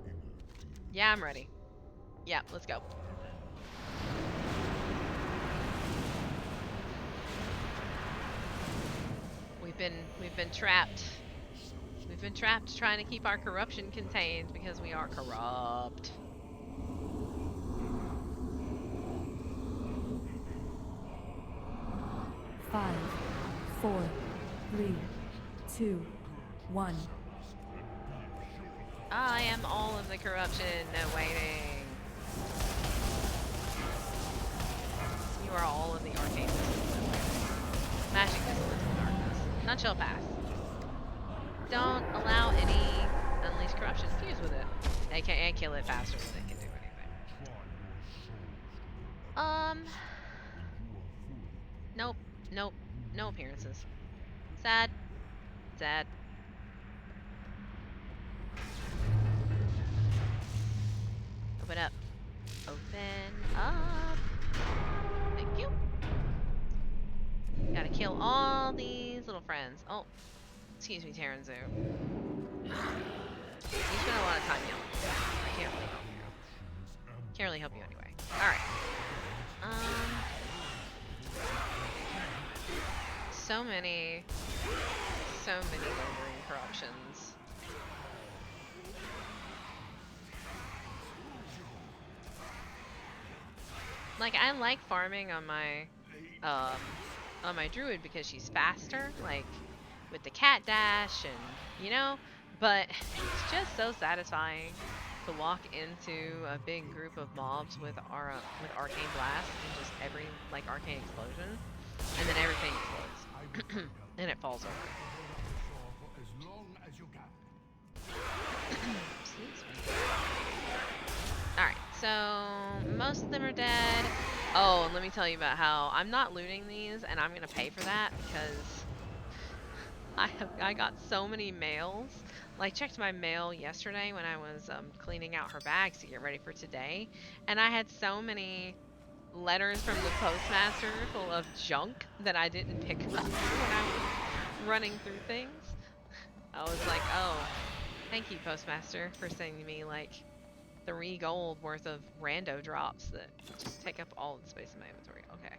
Speaker 1: Yeah, I'm ready. Yeah, let's go. We've been trapped. We've been trapped trying to keep our corruption contained because we are corrupt.
Speaker 4: Five, four, three, two, one.
Speaker 1: I am all of the corruption awaiting. You are all of the arcane missiles awaiting. Magic missiles in darkness. Nutshell pass. Don't allow any unleashed corruption to fuse with it. AKA kill it faster than it can do anything. Nope. Nope. No appearances. Sad. Sad. Open up. Open up. Thank you. Gotta kill all these little friends. Oh, excuse me, Terranzu. You spent a lot of time yelling. I can't really help you. Can't really help you anyway. Alright. So many lingering corruptions. Like, I like farming on my druid because she's faster, like with the cat dash and but it's just so satisfying to walk into a big group of mobs with arcane blast and just every arcane explosion, and then everything explodes and it falls over.
Speaker 2: As long as you can.
Speaker 1: Alright, so most of them are dead. Oh, and let me tell you about how I'm not looting these, and I'm gonna pay for that because I got so many mails. Like, checked my mail yesterday when I was cleaning out her bags to get ready for today, and I had so many letters from the postmaster full of junk that I didn't pick up when I was running through things. I was like, oh, thank you, postmaster, for sending me like 3 gold worth of rando drops that just take up all the space in my inventory. Okay.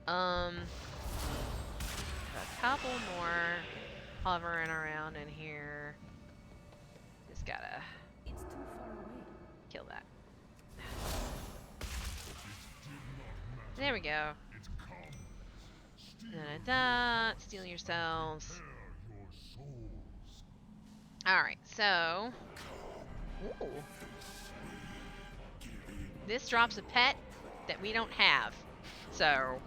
Speaker 1: A couple more hovering around in here. Just gotta
Speaker 7: It's too far away.
Speaker 1: kill that. There we go. Da-da-da. Steal yourselves. Alright, so ooh. This drops a pet that we don't have. So,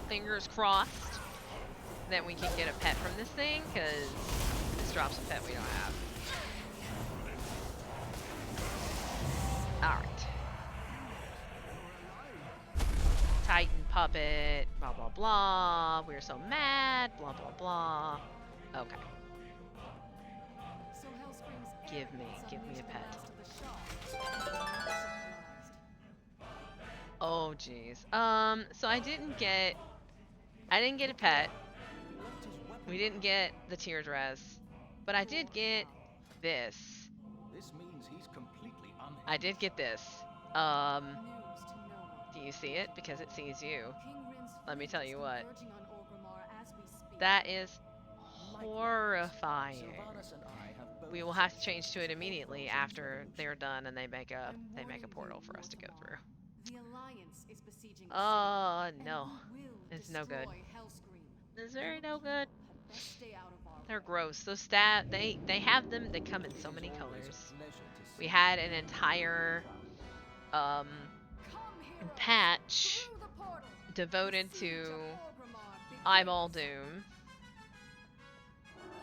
Speaker 1: fingers crossed that we can get a pet from this thing, because this drops a pet we don't have. Alright. Titan puppet, blah blah blah. We're so mad, blah blah blah. Okay.
Speaker 6: So Hellsprings
Speaker 1: Give me a pet. Oh jeez. So I didn't get a pet. We didn't get the tier dress, but I did get this.
Speaker 7: This means he's completely unhinged.
Speaker 1: I did get this.
Speaker 11: News to no one.
Speaker 1: Do you see it? Because it sees you.
Speaker 11: King Rin's
Speaker 1: Let me
Speaker 11: fleet
Speaker 1: tell
Speaker 11: is
Speaker 1: you what.
Speaker 11: converging on Orgrimmar as we speak.
Speaker 1: That is horrifying.
Speaker 7: Sylvanas and I have both
Speaker 1: We will have to
Speaker 7: sensed
Speaker 1: change to it
Speaker 7: its
Speaker 1: immediately
Speaker 7: forebodings
Speaker 1: after
Speaker 7: evolution.
Speaker 1: they're done and they make a
Speaker 11: I'm warning
Speaker 1: portal
Speaker 11: you,
Speaker 1: for us to go
Speaker 11: Orgrimmar.
Speaker 1: through.
Speaker 11: The Alliance is besieging the
Speaker 1: Oh
Speaker 11: city,
Speaker 1: no.
Speaker 11: and we will
Speaker 1: It's no good.
Speaker 11: destroy Hellscream.
Speaker 1: It's very
Speaker 11: Your
Speaker 1: no
Speaker 11: people
Speaker 1: good.
Speaker 11: had best stay out of our
Speaker 1: They're
Speaker 11: way.
Speaker 1: gross. Those stat they have them, they come in
Speaker 7: It
Speaker 1: so
Speaker 7: is
Speaker 1: many
Speaker 7: always a
Speaker 1: colors.
Speaker 7: pleasure to
Speaker 1: We
Speaker 7: see
Speaker 1: had
Speaker 7: you
Speaker 1: an
Speaker 7: in
Speaker 1: entire
Speaker 11: Come, heroes,
Speaker 1: patch
Speaker 11: through the portal.
Speaker 1: devoted
Speaker 11: The siege
Speaker 1: to
Speaker 11: of Orgrimmar begins.
Speaker 1: Eyeball Doom.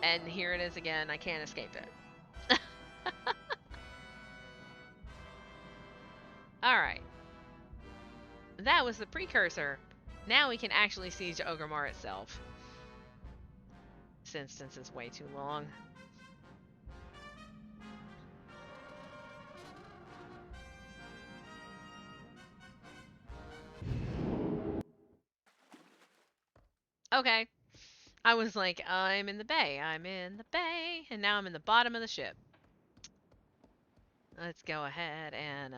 Speaker 1: And here it is again. I can't escape it. Alright. That was the precursor. Now we can actually siege Orgrimmar itself. This instance is way too long. Okay. I was like, I'm in the bay. I'm in the bay. And now I'm in the bottom of the ship. Let's go ahead and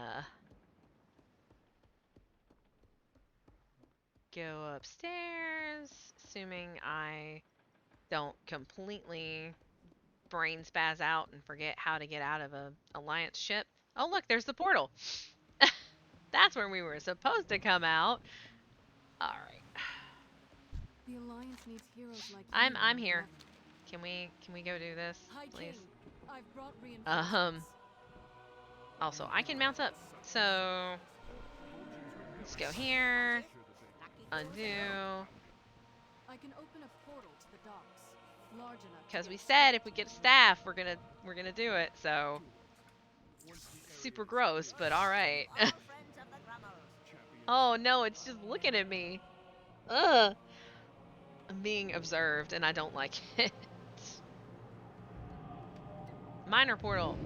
Speaker 1: go upstairs. Assuming I don't completely brain spaz out and forget how to get out of a Alliance ship. Oh look, there's the portal. That's where we were supposed to come out. Alright.
Speaker 11: The Alliance needs heroes like
Speaker 1: I'm
Speaker 11: you,
Speaker 1: here.
Speaker 11: Left.
Speaker 1: Can we go do this,
Speaker 11: High
Speaker 1: please?
Speaker 11: King, I've brought reinforcements.
Speaker 1: Also, I can mount up. So let's go here. Undo.
Speaker 11: I can open a portal to the docks, large enough.
Speaker 1: Because we said if we get a staff, we're gonna do it. So super gross, but all right.
Speaker 9: All friends of the Grummles.
Speaker 1: Oh no, it's just looking at me. Ugh. I'm being observed, and I don't like it. Minor portal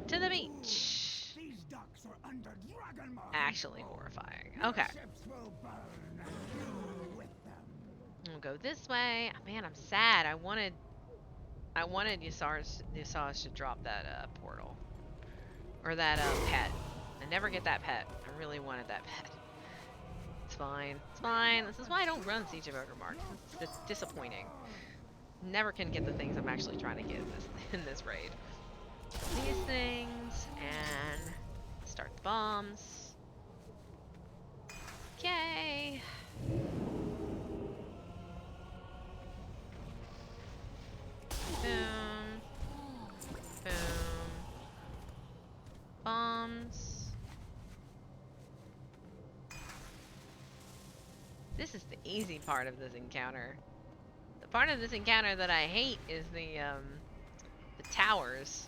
Speaker 1: to the beach.
Speaker 8: These docks are under Dragonmark.
Speaker 1: Actually horrifying. Okay.
Speaker 8: Ships will burn, and you with them.
Speaker 1: We'll go this way. Man, I'm sad. I wanted Yasars to drop that portal. Or that pet. I never get that pet. I really wanted that pet. It's fine. It's fine. This is why I don't run Siege of Orgrimmar. It's disappointing. Never can get the things I'm actually trying to get in this raid. These things and start the bombs. Okay. Boom. Boom. Bombs. This is the easy part of this encounter. The part of this encounter that I hate is the towers.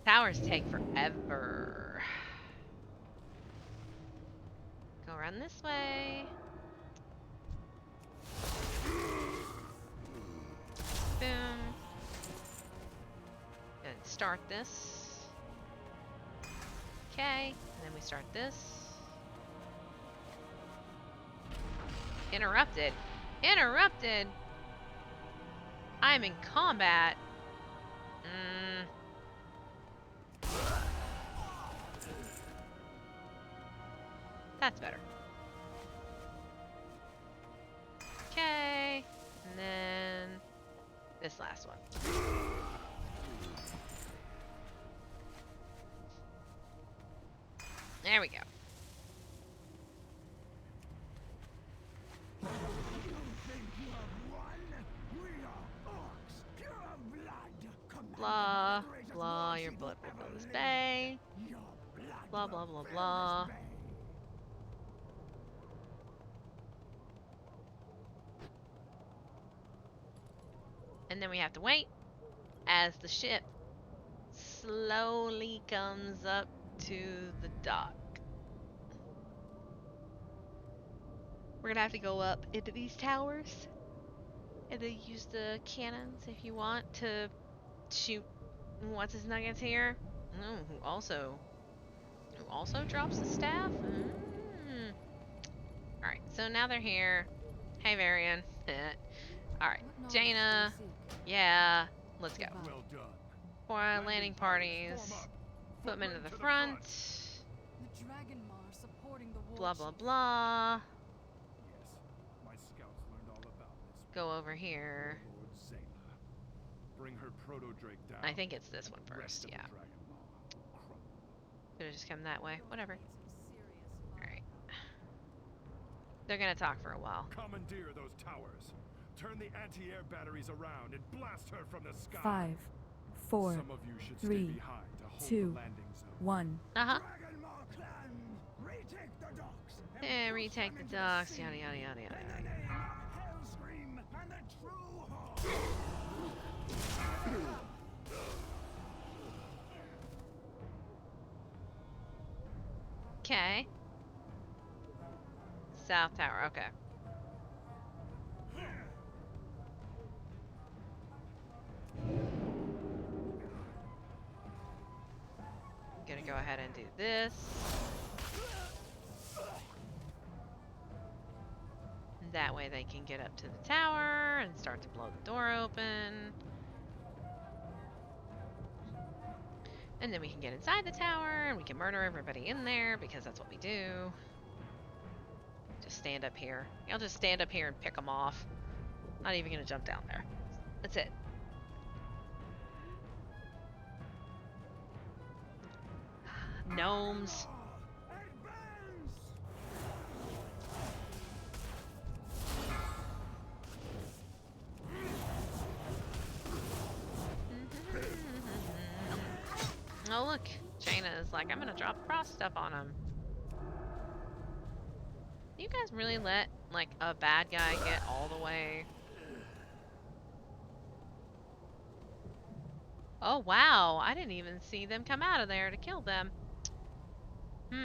Speaker 1: Towers take forever. Go around this way. Boom. And start this. Okay, and then we start this. Interrupted. Interrupted! I'm in combat. That's better. Okay, and then this last one. There we go. Blah, blah, your blood will fill this bay. Blah, blah, blah, blah. And then we have to wait as the ship slowly comes up to the dock. We're gonna have to go up into these towers and then use the cannons if you want to shoot what's his nuggets here. Who also drops the staff. Alright, so now they're here. Hey Varian. Alright, Jaina. Yeah, let's go.
Speaker 5: Well done.
Speaker 1: landing parties. Put them into the front.
Speaker 11: The Dragon Maw are supporting the war
Speaker 1: Blah, blah,
Speaker 11: chief.
Speaker 1: blah.
Speaker 5: Yes, my scouts learned all about this.
Speaker 1: Go over here.
Speaker 5: Lord Zayla. Bring her proto-drake down.
Speaker 1: I think it's this
Speaker 5: and
Speaker 1: one
Speaker 5: the rest
Speaker 1: first,
Speaker 5: of
Speaker 1: yeah.
Speaker 5: the Dragon Maw will crumble.
Speaker 1: Could have just come that way. Whatever.
Speaker 11: Some serious
Speaker 1: Alright. They're gonna talk for a while.
Speaker 5: Commandeer those towers. Turn the anti-air batteries around and blast her from the sky.
Speaker 4: 5, 4,
Speaker 5: Some of you should stay
Speaker 4: 3,
Speaker 5: behind to hold
Speaker 4: 2,
Speaker 5: the landing zone.
Speaker 4: 1.
Speaker 1: Uh-huh.
Speaker 8: Dragon Maw clan, retake the docks. and
Speaker 1: Yeah,
Speaker 8: push
Speaker 1: retake
Speaker 8: them
Speaker 1: the
Speaker 8: into
Speaker 1: docks,
Speaker 8: sea
Speaker 1: yada, yada, yada, yada.
Speaker 8: In the name of Hellscream and the True Horde.
Speaker 1: Okay. South Tower, okay. Gonna go ahead and do this. That way they can get up to the tower and start to blow the door open. And then we can get inside the tower and we can murder everybody in there because that's what we do. Just stand up here. I'll just stand up here and pick them off. Not even gonna jump down there. That's it. Gnomes. Oh look, Jaina is like, I'm gonna drop frost stuff on him. You guys really let, like, a bad guy get all the way? Oh wow, I didn't even see them come out of there to kill them. I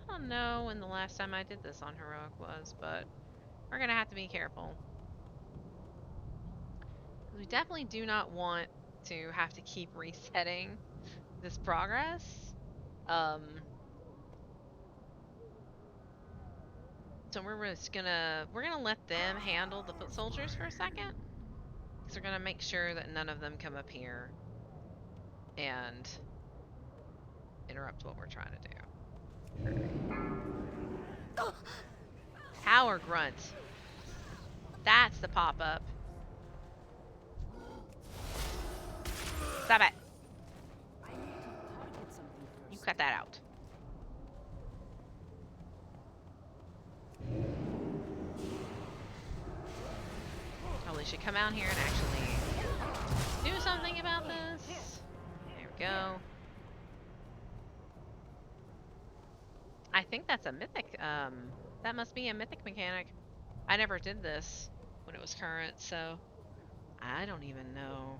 Speaker 1: don't know when the last time I did this on Heroic was, but we're gonna have to be careful. We definitely do not want to have to keep resetting this progress. So we're gonna let them handle the foot soldiers for a second. So we're gonna make sure that none of them come up here and interrupt what we're trying to do. Power grunt. That's the pop-up. Stop it. You cut that out. Probably should come out here and actually do something about this. There we go. I think that's a mythic, that must be a mythic mechanic. I never did this when it was current, so I don't even know.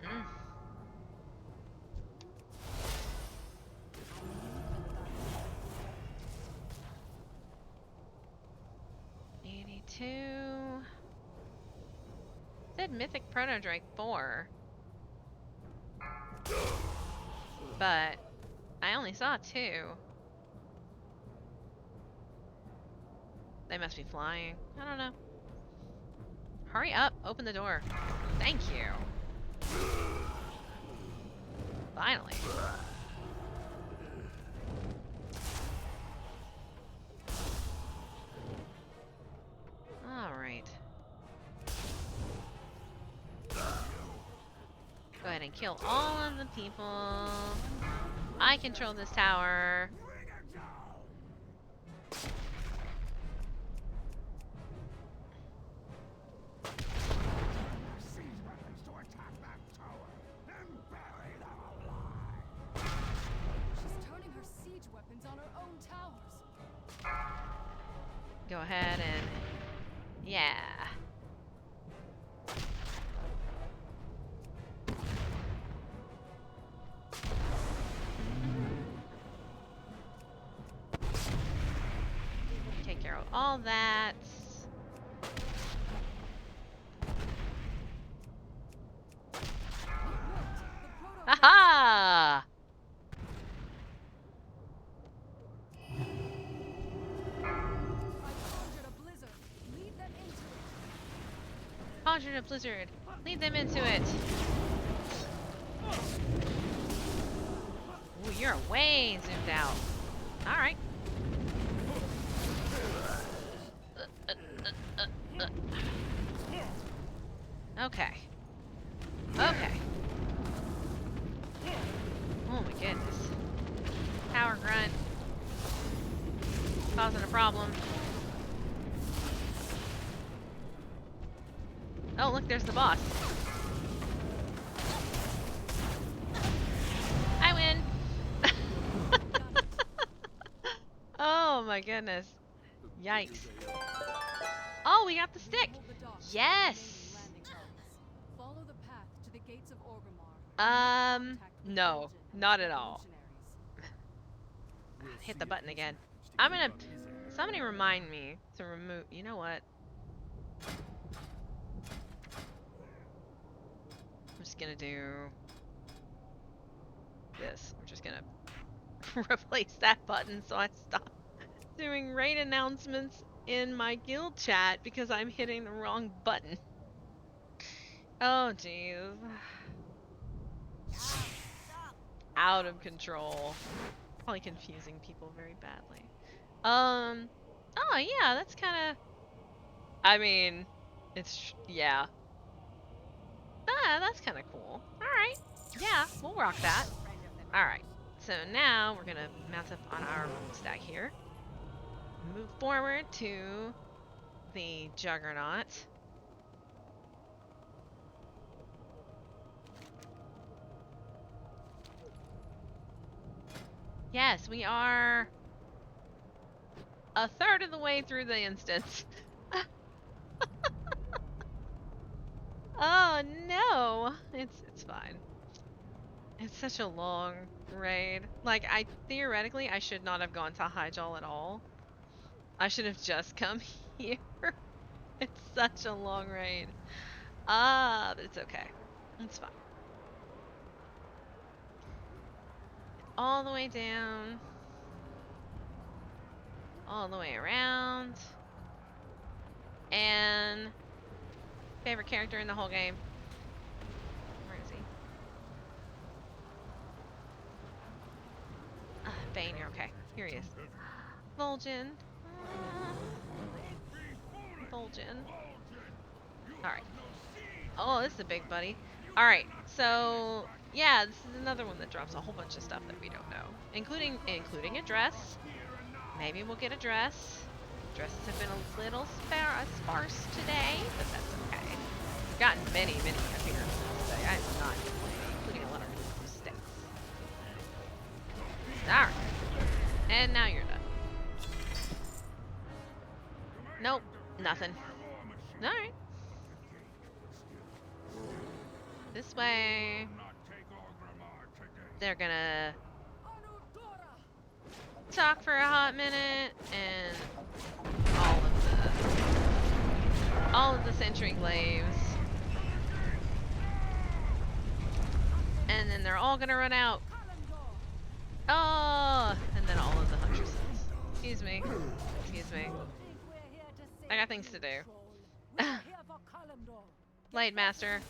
Speaker 1: Mm. Said Mythic Proto Drake 4. But I only saw 2. They must be flying. I don't know. Hurry up, open the door. Thank you. Finally. Alright. Go ahead and kill all of the people. I control this tower.
Speaker 11: She's turning her siege weapons on her own towers.
Speaker 1: Go ahead and... yeah. Take care of all that. Haha! Blizzard of Blizzard. Lead them into it. Ooh, you're way zoomed out. Alright. Okay. Okay. Oh my goodness. Power grunt. Causing a problem. Oh, look, there's the boss. I win. Oh my goodness. Yikes. Oh, we got the stick. Yes.
Speaker 11: Follow the path to the gates of Orgrimmar.
Speaker 1: No, not at all. Hit the button again. I'm gonna. Somebody remind me to remove. You know what? I'm just gonna do this. I'm just gonna replace that button so I stop doing raid announcements in my guild chat because I'm hitting the wrong button. Oh, jeez. Out of control. Probably confusing people very badly. Oh yeah, that's kind of. I mean, yeah. Ah, that's kind of cool. All right. Yeah, we'll rock that. All right. So now we're gonna mount up on our stack here. Move forward to the Juggernaut. Yes, we are a third of the way through the instance. Oh no, it's fine. It's such a long raid. Like, theoretically I should not have gone to Hyjal at all. I should have just come here. It's such a long raid. But it's okay. It's fine. All the way down. All the way around. And favorite character in the whole game. Where is he? Bane, you're okay. Here he is. Vol'jin. Vol'jin. Alright. Oh, this is a big buddy. Alright, so yeah, this is another one that drops a whole bunch of stuff that we don't know. Including a dress. Maybe we'll get a dress. Dresses have been a little sparse today, but that's okay. We've gotten many appearances today. I'm not complaining, including a lot of mistakes. Alright. And now you're done. Nope, nothing. Alright. This way. They're gonna talk for a hot minute, and all of the sentry glaives. And then they're all gonna run out. Oh, and then all of the huntresses. Excuse me. Excuse me. I got things to do. Blade Master.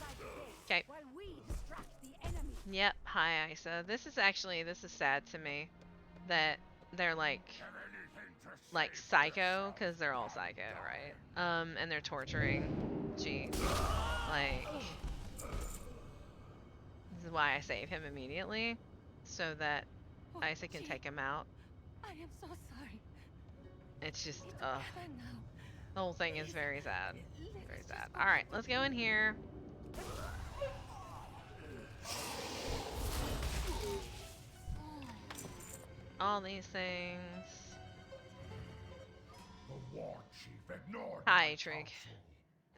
Speaker 1: Okay. Yep, hi Isa. This is sad to me that they're like psycho, because they're all psycho, right? And they're torturing G. Like, this is why I save him immediately, so that Isa can take him out.
Speaker 11: I am so sorry.
Speaker 1: It's just, the whole thing is very sad. Very sad. Alright, let's go in here. All these things.
Speaker 10: The war chief ignored
Speaker 1: Hi, Trig.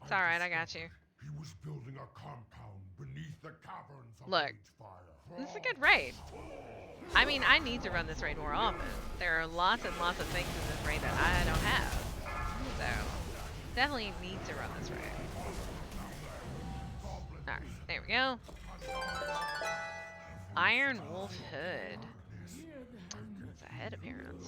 Speaker 1: It's alright, I got you.
Speaker 10: He was building a compound beneath the caverns of
Speaker 1: Look, this is a good raid. I mean, I need to run this raid more often. There are lots and lots of things in this raid that I don't have. So, definitely need to run this raid. Alright, there we go. Iron Wolf Hood. It's a head appearance.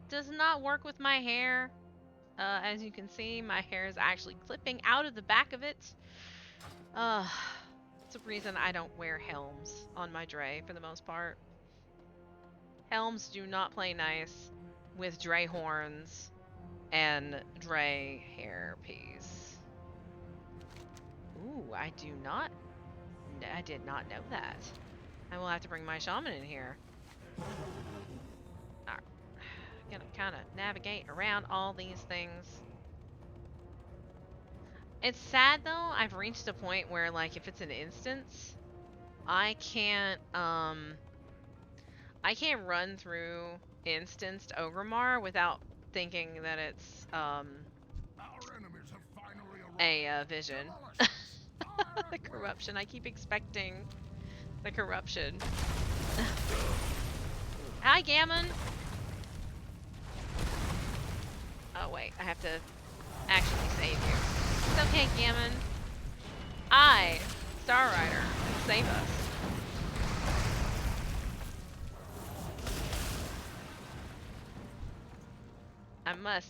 Speaker 1: does not work with my hair. As you can see, my hair is actually clipping out of the back of it. It's a reason I don't wear helms on my Dre for the most part. Helms do not play nice with Dre horns and Dre hairpiece. Ooh, I did not know that. I will have to bring my shaman in here. Alright. Gonna kind of navigate around all these things. It's sad though, I've reached a point where like if it's an instance, I can't run through instanced Ogremar without thinking that it's a vision. The corruption. I keep expecting the corruption. Hi, Gammon. Oh wait, I have to actually save you. It's okay, Gammon. I, Star Rider, can save us.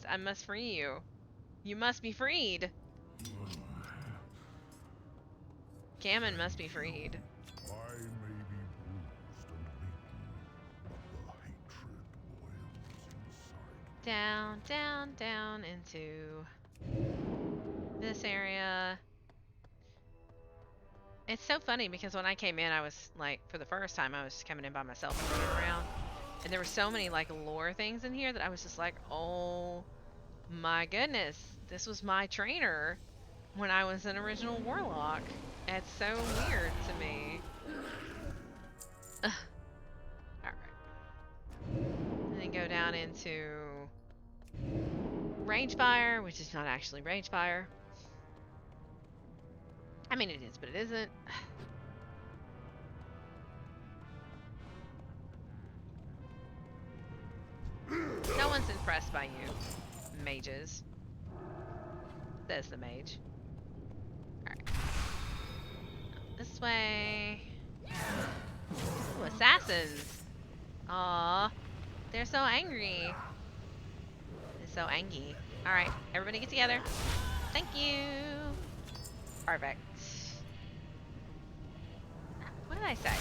Speaker 1: I must free you. You must be freed. Gammon must be freed.
Speaker 10: I may be bruised and beaten, but the hatred boils inside.
Speaker 1: Down, down, down into this area. It's so funny because when I came in, I was like, for the first time, I was coming in by myself and running around. And there were so many like lore things in here that I was just like, oh my goodness, this was my trainer when I was an original warlock. It's so weird to me. Alright. And then go down into Rangefire, which is not actually Rangefire. I mean, it is, but it isn't. No one's impressed by you, mages. Says the mage. Alright. This way. Ooh, assassins! Aww. They're so angry. They're so angry. Alright, everybody get together. Thank you! Perfect. What did I say?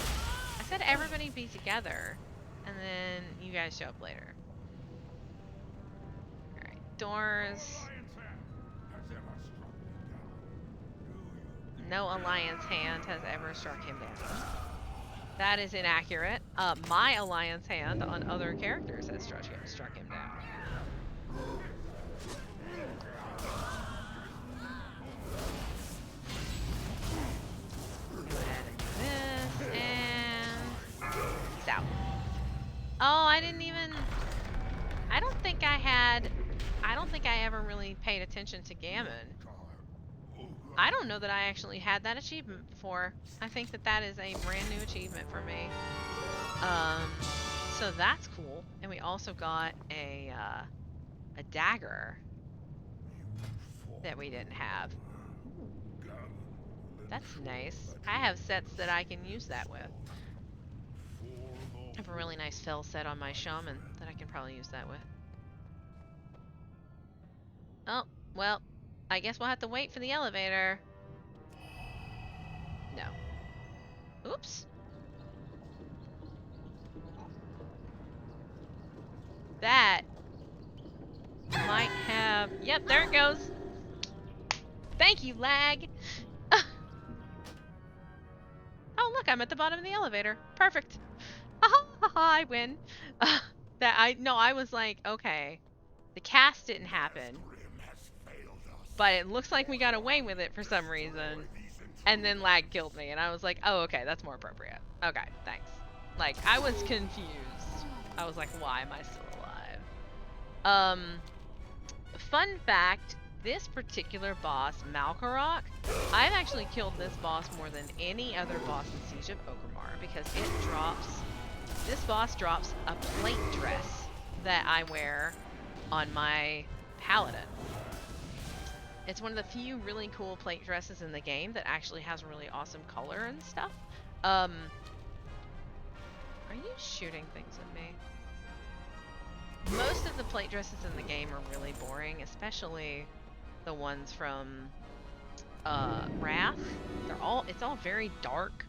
Speaker 1: I said everybody be together. And then you guys show up later. Alright, doors. No alliance hand has ever struck him down. That is inaccurate. My alliance hand on other characters has struck him down. Go ahead and do this and peace out. Oh, I don't think I ever really paid attention to Gammon. I don't know that I actually had that achievement before. I think that is a brand new achievement for me. So that's cool. And we also got a dagger that we didn't have. Ooh. That's nice. I have sets that I can use that with. I have a really nice fell set on my shaman that I can probably use that with. Oh, well, I guess we'll have to wait for the elevator. No. Oops. That might have... Yep, there it goes. Thank you, lag. Oh, look, I'm at the bottom of the elevator. Perfect. I win. I was like, okay, the cast didn't happen, but it looks like we got away with it for some reason, and then lag killed me, and I was like, oh, okay, that's more appropriate. Okay, thanks. Like, I was confused. I was like, why am I still alive? Fun fact, this particular boss, Malkarok, I've actually killed this boss more than any other boss in Siege of Orgrimmar because this boss drops a plate dress that I wear on my paladin. It's one of the few really cool plate dresses in the game that actually has really awesome color and stuff. Are you shooting things at me? Most of the plate dresses in the game are really boring, especially the ones from Wrath. It's all very dark.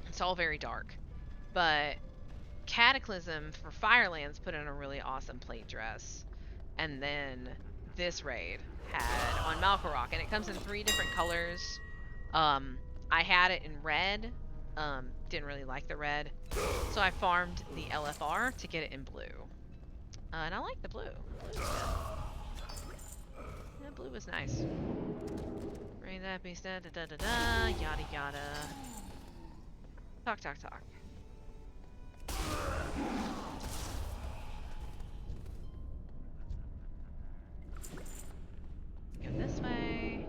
Speaker 1: It's all very dark. But Cataclysm for Firelands put in a really awesome plate dress. And then this raid had on Malkorok, and it comes in 3 different colors. I had it in red. Didn't really like the red, so I farmed the LFR to get it in blue. And I like the blue. Yeah, blue was nice. Raid that beast, da da da da da, yada yada. Talk, talk, talk. Go this way.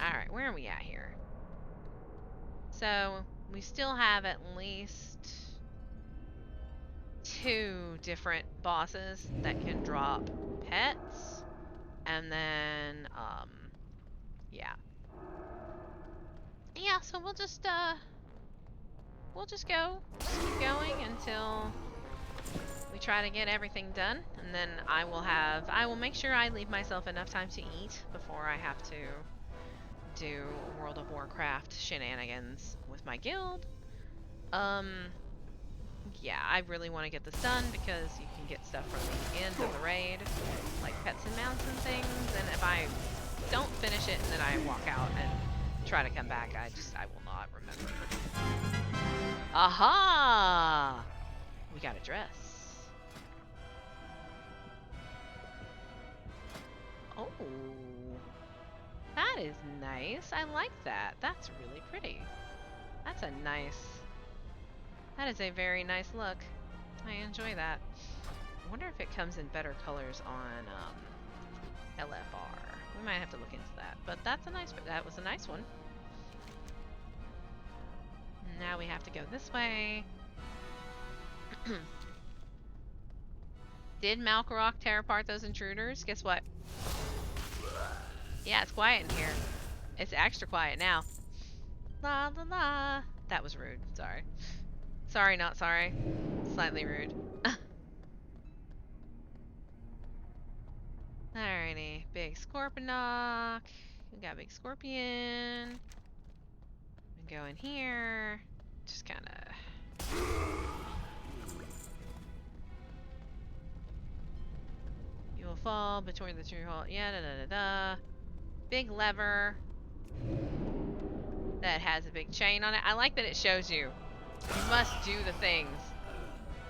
Speaker 1: Alright, where are we at here? So, we still have at least 2 different bosses that can drop pets. And then, yeah. Yeah, so we'll just go. Just keep going until we try to get everything done. And then I will make sure I leave myself enough time to eat before I have to do World of Warcraft shenanigans with my guild. Yeah, I really want to get this done because you can get stuff from the end of the raid, like pets and mounts and things, and if I don't finish it and then I walk out and try to come back, I will not remember. Aha! We got a dress. Oh. That is nice. I like that. That's really pretty. That's a nice... That is a very nice look. I enjoy that. I wonder if it comes in better colors on LFR. We might have to look into that. But that was a nice one. Now we have to go this way. Did Malkorok tear apart those intruders? Guess what? Yeah, it's quiet in here. It's extra quiet now. La la la. That was rude. Sorry. Sorry, not sorry. Slightly rude. Alrighty. Big Scorponok. We got Big Scorpion. We go in here. Just kinda... You will fall between the 2 holes. Yeah, da da da da. Big lever that has a big chain on it. I like that it shows you. You must do the things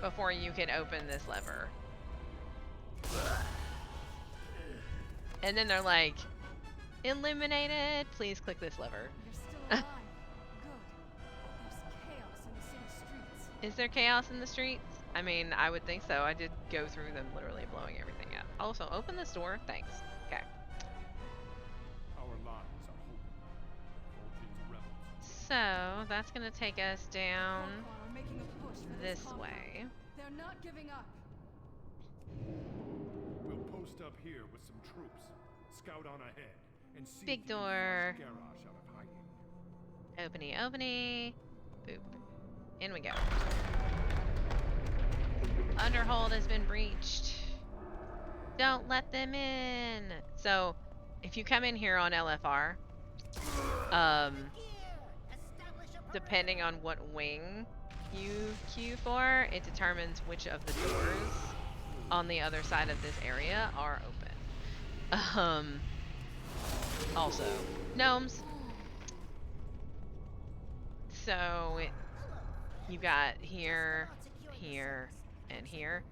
Speaker 1: before you can open this lever. And then they're like, eliminated. Please click this lever.
Speaker 11: You're still alive. Good. There's chaos in the city streets.
Speaker 1: Is there chaos in the streets? I mean, I would think so. I did go through them, literally blowing everything up. Also, open this door. Thanks. Okay.
Speaker 5: Our lives are holy. Vulcan's rebels.
Speaker 1: So, that's going to take us down
Speaker 11: Orgrimmar are making a push for
Speaker 1: this
Speaker 11: compound.
Speaker 1: way.
Speaker 11: They're not giving up.
Speaker 5: We'll post up here with some troops, scout on ahead, and see
Speaker 1: Big
Speaker 5: if you can
Speaker 1: door.
Speaker 5: force Garrosh out of hiding.
Speaker 1: Openy, openy. Boop. In we go. Underhold has been breached. Don't let them in. So, if you come in here on LFR, depending on what wing you queue for, it determines which of the doors on the other side of this area are open. Also, gnomes. So, you got here, here, and here.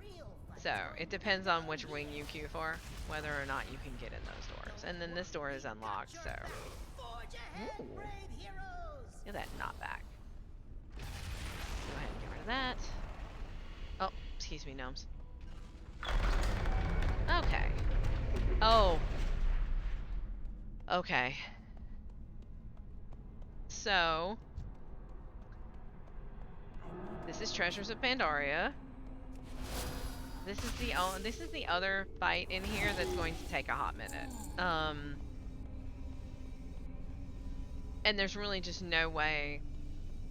Speaker 1: So, it depends on which wing you queue for, whether or not you can get in those doors. And then this door is unlocked, so... Ooh. Look at that knockback. Go ahead and get rid of that. Oh, excuse me, gnomes. Okay. Oh. Okay. So... This is Treasures of Pandaria. This is the other fight in here that's going to take a hot minute. And there's really just no way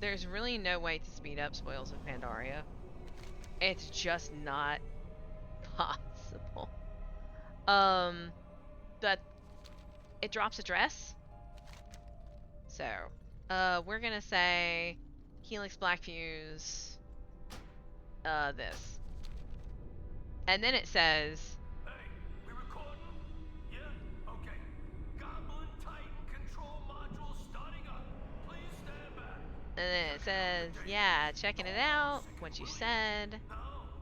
Speaker 1: there's really no way to speed up Spoils of Pandaria. It's just not possible. But it drops a dress. So, we're gonna say Helix Black Fuse, this. And then it says,
Speaker 2: Hey, we recording? Yeah? Okay. Goblin Titan control module starting up. Please stand back.
Speaker 1: and then it says, yeah, checking it out, what you said.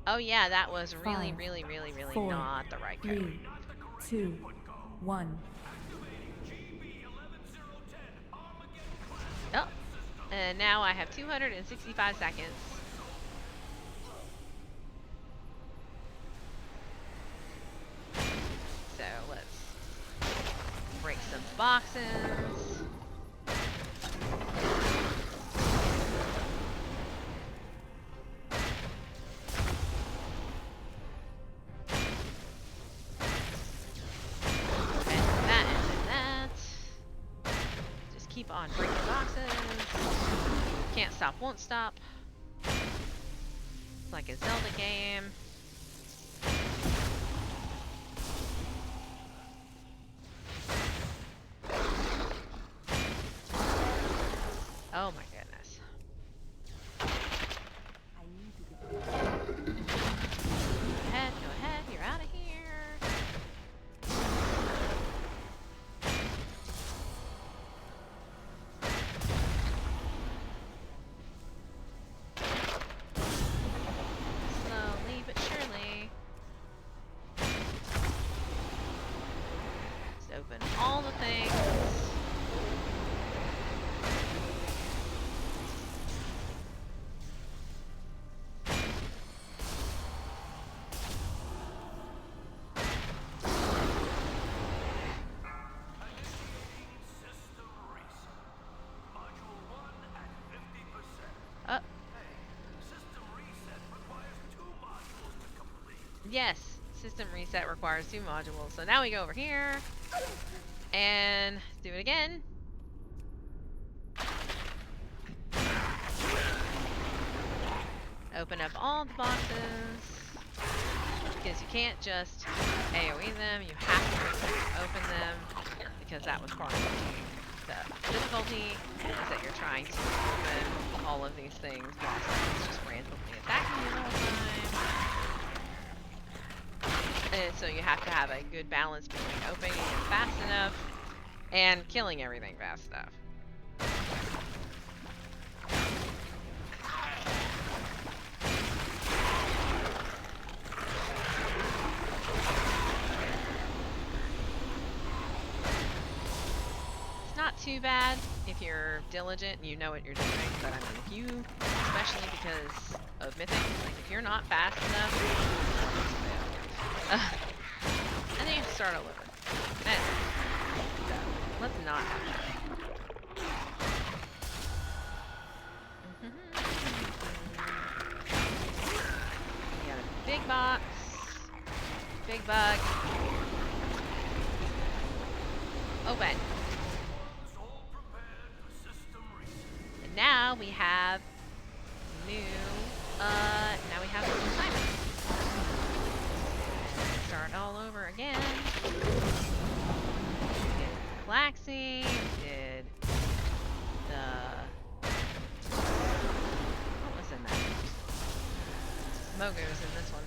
Speaker 1: Oh yeah, that was really,
Speaker 4: Five,
Speaker 1: really, really, really
Speaker 4: 4,
Speaker 1: not the right code.
Speaker 4: 3, 2, 1.
Speaker 1: Oh, and now I have 265 seconds. So let's break some boxes. Keep on breaking boxes. Can't stop, won't stop. It's like a Zelda game. Oh my goodness. Go ahead, you're out of here. Open all the things. Yes, system reset requires 2 modules. So now we go over here and do it again. Open up all the boxes because you can't just AoE them. You have to open them because that was part of the difficulty is that you're trying to open all of these things while someone's just randomly attacking you the whole time. And so you have to have a good balance between opening it fast enough and killing everything fast enough. It's not too bad if you're diligent and you know what you're doing, but I mean, if you, especially because of Mythic, like if you're not fast enough, and then you have to start all over. So, let's not have that. We got a big box, big bug. Open. And now we have new, now we have a new timer. Start all over again. We did Galaxy, we did the... What was in that? Mogu's in this one.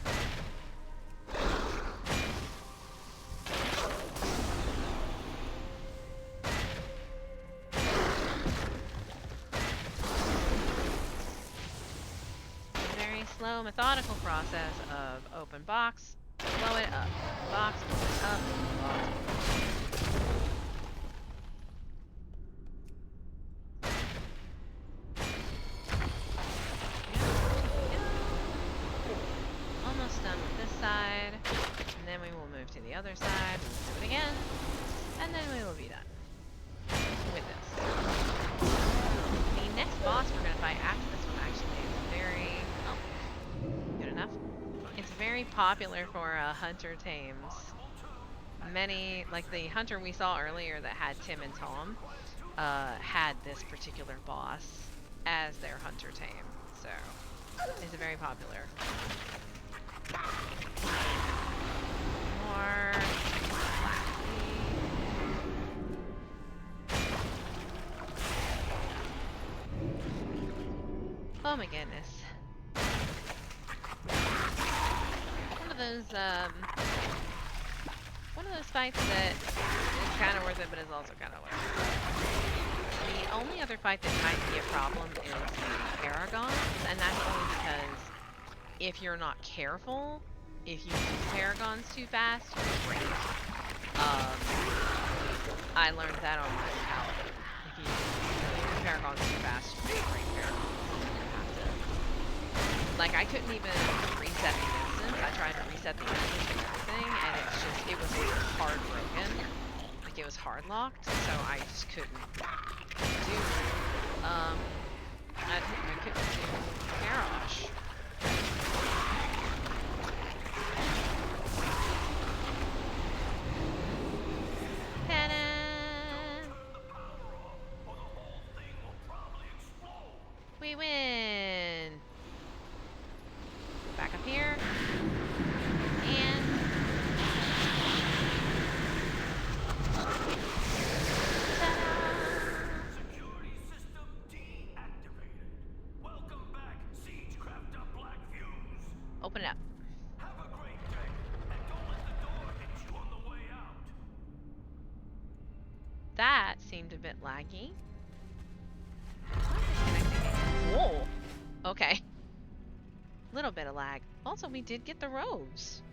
Speaker 1: Very slow, methodical process of open box, blow it up, box, blow it up, box. Almost done with this side, and then we will move to the other side, we'll do it again, and then we will be done with this. The next boss we're going to fight after this one actually is very, good enough. It's very popular for hunter tames. Many, like the hunter we saw earlier that had Tim and Tom, had this particular boss as their hunter tame. So, it's very popular. More oh my goodness. One of those fights that is kind of worth it, but is also kind of worth it. The only other fight that might be a problem is the Paragons, and that's only because if you're not careful, if you use Paragons too fast, you can break. I learned that on my Paladin. If you use Paragons too fast, you can break Paragons. Like, I couldn't even reset the instance. I tried to reset the instance and everything, and it was hard broken. Like, it was hard locked, so I just couldn't do, I couldn't do Garrosh. Ta-da! We win! Back up here. And
Speaker 2: Security system deactivated. Welcome back, Siegecrafter Black Fuse.
Speaker 1: open it up.
Speaker 2: Have a great day, and don't let the door hit you on the way out.
Speaker 1: That seemed a bit laggy. Whoa. Okay. Little bit of lag. Also, we did get the robes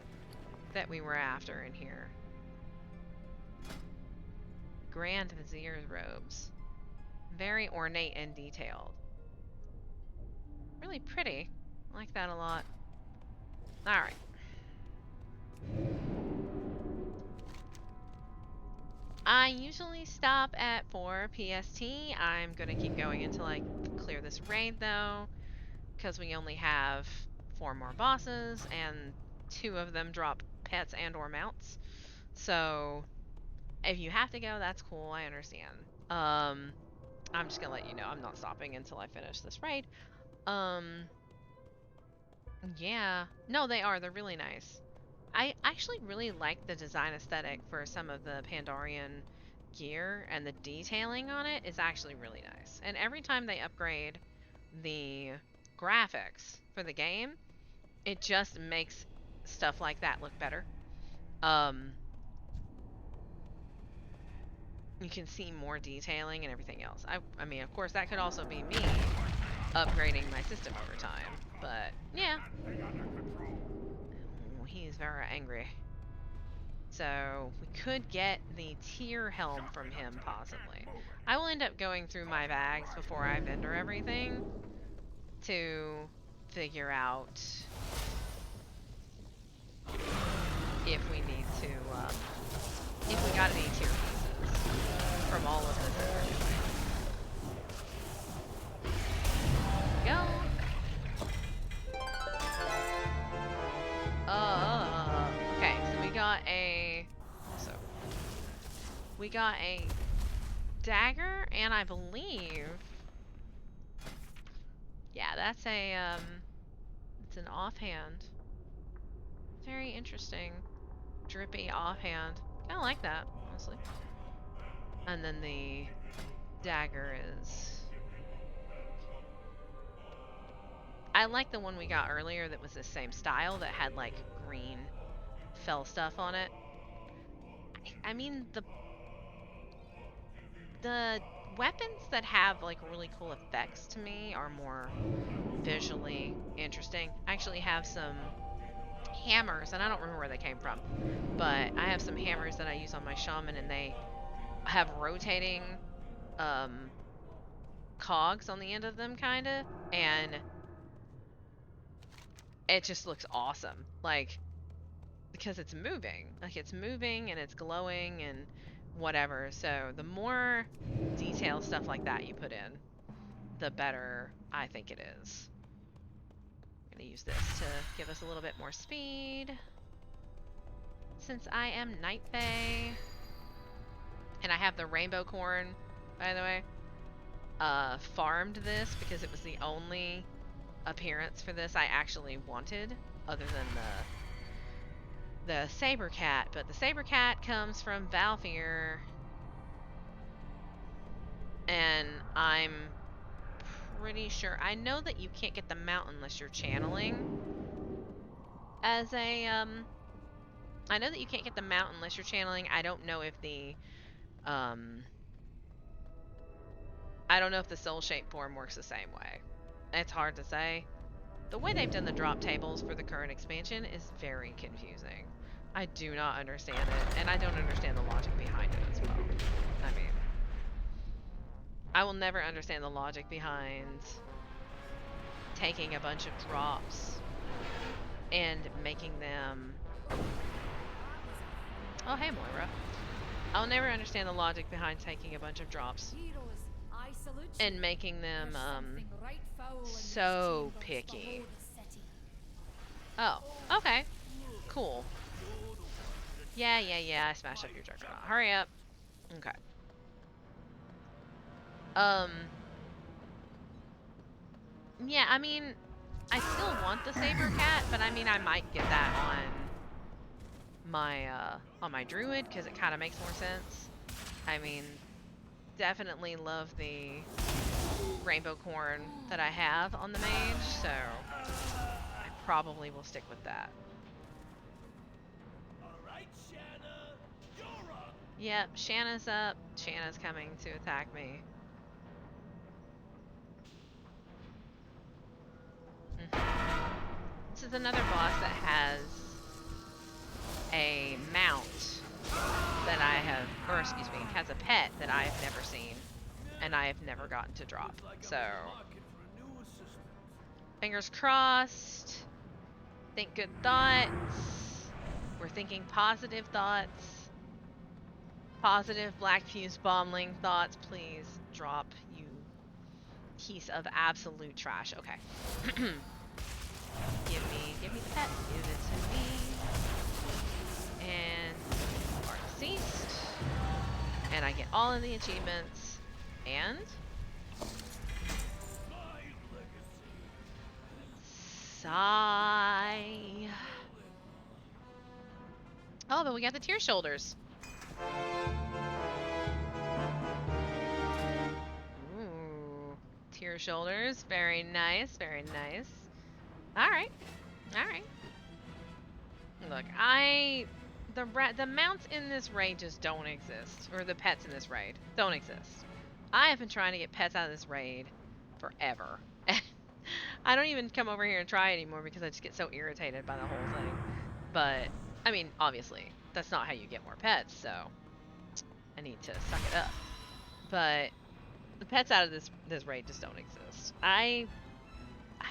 Speaker 1: that we were after in here. Grand Vizier's robes. Very ornate and detailed. Really pretty. I like that a lot. Alright. I usually stop at 4 PST. I'm gonna keep going until I clear this raid though, because we only have 4 more bosses and 2 of them drop pets and or mounts. So if you have to go, that's cool. I understand. I'm just gonna let you know I'm not stopping until I finish this raid. Yeah. No, they are. They're really nice. I actually really like the design aesthetic for some of the Pandorian gear, and the detailing on it is actually really nice. And every time they upgrade the graphics for the game, it just makes stuff like that look better. You can see more detailing and everything else. I mean, of course, that could also be me upgrading my system over time, but yeah. Oh, he's very angry. So we could get the tier helm from him, possibly. I will end up going through my bags before I vendor everything to figure out if we need to, if we got any tier pieces from all of this that we're doing. Go! Okay, so we got a dagger, and I believe, yeah, that's it's an offhand. Very interesting. Drippy offhand. Kinda like that, honestly. And then the dagger is, I like the one we got earlier that was the same style that had like green fell stuff on it. I mean, the weapons that have like really cool effects to me are more visually interesting. I actually have some hammers, and I don't remember where they came from, but I have some hammers that I use on my shaman, and they have rotating cogs on the end of them, kind of, and it just looks awesome. Like, because it's moving. Like, it's moving and it's glowing and whatever. So the more detailed stuff like that you put in, the better I think it is. I'm gonna use this to give us a little bit more speed, since I am Night Fae. And I have the rainbow corn, by the way. farmed this because it was the only appearance for this I actually wanted, other than the saber cat. But the saber cat comes from Valfir, and I'm pretty sure, I know that you can't get the mount unless you're channeling as a I know that you can't get the mount unless you're channeling. I don't know if the soul shape form works the same way. It's hard to say. The way they've done the drop tables for the current expansion is very confusing. I do not understand it, and I don't understand the logic behind it as well. I mean, I will never understand the logic behind taking a bunch of drops and making them... Oh, hey, Moira. I'll never understand the logic behind taking a bunch of drops and making them so picky. Oh, okay. Cool. Yeah, I smashed up your juggernaut. Hurry up. Okay. Yeah, I mean, I still want the saber cat, but I mean, I might get that on my druid, because it kind of makes more sense. I mean, definitely love the rainbow corn that I have on the mage, so I probably will stick with that.
Speaker 2: Alright, Shanna, you're up.
Speaker 1: Yep, Shanna's up. Shanna's coming to attack me. This is another boss that has a mount that I have, or excuse me, has a pet that I have never seen and I have never gotten to drop. So, fingers crossed. Think good thoughts. We're thinking positive thoughts. Positive Black Fuse Bombling thoughts. Please drop, you piece of absolute trash. Okay. Give me the pet. Give it to me. And are deceased. And I get all of the achievements. And sigh. Oh, but we got the tear shoulders. Ooh, tear shoulders. Very nice. Very nice. All right. All right. Look, the mounts in this raid just don't exist, or the pets in this raid don't exist. I have been trying to get pets out of this raid forever. I don't even come over here and try anymore because I just get so irritated by the whole thing. But I mean, obviously, that's not how you get more pets, so I need to suck it up. But the pets out of this raid just don't exist. I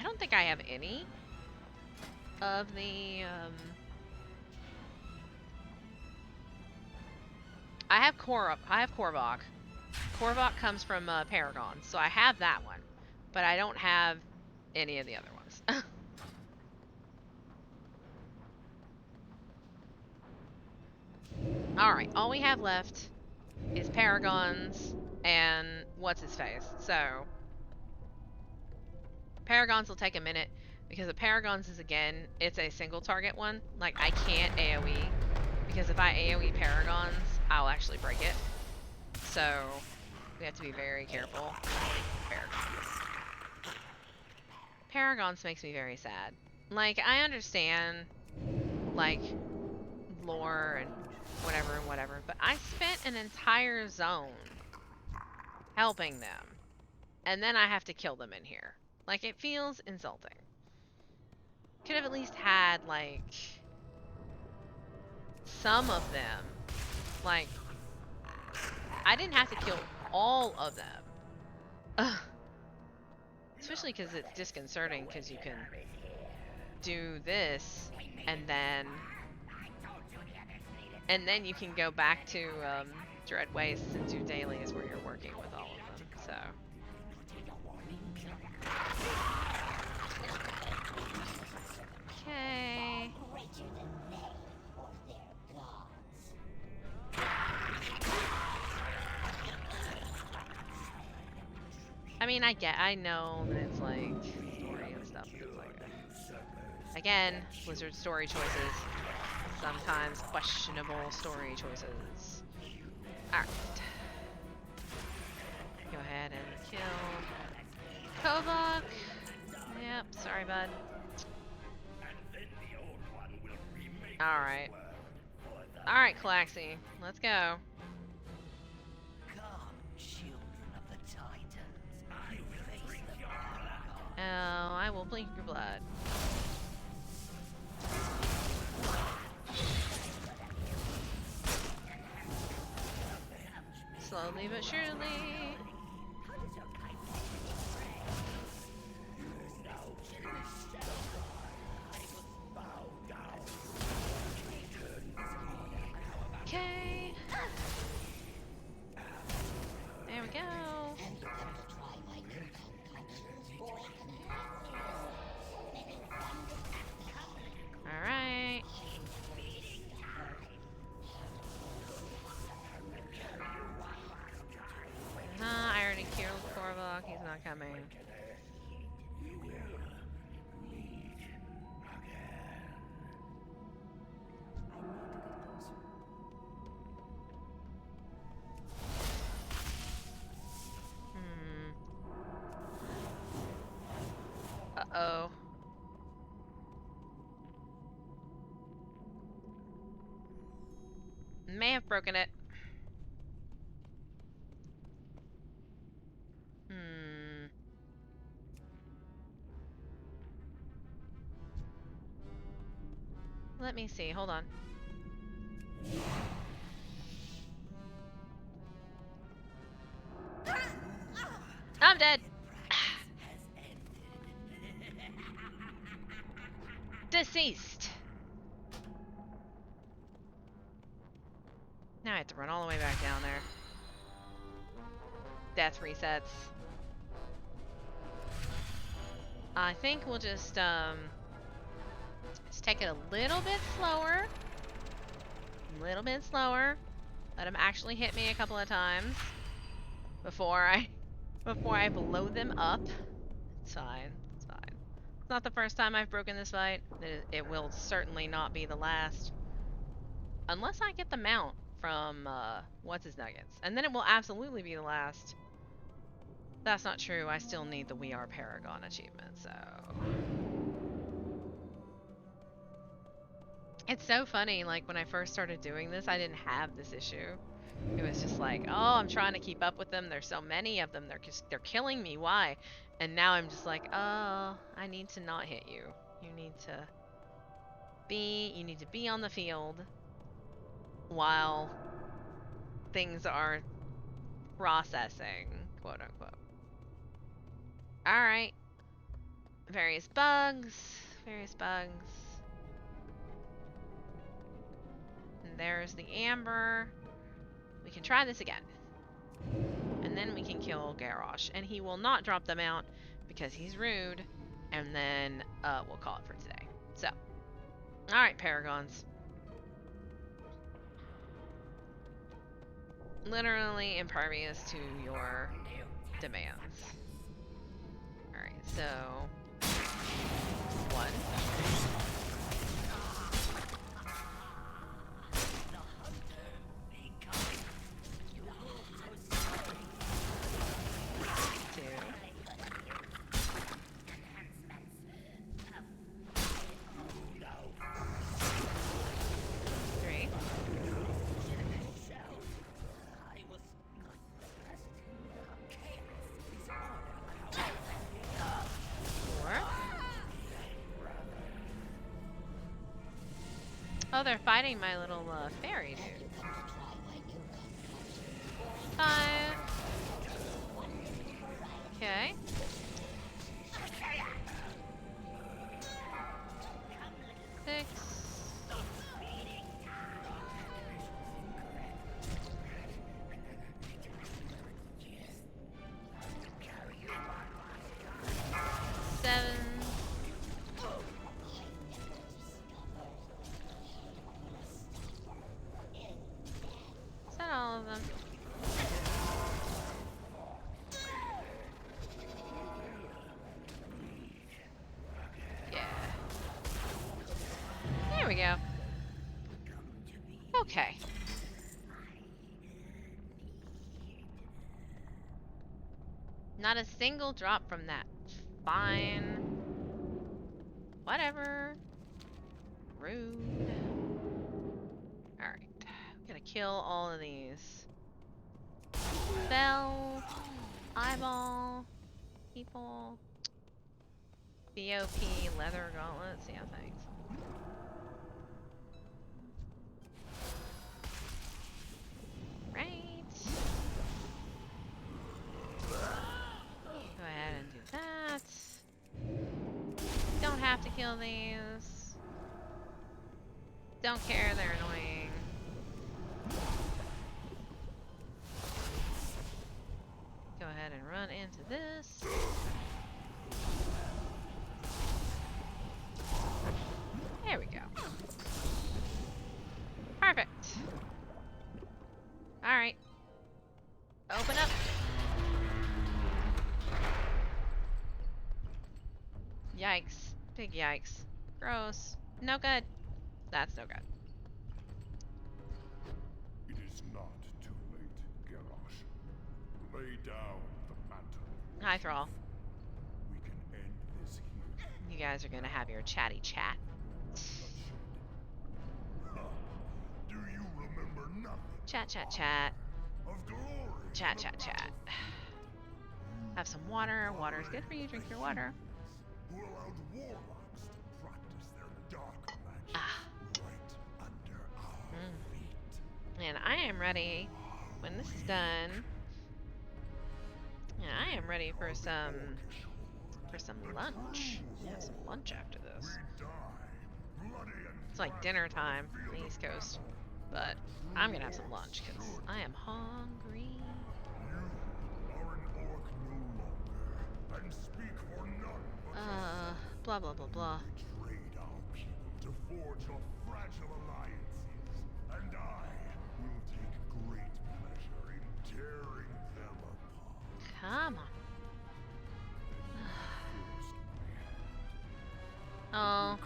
Speaker 1: don't think I have any of the I have Korvok. Korvok comes from Paragon, so I have that one, but I don't have any of the other ones. Alright, all we have left is Paragons and what's his face. So Paragons will take a minute because the Paragons is, again, it's a single target one. Like, I can't AoE because if I AoE Paragons, I'll actually break it. So we have to be very careful. Paragons makes me very sad. Like, I understand, like, lore and whatever, but I spent an entire zone helping them, and then I have to kill them in here. Like, it feels insulting. Could have at least had, like, some of them. Like, I didn't have to kill all of them. Ugh. Especially because it's disconcerting, because you can do this, and then you can go back to Dread Wastes and do dailies where you're working with all of them. So okay. I mean, I know that it's like story and stuff, but it's like, again, Blizzard story choices. Sometimes questionable story choices. Alright. Go ahead and kill Kovok. Yep, sorry, bud. Alright. Alright, Calaxy. Let's go. Oh, I will blink your blood. Slowly but surely. Okay. There we go. Alright. I already killed Korvok. He's not coming. Uh-oh. May have broken it. Let me see. Hold on. I'm dead. Deceased. Now I have to run all the way back down there. Death resets. I think we'll just take it a little bit slower. A little bit slower. Let him actually hit me a couple of times before I blow them up. It's fine. It's fine. It's not the first time I've broken this fight. It will certainly not be the last. Unless I get the mount from what's his nuggets. And then it will absolutely be the last. That's not true. I still need the We Are Paragon achievement, so. It's so funny, like when I first started doing this, I didn't have this issue. It was just like, oh, I'm trying to keep up with them. There's so many of them. They're killing me. Why? And now I'm just like, oh, I need to not hit you. You need to be on the field while things are processing, quote unquote. Alright. Various bugs. And there's the amber. We can try this again. And then we can kill Garrosh. And he will not drop them out because he's rude. And then we'll call it for today. So. Alright, Paragons. Literally impervious to your demands. Alright, so 1. Oh, they're fighting my little fairy dude. 5. Okay. 6. 7. Is that all of them? we go. Okay. Not a single drop from that. Fine. Whatever. Rude. Alright. Gotta kill all of these. Spell. Eyeball. People. BOP. Leather gauntlets. Yeah, thanks. Right. Go ahead and do that. Don't have to kill these. Don't care, they're annoying. Go ahead and run into this. There we go. Perfect. Alright. Open up. Yikes. Big yikes. Gross. No good. That's no good.
Speaker 10: It is not too late, Garrosh. Lay down the mantle.
Speaker 1: Hi, Thrall.
Speaker 10: We can end this here.
Speaker 1: You guys are gonna have your chatty chat.
Speaker 10: Do you remember nothing?
Speaker 1: Chat, chat, chat.
Speaker 10: Of glory.
Speaker 1: Chat, chat, chat. Have some water. Water's good for you. Drink your water.
Speaker 10: Who allowed warlocks to practice their dark magic right under our feet.
Speaker 1: And I am ready when this is done. Yeah, I am ready for some lunch. Have some lunch after this. It's like dinner time on the East Coast, but I'm gonna have some lunch because I am hungry.
Speaker 10: You are an orc no longer, and speak for none but
Speaker 1: Blah blah blah blah.
Speaker 10: betrayed our people to forge your fragile alliances, and I will take great pleasure in tearing them apart.
Speaker 1: Come on. Oh,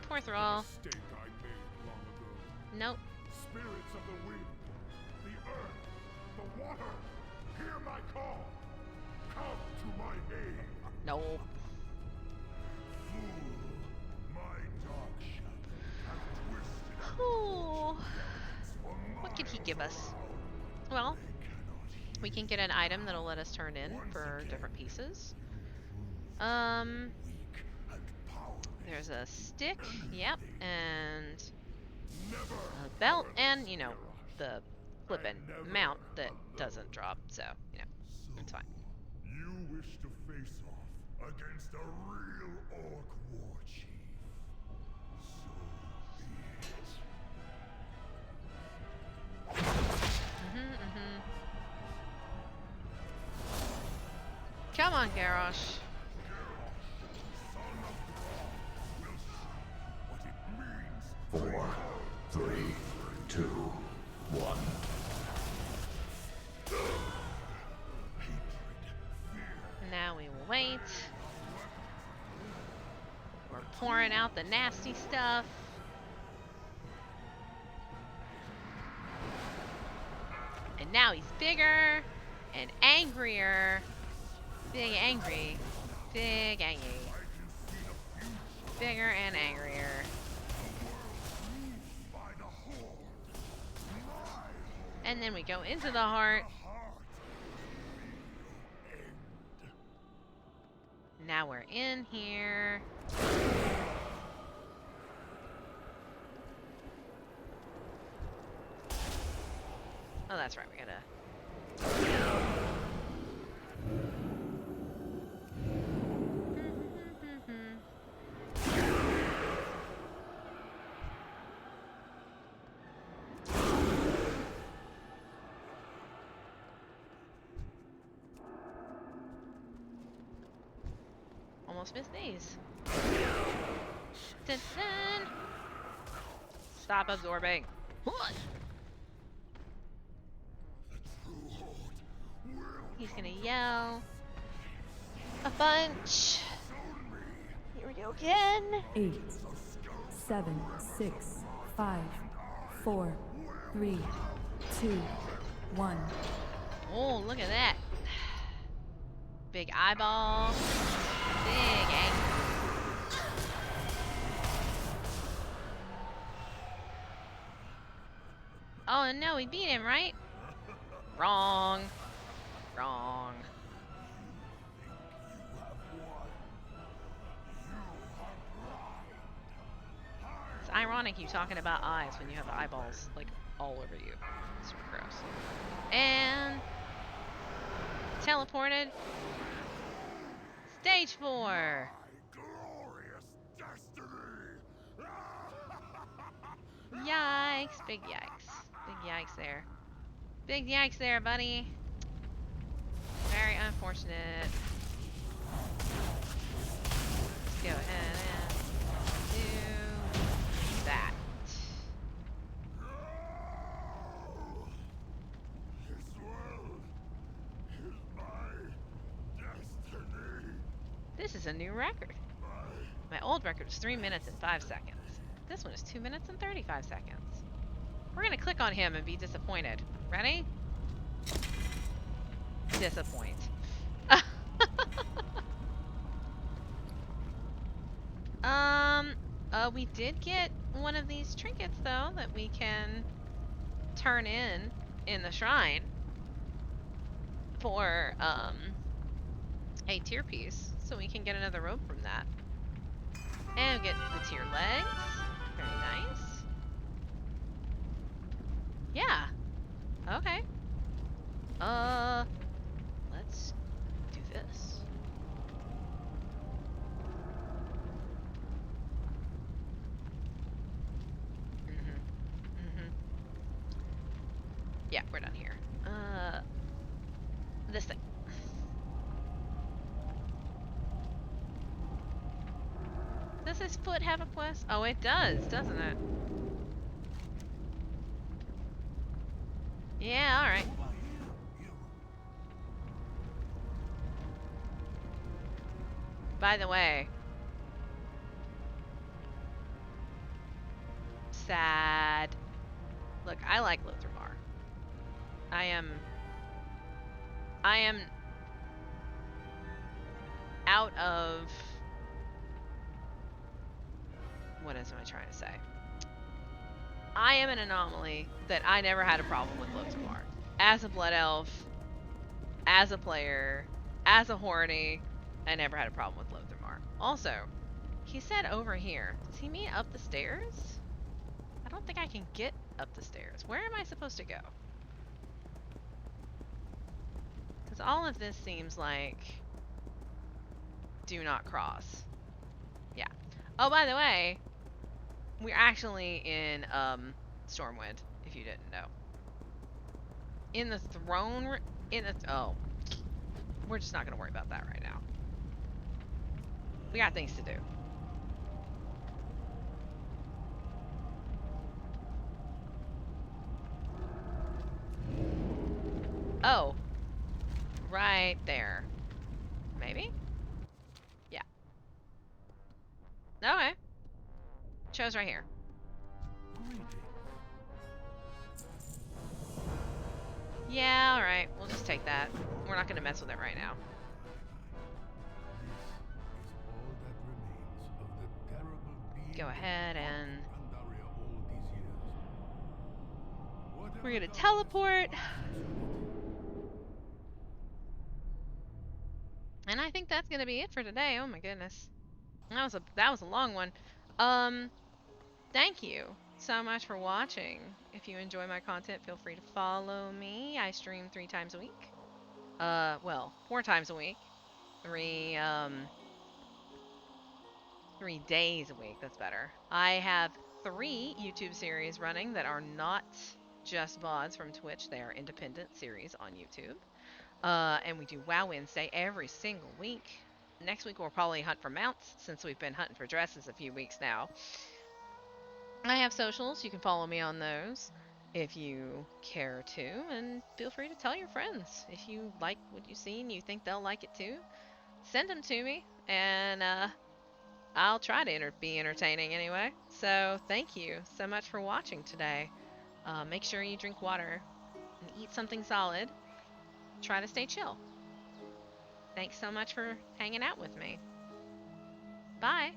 Speaker 1: poor Thrall.
Speaker 10: Mistake I made long ago.
Speaker 1: Nope.
Speaker 10: Spirits of the wind, the earth, the water, hear my call. Come to my aid.
Speaker 1: Nope.
Speaker 10: Fool, my dark shadow hath twisted
Speaker 1: Ooh. What could he give us? Well, we can get an item that'll let us turn in for different pieces. There's a stick, yep, and a belt, and, you know, the flippin' mount that doesn't drop, so, you know, it's fine.
Speaker 10: You wish to face off against a real orc war chief. So be it.
Speaker 1: Come on, Garrosh.
Speaker 10: What it means.
Speaker 12: 4, 3, 2, 1.
Speaker 1: Now we will wait. We're pouring out the nasty stuff. And now he's bigger and angrier. Big angry. Big angry. Bigger and angrier. And then we go into the heart. Now we're in here. Oh, that's right, we gotta... Almost missed these. Dun, dun. Stop absorbing. What? He's gonna yell a bunch. Here we go again.
Speaker 4: 8, 7, 6, 5, 4, 3, 2, 1.
Speaker 1: Oh, look at that. Big eyeball. Big angle. Oh no, we beat him, right? Wrong. Wrong. It's ironic you talking about eyes when you have eyeballs like all over you. Super gross. And teleported. Stage 4.
Speaker 10: Glorious destiny!
Speaker 1: Yikes. Big yikes. Big yikes there. Big yikes there, buddy. Very unfortunate. Let's go ahead and do that.
Speaker 10: This world is my destiny.
Speaker 1: This is a new record. My old record was 3 minutes and 5 seconds. This one is 2 minutes and 35 seconds. We're gonna click on him and be disappointed. Ready? Disappoint. We did get one of these trinkets though that we can turn in the shrine for a tier piece, so we can get another robe from that. And get the tier legs. Very nice. Yeah. Okay. Let's do this. Yeah, we're done here. This thing. Does his foot have a quest? Oh, it does, doesn't it? Yeah, alright. By the way, sad. Look, I like Lotharmar. I am out of... What am I trying to say? I am an anomaly that I never had a problem with Lotharmar. As a Blood Elf, as a player, as a Horny, I never had a problem with Lotharmar. Also, he said over here. Does he mean up the stairs? I don't think I can get up the stairs. Where am I supposed to go? Because all of this seems like do not cross. Yeah. Oh, by the way, we're actually in Stormwind, if you didn't know. In the throne, oh, we're just not gonna worry about that right now. We got things to do. Oh, right there. Maybe? Yeah. Okay. Chose right here. Yeah, alright. We'll just take that. We're not gonna mess with it right now. Go ahead and... We're gonna teleport. And I think that's gonna be it for today. Oh my goodness. That was a long one. Thank you so much for watching. If you enjoy my content, feel free to follow me. I stream 3 times a week. Well, 4 times a week. 3 days a week, that's better. I have 3 YouTube series running that are not just VODs from Twitch. They are independent series on YouTube. And we do WoW Wednesday every single week. Next week we'll probably hunt for mounts, since we've been hunting for dresses a few weeks now. I have socials. You can follow me on those if you care to, and feel free to tell your friends if you like what you see and you think they'll like it too. Send them to me, and I'll try to be entertaining anyway. So thank you so much for watching today. Make sure you drink water and eat something solid. Try to stay chill. Thanks so much for hanging out with me. Bye.